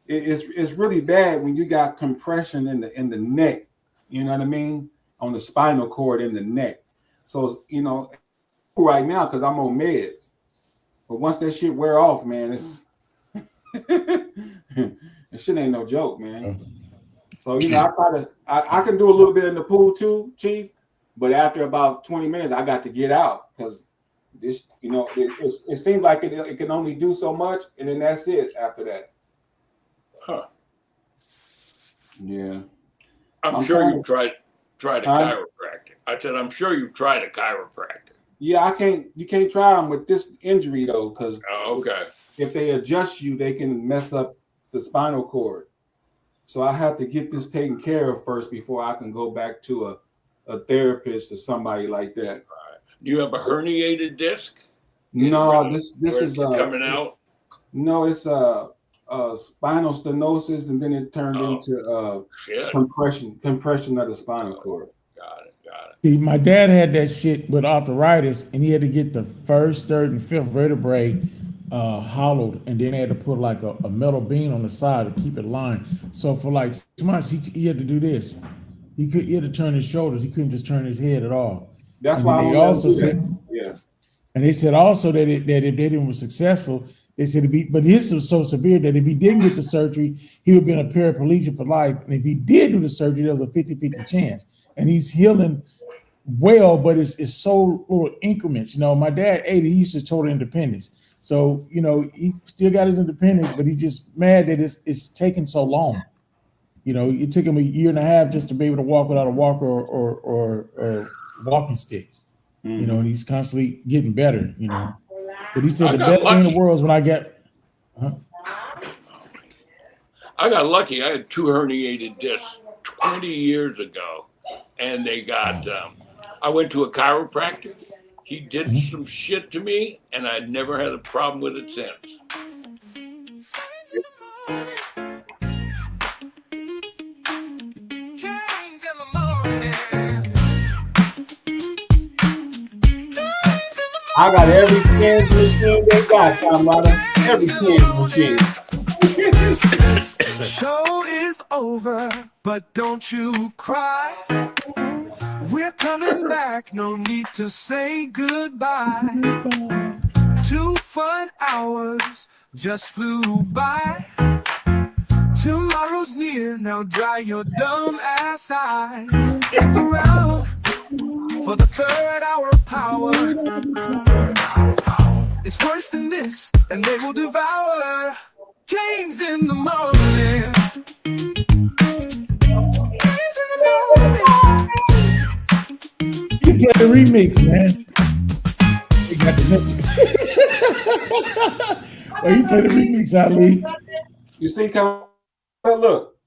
it's really bad when you got compression in the neck. You know what I mean? On the spinal cord in the neck. So right now because I'm on meds, but once that shit wear off, man, it's this shit ain't no joke, man. So I can do a little bit in the pool too, Chief. But after about 20 minutes, I got to get out because this, it seems like it can only do so much, and then that's it after that. Huh. Yeah. I'm sure you tried a chiropractic. I said, I'm sure you tried a chiropractic. Yeah, you can't try them with this injury though, because okay. If they adjust you, they can mess up the spinal cord. So I have to get this taken care of first before I can go back to a therapist or somebody like that. Right. Do you have a herniated disc? No, this is coming out. No, it's spinal stenosis, and then it turned into compression of the spinal cord. Got it. See, my dad had that shit with arthritis, and he had to get the first, third, and fifth vertebrae hollowed, and then they had to put like a metal beam on the side to keep it lined. So for like 6 months, he had to do this. He had to turn his shoulders. He couldn't just turn his head at all. That's why they also said, and they said also that if they didn't was successful, they said but this was so severe that if he didn't get the surgery, he would have been a paraplegic for life. And if he did do the surgery, there was a 50-50 chance. And he's healing well, but it's so little increments. My dad 80, he used to total independence. So, he still got his independence, but he's just mad that it's taking so long. It took him 1.5 years just to be able to walk without a walker or walking stick. And he's constantly getting better, But he said the best thing in the world is when I get. I got lucky. I had 2 herniated discs 20 years ago, and they got. I went to a chiropractor. He did some shit to me, and I never had a problem with it since. I got every tens machine they got, Carlotta. Every tens machine. Show is over, but don't you cry. We're coming back, no need to say goodbye. 2 fun hours just flew by. Tomorrow's near, now dry your dumb ass eyes. Stick around for the 3rd hour of power. It's worse than this, and they will devour. Kings in the morning. Kings in the morning. You play the remix, man. You got the oh, you play the remix, Ali. You see, look.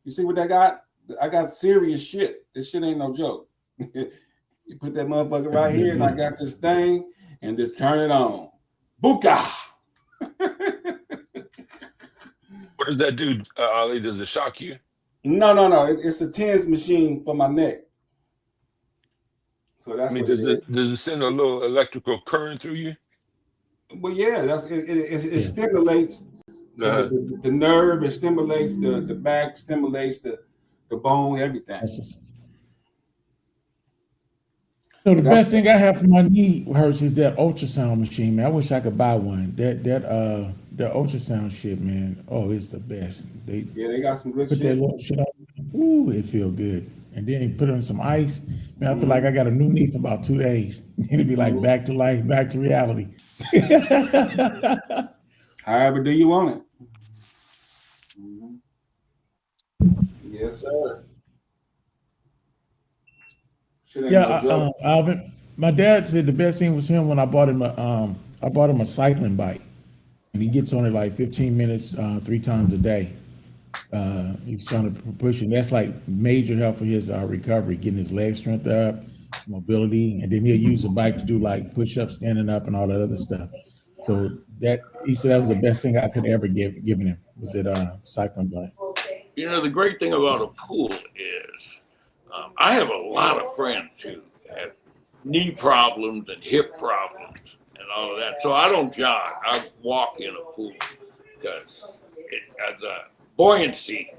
You see what I got? I got serious shit. This shit ain't no joke. You put that motherfucker right here, and I got this thing, and just turn it on. Buka. What does that do, Ali? Does it shock you? No. It's a tens machine for my neck. So that's does it send a little electrical current through you? Well, yeah, it stimulates the nerve, it stimulates the back, stimulates the bone, everything. So the best thing I have for my knee hurts is that ultrasound machine, man. I wish I could buy one. That ultrasound shit, man. Oh, it's the best. They got some good put shit. That little shit on. Ooh, it feel good. And then you put on some ice. Man, I feel like I got a new knee for about 2 days. It'd be like back to life, back to reality. However, do you want it? Yes, sir. Yeah, Alvin. My dad said the best thing was him when I bought him a cycling bike, and he gets on it like 15 minutes 3 times a day. He's trying to push it. That's like major help for his recovery, getting his leg strength up, mobility, and then he'll use the bike to do like push-ups, standing up, and all that other stuff. So that he said that was the best thing I could ever given him was that cycling bike. You know, the great thing about a pool is I have a lot of friends who have knee problems and hip problems and all of that. So I don't jog. I walk in a pool because it has a buoyancy.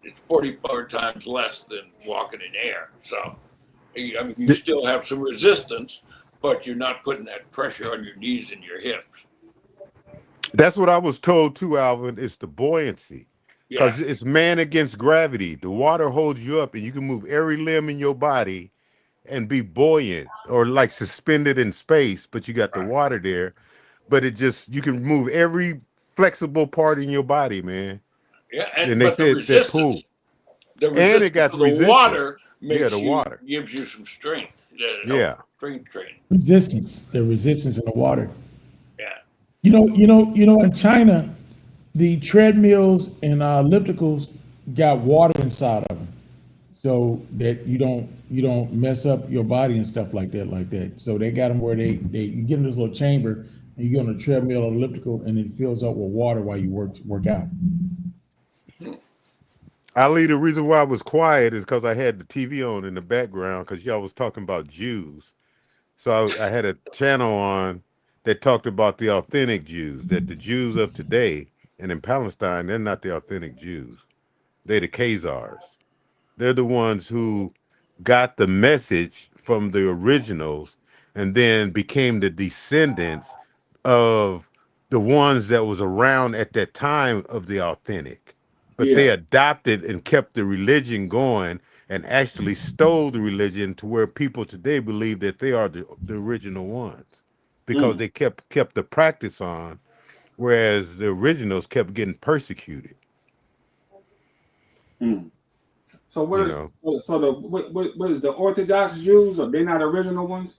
It's 44 times less than walking in air. So, I mean, you still have some resistance, but you're not putting that pressure on your knees and your hips. That's what I was told too, Alvin. It's the buoyancy. Because it's man against gravity. The water holds you up and you can move every limb in your body and be buoyant or like suspended in space, but you got the water there. But you can move every flexible part in your body, man. Yeah, and they said that pool. And it got the water makes the water gives you some strength. Strength training. Resistance. The resistance in the water. Yeah. You know, in China, the treadmills and ellipticals got water inside of them, so that you don't mess up your body and stuff like that. So they got them where you get in this little chamber and you get on a treadmill or elliptical and it fills up with water while you work out. Ali, the reason why I was quiet is because I had the TV on in the background because y'all was talking about Jews. So I had a channel on that talked about the authentic Jews, that the Jews of today and in Palestine, they're not the authentic Jews. They're the Khazars. They're the ones who got the message from the originals and then became the descendants of the ones that was around at that time of the authentic. But they adopted and kept the religion going and actually stole the religion to where people today believe that they are the original ones because they kept the practice on, whereas the originals kept getting persecuted. So what is the Orthodox Jews? Are they not original ones?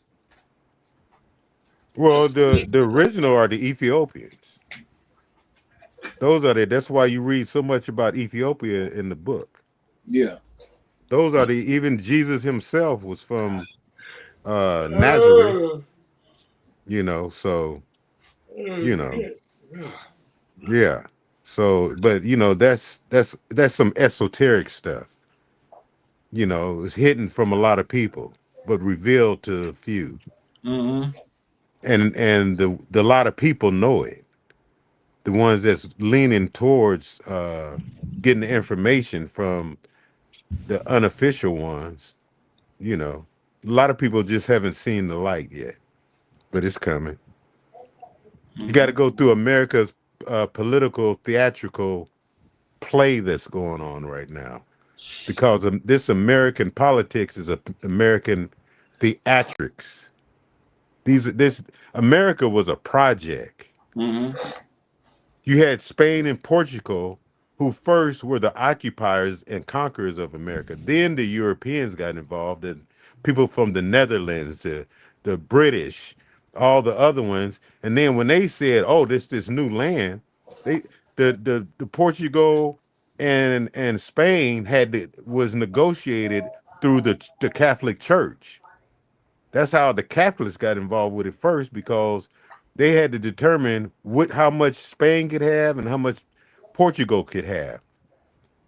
Well, the original are the Ethiopians. Those are that's why you read so much about Ethiopia in the book. Yeah. Those are even Jesus himself was from Nazareth. So yeah. So, but that's some esoteric stuff. It's hidden from a lot of people, but revealed to a few. Mm-hmm. and the lot of people know it. The ones that's leaning towards getting the information from the unofficial ones, you know, a lot of people just haven't seen the light yet, but it's coming. You got to go through America's political theatrical play that's going on right now, because this American politics is American theatrics. This America was a project. You had Spain and Portugal, who first were the occupiers and conquerors of America. Then the Europeans got involved, and people from the Netherlands, the British, all the other ones. And then when they said, "Oh, this new land," the Portugal and Spain was negotiated through the Catholic Church. That's how the Catholics got involved with it first, because they had to determine how much Spain could have and how much Portugal could have.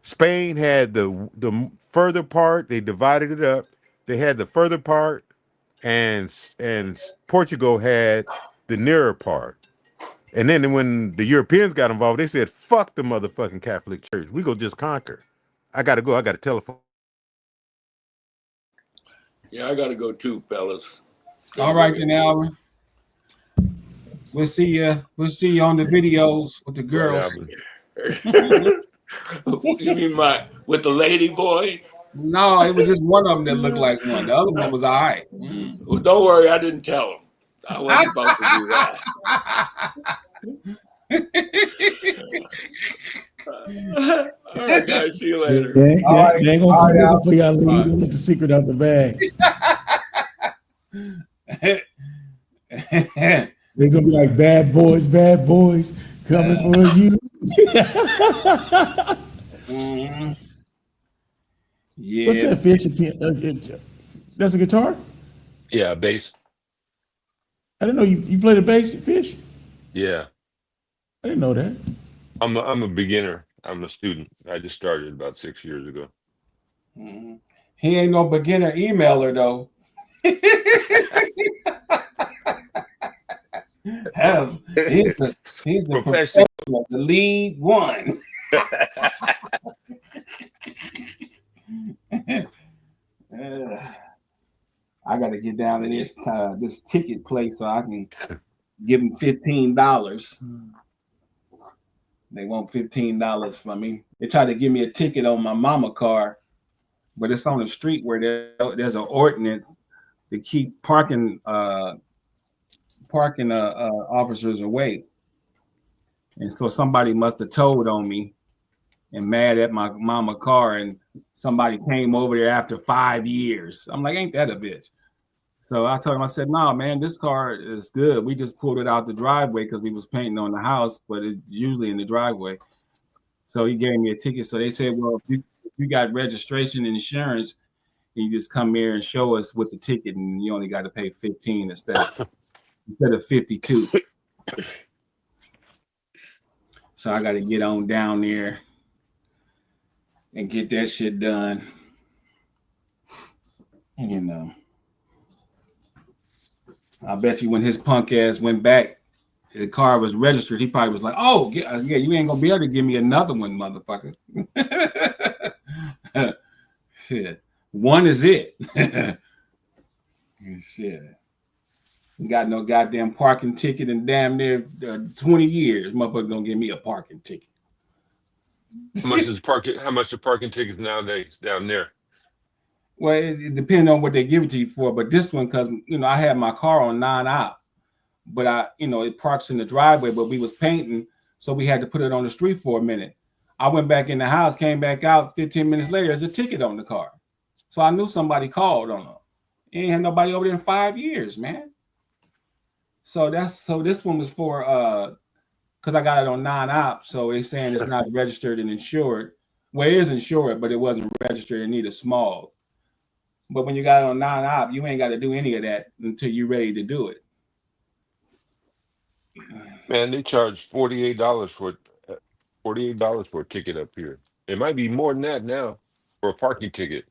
Spain had the further part. They divided it up. They had the further part, and Portugal had the nearer part. And then when the Europeans got involved, they said, "Fuck the motherfucking Catholic Church. We go just conquer." I gotta go. I got a telephone. Yeah, I gotta go too, fellas. All right then, Alvin. We'll see you. We'll see you on the videos with the girls. You mean with the lady boys? No, it was just one of them that looked like one. The other one was all right. Well, don't worry, I didn't tell him. I wasn't about to do that. All right, guys. See you later. They ain't gonna come up for y'all leave with the secret out the bag. They're gonna be like, bad boys coming for you. Yeah. What's that, Fish? That's a guitar? Yeah, bass. I didn't know you play the bass, Fish. Yeah, I didn't know that. I'm a beginner. I'm a student. I just started about 6 years ago. He ain't no beginner emailer though. He's the professional, the lead one. I got to get down to this ticket place so I can give them $15. They want $15 from me. They tried to give me a ticket on my mama car, but it's on the street where there's an ordinance to keep parking officers away. And so somebody must have told on me and mad at my mama car, and somebody came over there after 5 years. I'm like, ain't that a bitch? So I told him, I said, no, man, this car is good. We just pulled it out the driveway because we was painting on the house, but it's usually in the driveway. So he gave me a ticket. So they said, well, if you got registration and insurance, you just come here and show us with the ticket, and you only got to pay 15 instead of 52. So I got to get on down there and get that shit done. You know, I bet you when his punk ass went back, the car was registered. He probably was like, "Oh, yeah, you ain't gonna be able to give me another one, motherfucker." Shit, one is it. Shit, got no goddamn parking ticket in damn near 20 years. Motherfucker gonna give me a parking ticket. How much the parking tickets nowadays down there? Well, it depends on what they give it to you for. But this one, because I had my car on non-op, but it parks in the driveway, but we was painting, so we had to put it on the street for a minute. I went back in the house, came back out 15 minutes later, there's a ticket on the car. So I knew somebody called on them. Ain't had nobody over there in 5 years, man. So this one was for because I got it on non-op, so they're saying it's not registered and insured. Well, it is insured, but it wasn't registered and needed small. But when you got it on non-op, you ain't got to do any of that until you're ready to do it. Man, they charge $48 for a ticket up here. It might be more than that now for a parking ticket.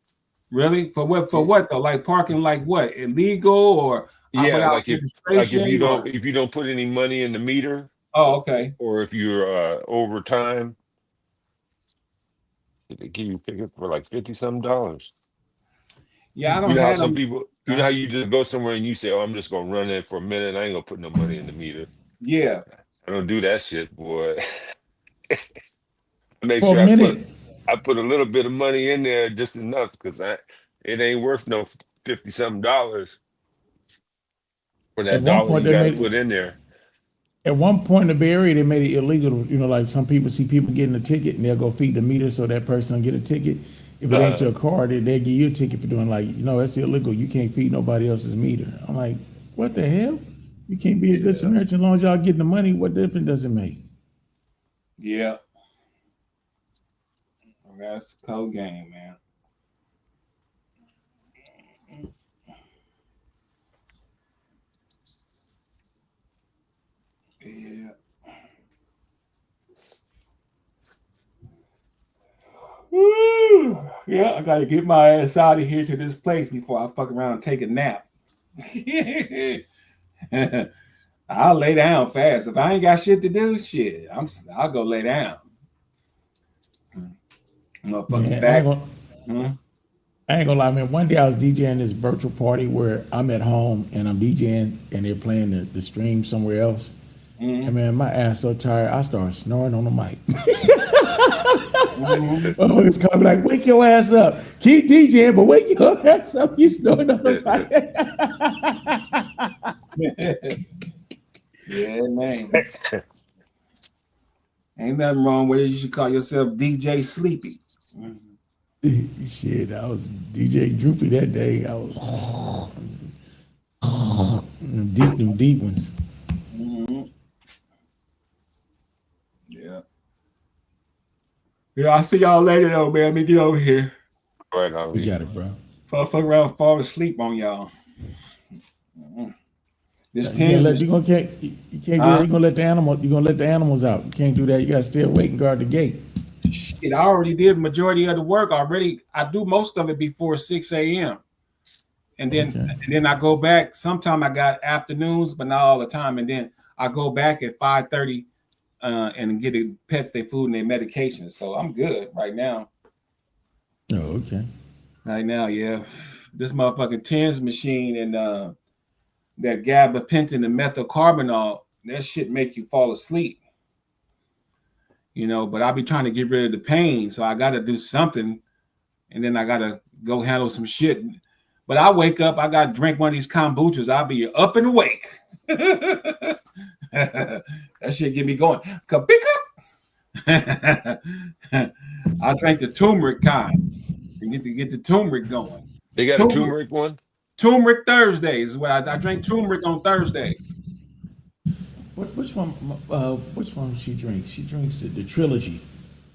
Really? For what? For what though? Like parking? Like what? Illegal or Yeah, without like if registration? if you don't put any money in the meter, Oh, okay. or if you're over time, they give you a ticket for like $50-something. Yeah, I don't You know how have some them. people, you know how you just go somewhere and you say, "Oh, I'm just gonna run in for a minute. I ain't gonna put no money in the meter." Yeah. I don't do that shit, boy. Make For sure a minute. I put a little bit of money in there, just enough, because it ain't worth no $50-something for At that one dollar point, you they got to made put in there. At one point in the Bay Area, they made it illegal. You know, like some people see people getting a ticket and they'll go feed the meter so that person get a ticket. If it ain't your car, they give you a ticket for doing like, that's illegal. You can't feed nobody else's meter. I'm like, what the hell? You can't be a good Samaritan as long as y'all getting the money. What difference does it make? Yeah. That's a cold game, man. Yeah. Woo. Yeah, I gotta get my ass out of here to this place before I fuck around and take a nap. I'll lay down fast. If I ain't got shit to do, I'll go lay down. Motherfucking back. I ain't gonna lie, man. One day I was DJing this virtual party where I'm at home and I'm DJing and they're playing the stream somewhere else. And man, my ass so tired, I started snoring on the mic. Motherfuckers call me like, wake your ass up. Keep DJing, but wake your ass up. You snoring on the mic. Yeah, man. Ain't nothing wrong with it. You should call yourself DJ Sleepy. Shit, I was DJ Droopy that day. I was deep ones. Yeah. Yeah, I'll see y'all later though, man. Let me get over here. All right, now you got it, bro. Fuck around, fall asleep on y'all. This you gonna let the animals out. You can't do that. You gotta stay awake and guard the gate. Shit, I already did majority of the work already. I do most of it before 6 a.m. And then I go back. Sometime I got afternoons, but not all the time. And then I go back at 5:30 and get the pets their food and their medication. So I'm good right now. Oh, okay. Right now, yeah. This motherfucking TENS machine and that gabapentin and methylcarbamol, that shit make you fall asleep. But I be trying to get rid of the pain, so I got to do something, and then I got to go handle some shit. But I wake up, I got to drink one of these kombuchas. I'll be up and awake. That shit get me going. I drank the turmeric kind to get the turmeric going. They got a turmeric one? Turmeric Thursdays is what I drink turmeric on Thursday. Which one she drinks? She drinks the trilogy.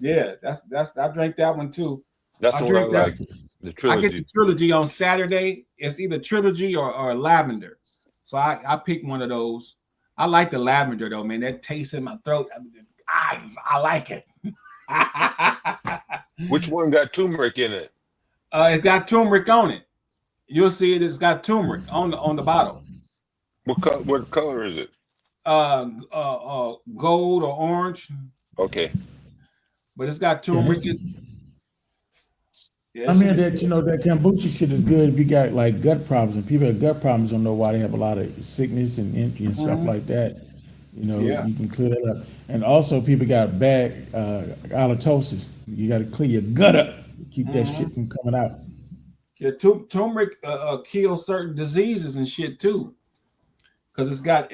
Yeah, that's I drank that one too. That's what I like. The trilogy. I get the trilogy on Saturday. It's either trilogy or lavender. So I pick one of those. I like the lavender though, man. That taste in my throat. I like it. Which one got turmeric in it? It's got turmeric on it. You'll see it. It's got turmeric on the bottle. What color is it? Gold or orange. Okay. But it's got turmeric. I mean that that kombucha shit is good if you got like gut problems, and people with gut problems don't know why they have a lot of sickness and stuff like that. You can clear that up. And also people got bad halitosis. You got to clear your gut up, keep that shit from coming out. Yeah, turmeric kills certain diseases and shit too, because it's got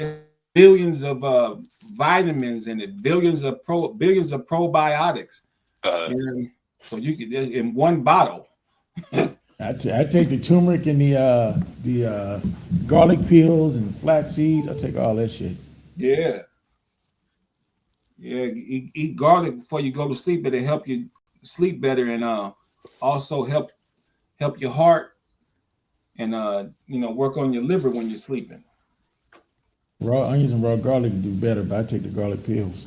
billions of vitamins in it, billions of probiotics. So you can in one bottle. I take the turmeric and the garlic peels and flax seeds. I take all that shit. Yeah. Eat garlic before you go to sleep. It'll help you sleep better and also help your heart and work on your liver when you're sleeping. I'm using raw garlic to do better, but I take the garlic pills.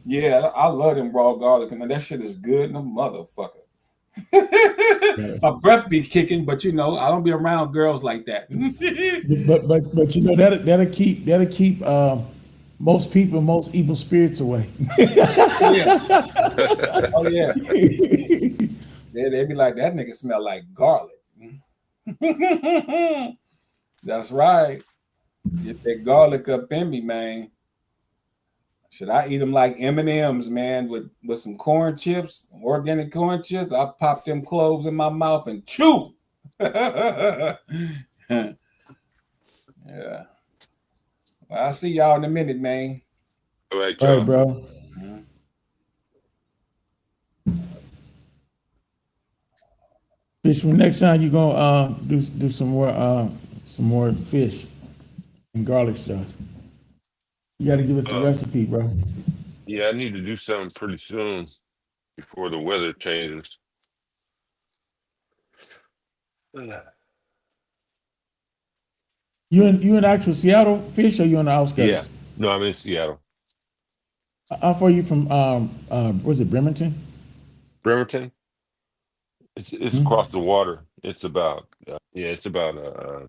Yeah, I love them raw garlic. I mean, that shit is good, no motherfucker. My breath be kicking, but I don't be around girls like that. but that'll keep most people, most evil spirits away. Oh yeah. They be like, that nigga smell like garlic. That's right. Get that garlic up in me, man. Should I eat them like M&Ms, man, with some corn chips, organic corn chips? I pop them cloves in my mouth and chew. Yeah. Well, I'll see y'all in a minute, man. All right, All right, bro. Fish, from next time you gonna do some more fish and garlic stuff. You got to give us the recipe, bro. Yeah, I need to do something pretty soon before the weather changes. You in actual Seattle, Fish, or you on the outskirts? Yeah, no, I'm in Seattle. How far are you from was it Bremerton? Bremerton. It's across the water. It's about an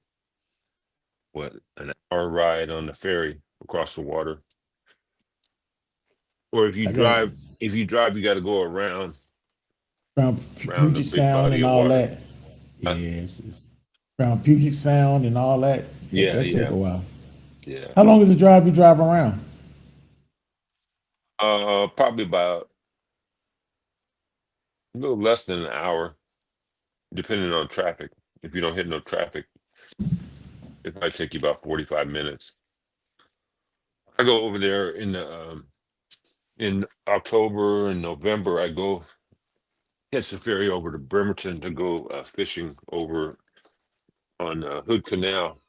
hour ride on the ferry across the water. Or if you drive, you got to go around Puget Sound and all that. Yes, around Puget Sound and all that. Yeah, that take a while. Yeah. How long is the drive you drive around? Probably about a little less than an hour, depending on traffic. If you don't hit no traffic, it might take you about 45 minutes. I go over there in October and November. I go catch the ferry over to Bremerton to go fishing over on Hood Canal,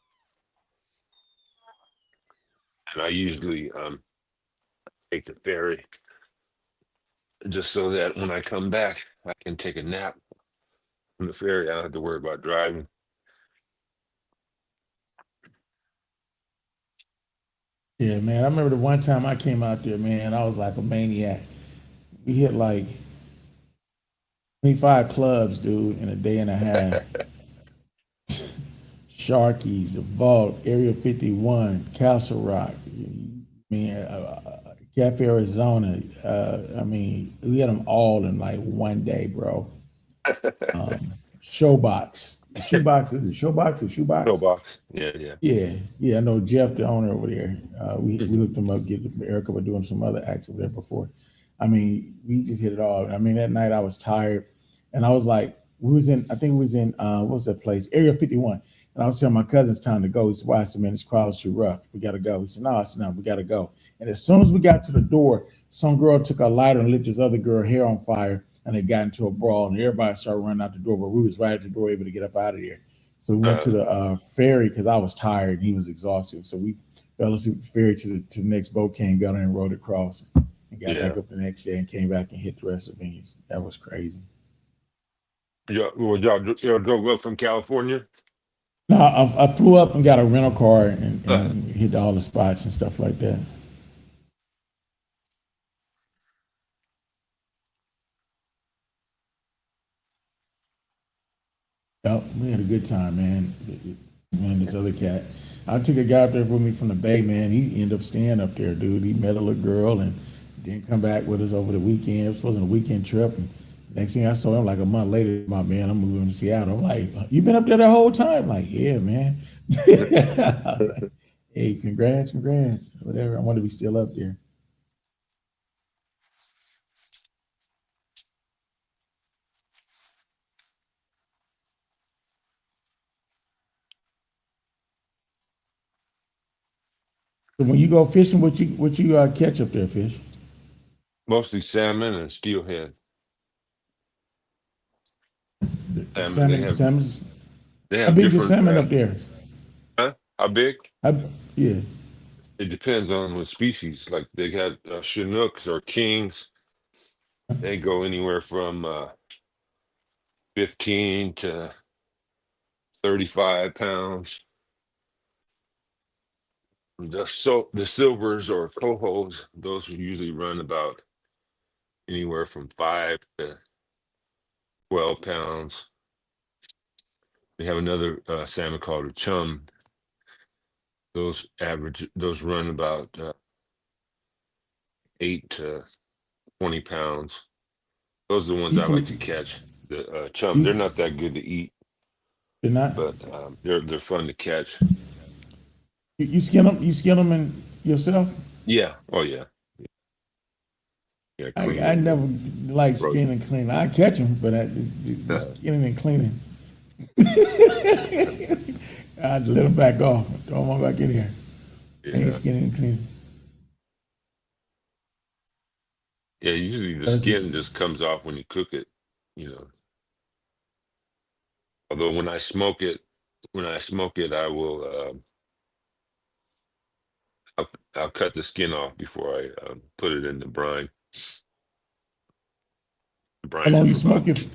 and I usually take the ferry just so that when I come back, I can take a nap on the ferry. I don't have to worry about driving. Yeah, man. I remember the one time I came out there, man, I was like a maniac. We hit like 25 clubs, dude, in a day and a half. Sharkies, The Vault, Area 51, Castle Rock, Cafe Arizona. We had them all in like one day, bro. Showbox. Shoebox, is it Showbox or Shoebox? Showbox. Yeah. I know Jeff, the owner over there. We hooked him up, get Erica were doing some other acts over there before. We just hit it all. That night I was tired, and I was like, what was that place? Area 51. And I was telling my cousin it's time to go. He said, why? I said, man, this crowd's too rough. We got to go. He said, no, we got to go. And as soon as we got to the door, some girl took a lighter and lit this other girl hair on fire, and they got into a brawl, and everybody started running out the door, but we was right at the door able to get up out of there. So we went to the ferry because I was tired and he was exhausted. So we fell asleep at the ferry to the next boat came, got on and rode across and got back up the next day and came back and hit the rest of the venues. That was crazy. Y'all drove up from California? No, I flew up and got a rental car and hit all the spots and stuff like that. Yep, we had a good time, man. This other cat. I took a guy up there with me from the Bay, man. He ended up staying up there, dude. He met a little girl and didn't come back with us over the weekend. It wasn't a weekend trip. And next thing I saw him like a month later, my man, I'm moving to Seattle. I'm like, you been up there the whole time? Like, yeah, man. I was like, hey, congrats, whatever. I want to be still up there. So when you go fishing, what you catch up there, Fish? Mostly salmon and steelhead. Salmon. They have How big is different salmon up there? Huh? How big? Yeah. It depends on what species. Like they got Chinooks or kings. They go anywhere from 15 to 35 pounds. The silvers or cohos, those usually run about anywhere from 5 to 12 pounds. We have another salmon called a chum. Those run about 8 to 20 pounds. Those are the ones I like to catch. The chum, they're not that good to eat. They're not, but they're fun to catch. You skin them? You skin them in yourself? Yeah. Oh yeah. Yeah. I never like skinning and cleaning. I catch them, but skinning and cleaning. I'd let them back off. Throw them back in here. Yeah. Ain't skinning and cleaning. Yeah. Usually the skin just comes off when you cook it. Although when I smoke it, I will. I'll cut the skin off before I put it in the brine. How long you smoke it?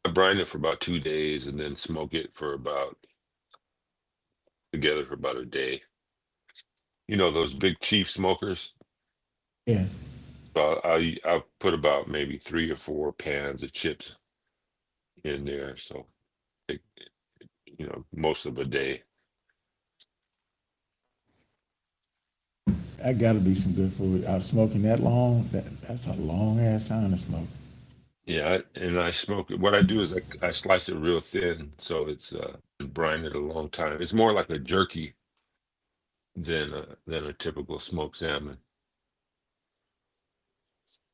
I brine it for about 2 days and then smoke it together for about a day. Those big chief smokers? Yeah. So I'll put about maybe 3 or 4 pans of chips in there. So, most of a day. That got to be some good food. Smoking that long, that's a long ass time to smoke. Yeah, and I smoke it. What I do is I slice it real thin, so it's brine it a long time. It's more like a jerky than a typical smoked salmon.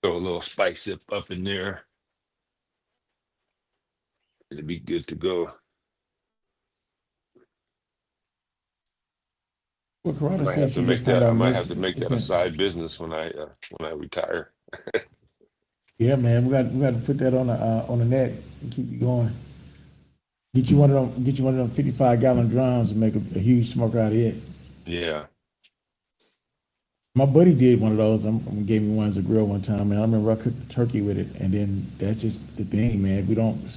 Throw a little spice up in there. It'd be good to go. Well, Corrado I might have to make that a side business when I retire. Yeah, man, we got to put that on the net and keep you going. Get you one of them 55-gallon drums and make a huge smoke out of it. Yeah. My buddy did one of those. Gave me one as a grill one time, man. I remember I cooked turkey with it, and then that's just the thing, man. We don't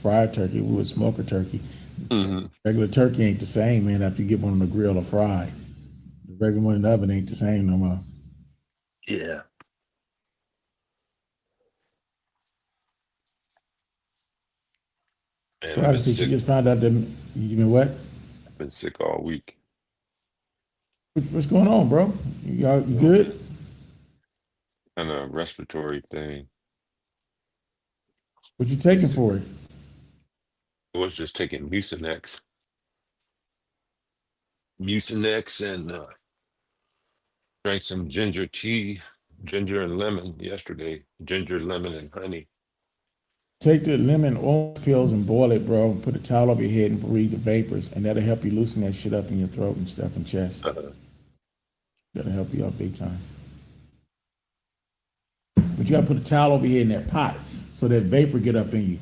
fry turkey; we would smoke a turkey. Mm-hmm. Regular turkey ain't the same, man. After you get one on the grill or fried, the regular one in the oven ain't the same no more. Yeah. Man, Right, so she just found out that you been what? I've been sick all week. What's going on, bro? You good? Kind of respiratory thing. What you taking for it? I was just taking Mucinex and drank some ginger tea, ginger and lemon yesterday. Ginger, lemon, and honey. Take the lemon orange pills and boil it, bro. Put a towel over your head and breathe the vapors, and that'll help you loosen that shit up in your throat and stuff and chest. That'll help you out big time. But you gotta put a towel over your head in that pot so that vapor get up in you.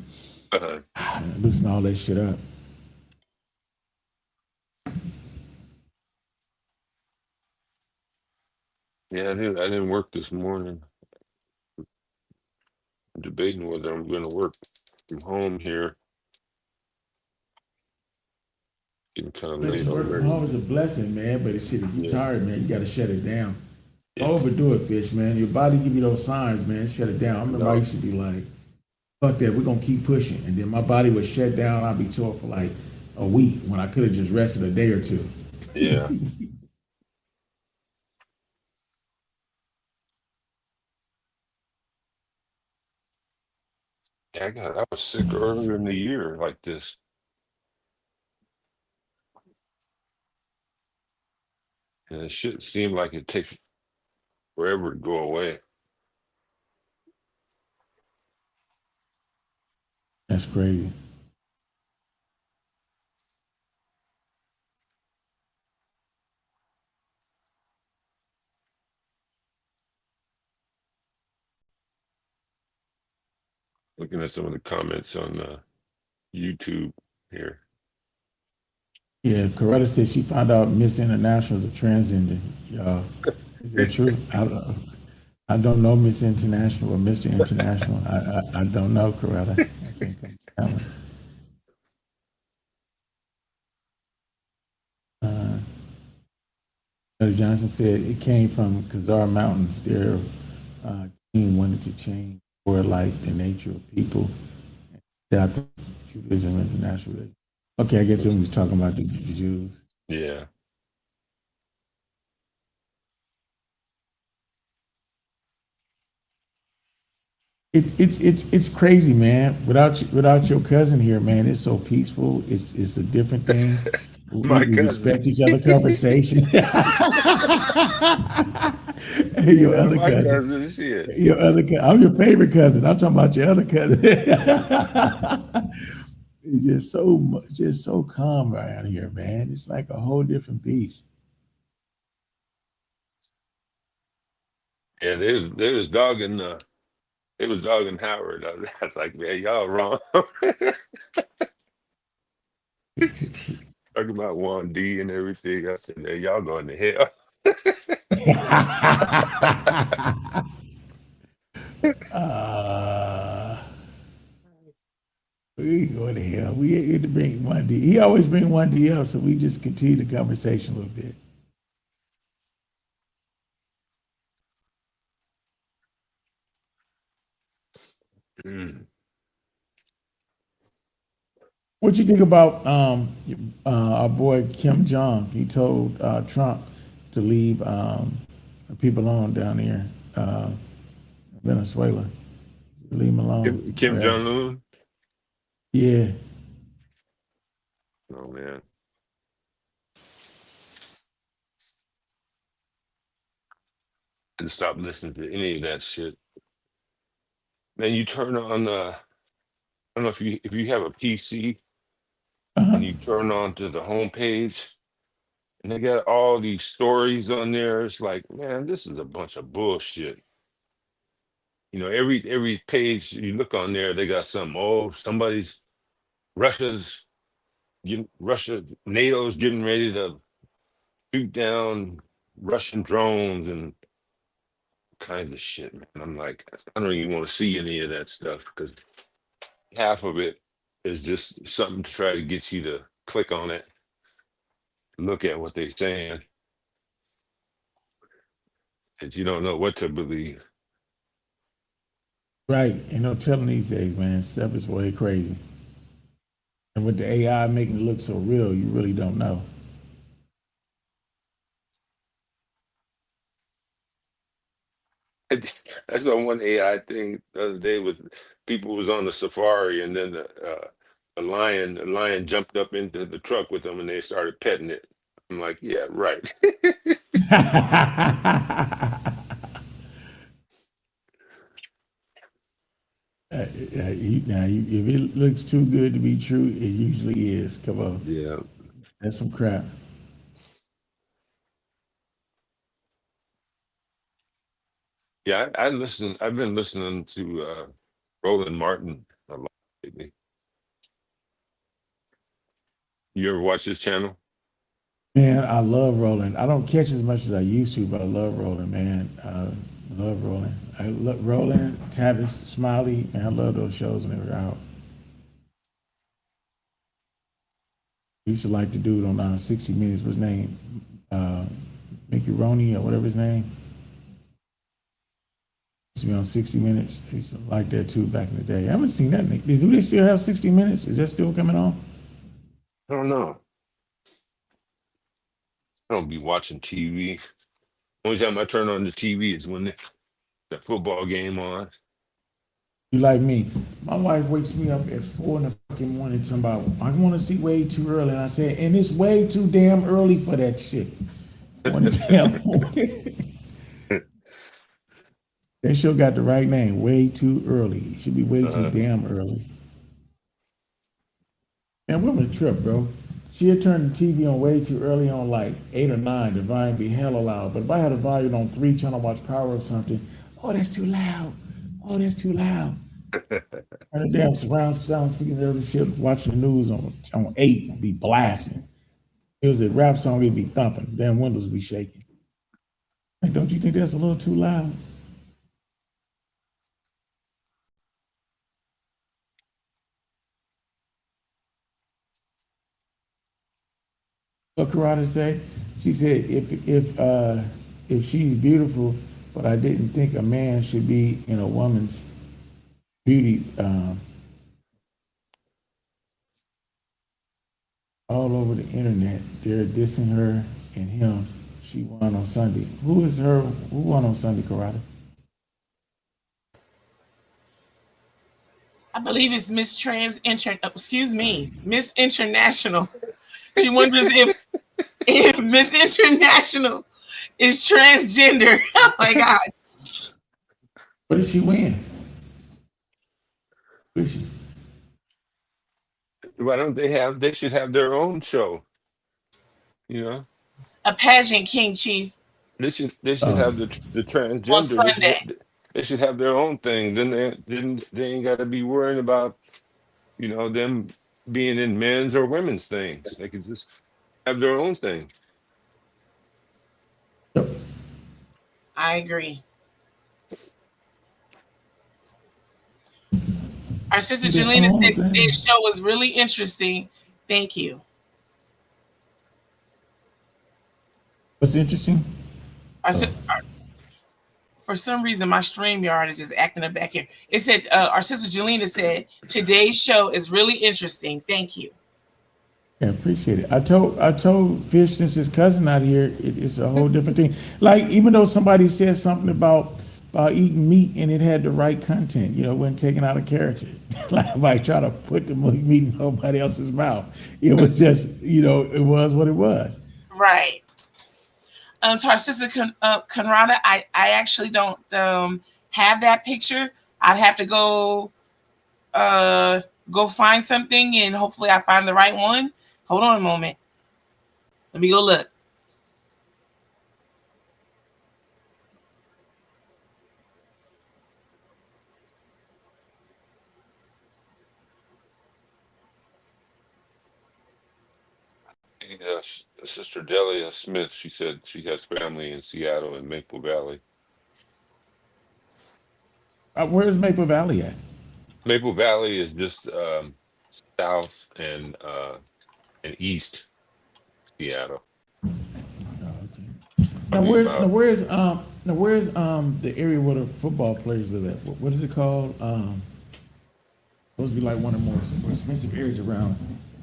And loosen all that shit up. Yeah, I didn't work this morning. I'm debating whether I'm going to work from home here. Getting kind of late Work from home is a blessing, man. But if you're tired, man, you gotta shut it down. Don't overdo it, Fish, man. Your body give you those signs, man. Shut it down. I remember I used to be like, fuck that, we're gonna keep pushing. And then my body would shut down. I'd be sore for like a week when I could have just rested a day or two. Yeah. I was sick earlier in the year like this. And it should seem like it takes forever to go away. That's crazy. Looking at some of the comments on YouTube here. Yeah, Coretta said she found out Miss International is a transgender. Is that true? I don't know Miss International or Mr. International. I don't know, Coretta. I can't come down. Johnson said it came from Khazar Mountains. Their team wanted to change for like the nature of people. Yeah, I think Judaism is a national religion. Okay, I guess he was talking about the Jews. Yeah. It's crazy, man. Without your cousin here, man, it's so peaceful. It's a different thing. My We cousin. respect each other conversation. Your other My cousin. cousin, shit. Your other cousin. I'm your favorite cousin. I'm talking about your other cousin. It's just so calm around here, man. It's like a whole different beast. Yeah, they was dogging Howard. I was like, man, y'all wrong. Talking about Juan D and everything. I said, hey, y'all going to hell. We go to hell. We had to bring 1D. He always bring 1D up, so we just continue the conversation a little bit. What you think about our boy Kim Jong? He told Trump to leave people alone down there, Venezuela. Leave him alone. Kim Jong-un? Yeah. Oh, man. I didn't stop listening to any of that shit. Man, you turn on, I don't know if you have a PC, and you turn on to the homepage, and they got all these stories on there. It's like, man, this is a bunch of bullshit. You know, every page you look on there, they got somebody's NATO's getting ready to shoot down Russian drones and kinds of shit, man. I'm like, I don't even want to see any of that stuff because half of it is just something to try to get you to click on it, look at what they're saying, and you don't know what to believe. Right. Ain't no telling these days, man. Stuff is way crazy. And with the AI making it look so real, you really don't know. That's the one AI thing the other day with people was on the safari and then the lion jumped up into the truck with them and they started petting it. I'm like, yeah, right. If it looks too good to be true, it usually is. Come on. Yeah. That's some crap. Yeah, I've been listening to Roland Martin a lot lately. You ever watch his channel? Man, I love Roland. I don't catch as much as I used to, but I love Roland, man. Love Roland. I love Roland, Tavis, Smiley, man. I love those shows when they were out. I used to like the dude on 60 Minutes. What's his name? Mickey Roney or whatever his name. Used to be on 60 Minutes. I used to like that too back in the day. I haven't seen that. Do they still have 60 Minutes? Is that still coming on? I don't know. I don't be watching TV. Only time I turn on the TV is when the football game on. You like me. My wife wakes me up at 4 in the fucking morning talking about, I want to see way too early. And I said, and it's way too damn early for that shit. They sure got the right name. Way too early. It should be way too damn early. Man, we're on a trip, bro. She'll turn the TV on way too early on like 8 or 9. The volume be hella loud. But if I had a volume on 3 trying to watch Power or something, oh, that's too loud. Oh, that's too loud. And the damn surround sound speaking the other shit, watching the news on 8, be blasting. It was a rap song, it'd be thumping. Damn windows be shaking. Like, don't you think that's a little too loud? What Karada say? She said, if she's beautiful, but I didn't think a man should be in a woman's beauty all over the internet. They're dissing her and him. She won on Sunday. Who is her? Who won on Sunday, Karada? I believe it's Miss Miss International. She wonders if Miss International is transgender. Oh my God. What did she win? Who is she? Why don't they should have their own show. You know? A pageant king, Chief. They should have the transgender. On Sunday. They should have their own thing. Then they ain't got to be worrying about, you know, them being in men's or women's things. They could just have their own thing. I agree. Our sister Jelena said today's show was really interesting. Thank you. What's interesting? For some reason, my StreamYard is just acting up back here. It said, our sister Jelena said, today's show is really interesting. Thank you. Yeah, appreciate it. I told Fish, since his cousin out here, it's a whole different thing. Like, even though somebody said something about eating meat and it had the right content, you know, it wasn't taken out of character. Like, somebody try to put the meat in nobody else's mouth. It was just, you know, it was what it was. Right. To our sister Conrada, I actually don't have that picture. I'd have to go find something, and hopefully I find the right one. Hold on a moment. Let me go look. Sister Delia Smith, she said she has family in Seattle and Maple Valley. Where's Maple Valley at? Maple Valley is just south and east Seattle. Now where's the area where the football players live at? What is it called? Supposed to be like one of the more expensive areas around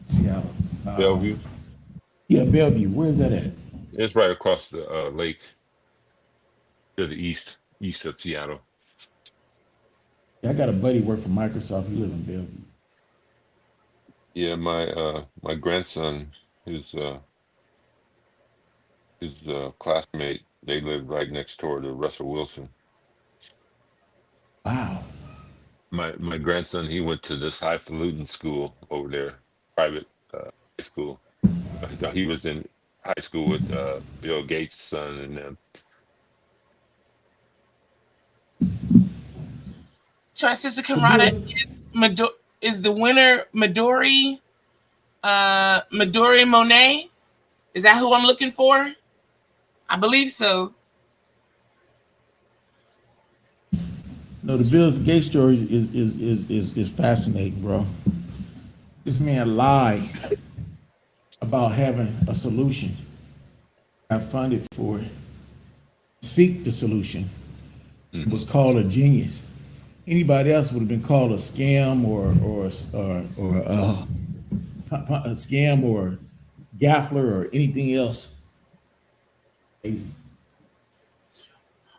Seattle. Bellevue. Yeah, Bellevue. Where is that at? It's right across the lake to the east of Seattle. Yeah, I got a buddy work for Microsoft. He live in Bellevue. Yeah, my grandson, his classmate, they live right next door to Russell Wilson. Wow. My grandson, he went to this highfalutin school over there, private high school. He was in high school with Bill Gates' son and them. So our sister Conrada, is the winner Midori Monet? Is that who I'm looking for? I believe so. No, the Bill Gates story is fascinating, bro. This man lied about having a solution, got funded for it, seek the solution, was called a genius. Anybody else would have been called a scam or a scam or gaffler or anything else. Crazy.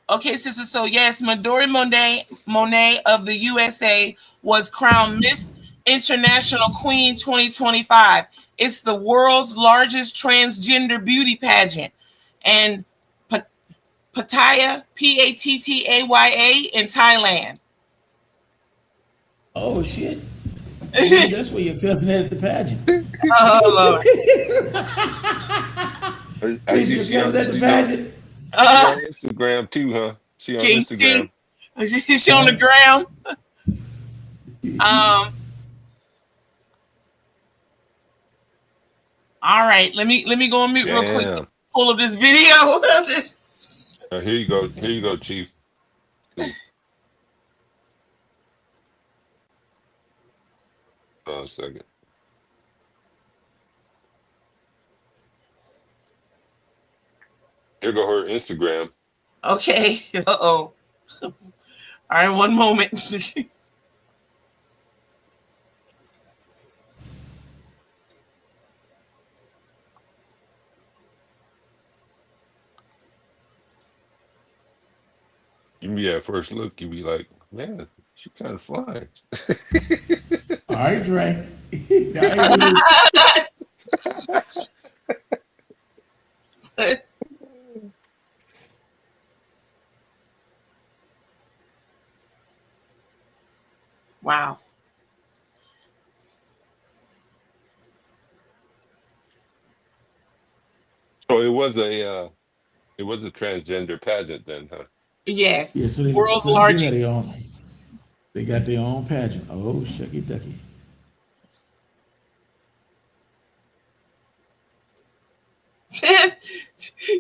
Okay, sister. So yes, Midori Monet of the USA was crowned Miss International Queen 2025. It's the world's largest transgender beauty pageant, and Pattaya, Pattaya in Thailand. Oh shit! That's where your cousin had the pageant. Oh Lord! I see she on pageant. Instagram too, huh? She on Instagram. She on the gram. All right, let me go on mute real quick. Pull up this video. Here you go. Here you go, Chief. Hold on a second. Here go her Instagram. Okay. Uh-oh. All right, one moment. Give me that first look, you be like, man, she kind of fine. All right, Dre. Wow. So it was a transgender pageant then, huh? Yes. Yeah, so they, World's so they do largest. have their own. They got their own pageant. Oh, shucky ducky.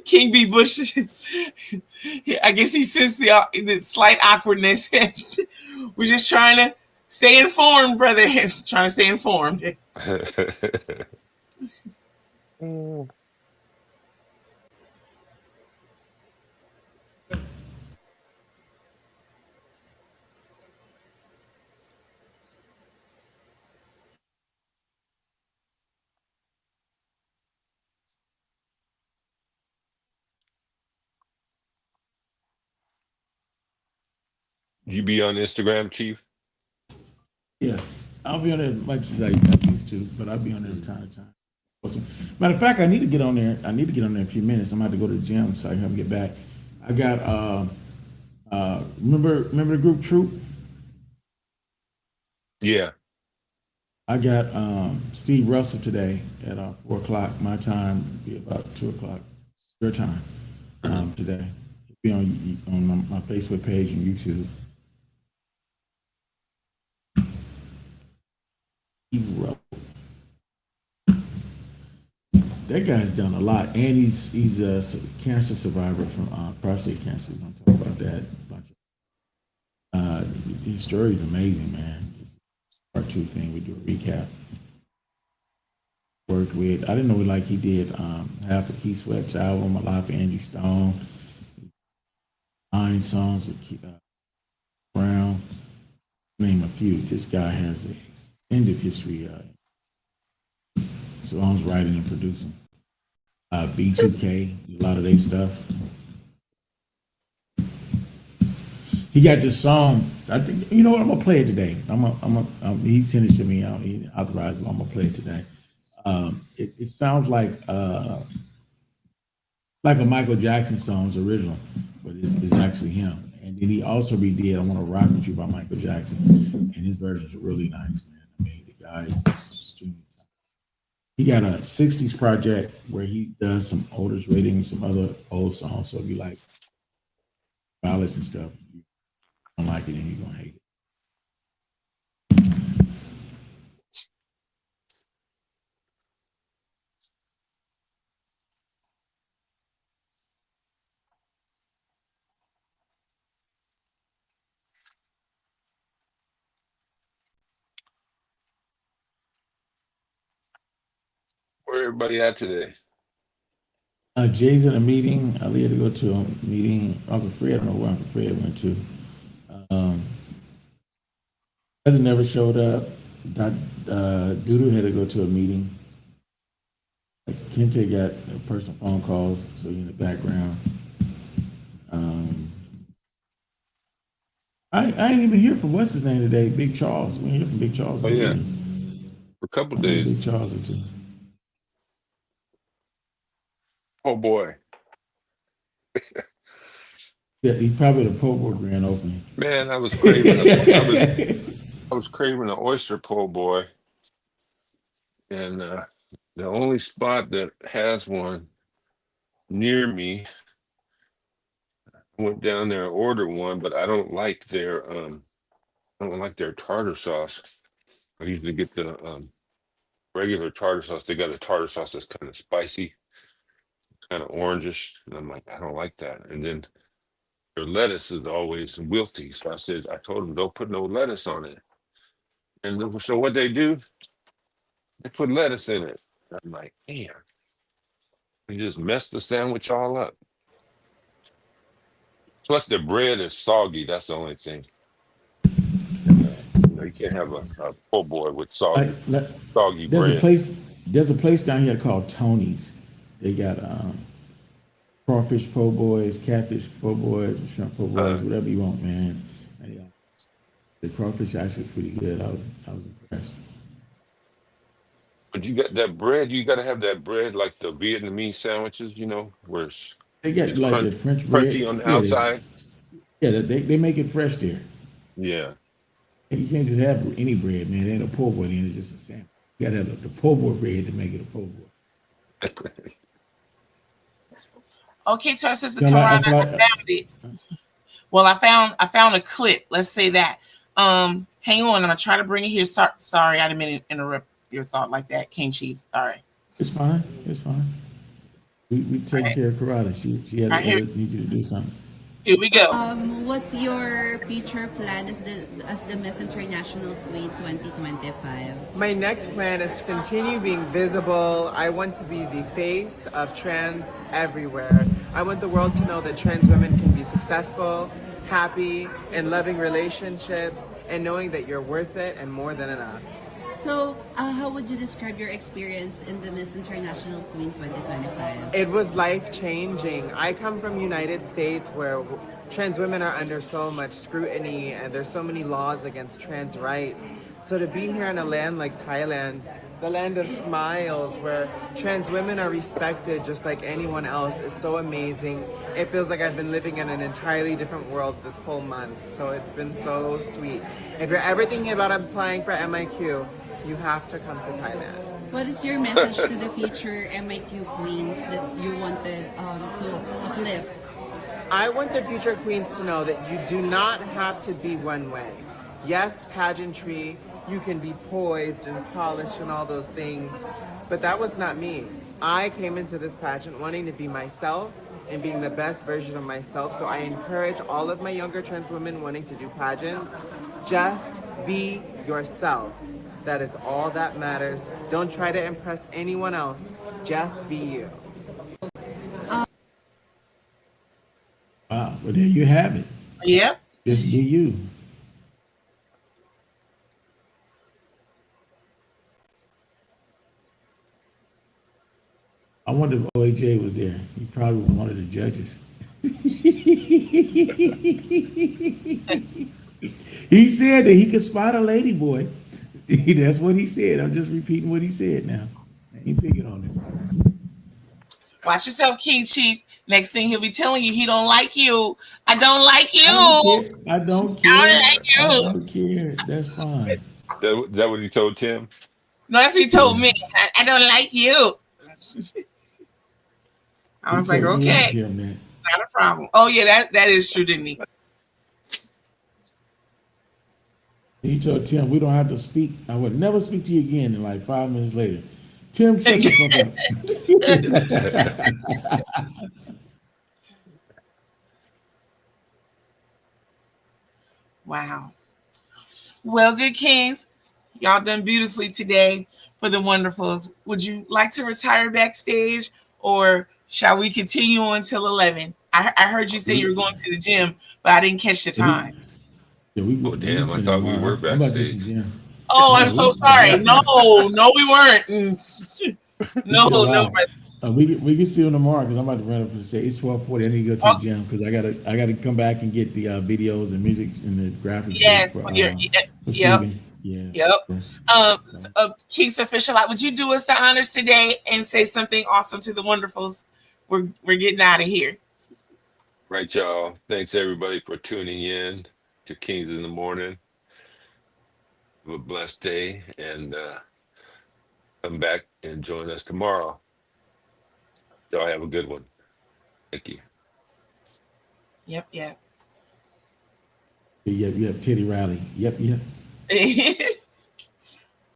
King B. Bush. I guess he sensed the slight awkwardness. We're just trying to stay informed, brother. Trying to stay informed. You be on Instagram, Chief? Yeah, I'll be on there as much as I used to, but I'll be on there from time to time. Awesome. Matter of fact, I need to get on there. I need to get on there in a few minutes. I'm about to go to the gym so I can have to get back. I got remember the group Troop? Yeah. I got Steve Russell today at 4 o'clock my time, be about 2 o'clock your time today. Be on my Facebook page and YouTube. Steve Russell. That guy's done a lot, and he's a cancer survivor from prostate cancer. We're gonna talk about that. His story is amazing, man. It's part 2 thing. We do a recap. Worked with. I didn't know like he did half of Keith Sweat's album, a lot for Angie Stone, 9 songs with Keith Brown. Name a few. This guy has an extended history. Songs writing and producing. B2K, a lot of their stuff. He got this song. I think you know what I'm gonna play it today. He sent it to me out. He authorized me. I'm gonna play it today. It sounds like a Michael Jackson song's original, but it's actually him. And then he also redid "I Want to Rock with You" by Michael Jackson, and his version is really nice, man. I mean, the guy is extremely talented. He got a 60s project where he does some Otis Redding and some other old songs. So if you like ballads and stuff, you don't like it and you're gonna hate it. Where everybody at today? Jay's in a meeting. Ali had to go to a meeting. Uncle Fred, I don't know where Uncle Fred went to. Hasn't never showed up. Dudu had to go to a meeting. Kente got personal phone calls, so he's in the background. I ain't even hear from what's his name today, Big Charles. We didn't hear from Big Charles. Oh yeah, for a couple days. Big Charles or 2. Oh boy. Yeah, he's probably the po' boy grand opening. Man, I was craving. I was craving an oyster po' boy, and the only spot that has one near me, I went down there and ordered one, but I don't like their tartar sauce. I usually get the regular tartar sauce. They got a tartar sauce that's kind of spicy, kind of orangish, and I'm like, I don't like that. And then their lettuce is always wilty, so I told them don't put no lettuce on it. And so what they do, they put lettuce in it. I'm like, damn, you just messed the sandwich all up. Plus the bread is soggy. That's the only thing. You can't have a po' boy with soggy bread. There's a place down here called Tony's. They got crawfish po' boys, catfish po' boys, and shrimp po' boys, Uh, whatever you want, man. And, the crawfish actually was pretty good. I was impressed. but you got that bread. You got to have that bread like the Vietnamese sandwiches, where They got it's like the French crunchy bread. on the Yeah, outside. they make it fresh there. Yeah. You can't just have any bread, man. It ain't a po' boy, then it's just a sandwich. You gotta have the po' boy bread to make it a po' boy. Okay, to our sister So like, Karana, it's I like, found it. Well, I found a clip. Let's say that. Hang on, I'm gonna try to bring it here. Sorry, I didn't mean to interrupt your thought like that, King Chief. Sorry. it's fine. It's fine. We take care of Karada. She had Right, to need you to do something. Here we go. What's your future plan as the Miss International Queen 2025? My next plan is to continue being visible. I want to be the face of trans everywhere. I want the world to know that trans women can be successful, happy, in loving relationships, and knowing that you're worth it and more than enough. So, how would you describe your experience in the Miss International Queen 2025? It was life-changing. I come from United States where trans women are under so much scrutiny and there's so many laws against trans rights. So to be here in a land like Thailand, the land of smiles, where trans women are respected just like anyone else, is so amazing. It feels like I've been living in an entirely different world this whole month. So it's been so sweet. If you're ever thinking about applying for MIQ, you have to come to Thailand. What is your message to the future MIQ queens that you wanted to uplift? I want the future queens to know that you do not have to be one way. Yes, pageantry, you can be poised and polished and all those things, but that was not me. I came into this pageant wanting to be myself and being the best version of myself, so I encourage all of my younger trans women wanting to do pageants, just be yourself. That is all that matters. Don't try to impress anyone else. Just be you. Wow. Well, there you have it. Yep. Just be you. I wonder if OAJ was there. He probably was one of the judges. He said that he could spot a lady boy. That's what he said. I'm just repeating what he said now. I ain't picking on him. Watch yourself, King Chief. Next thing he'll be telling you he don't like you. I don't like you. I don't care. I don't like you. I don't care. That's fine. That what he told Tim? No, that's what he told me. I don't like you. I was like, okay, Tim, man. not a problem. Oh yeah, that is true, didn't he? He told Tim, we don't have to speak. I would never speak to you again. And like 5 minutes later, Tim, shut the fuck up. Wow. Well, good kings, y'all done beautifully today for the wonderfuls. Would you like to retire backstage, or shall we continue on till 11? I heard you say you were going to the gym, but I didn't catch the time. Yeah, we damn, I thought we were backstage. Oh, I'm so sorry. No, we weren't. No. We can see on tomorrow because I'm about to run up and say it's 12:40. I need to go to the gym because I gotta come back and get the videos and music and the graphics. Yes, for yep. Steven. Yeah. Yep. Keith's official. Would you do us the honors today and say something awesome to the wonderfuls? We're getting out of here. Right, y'all. Thanks everybody for tuning in to Kings in the Morning. Have a blessed day, and come back and join us tomorrow. Y'all have a good one. Thank you. Yep. Yep. Teddy Riley. Yep.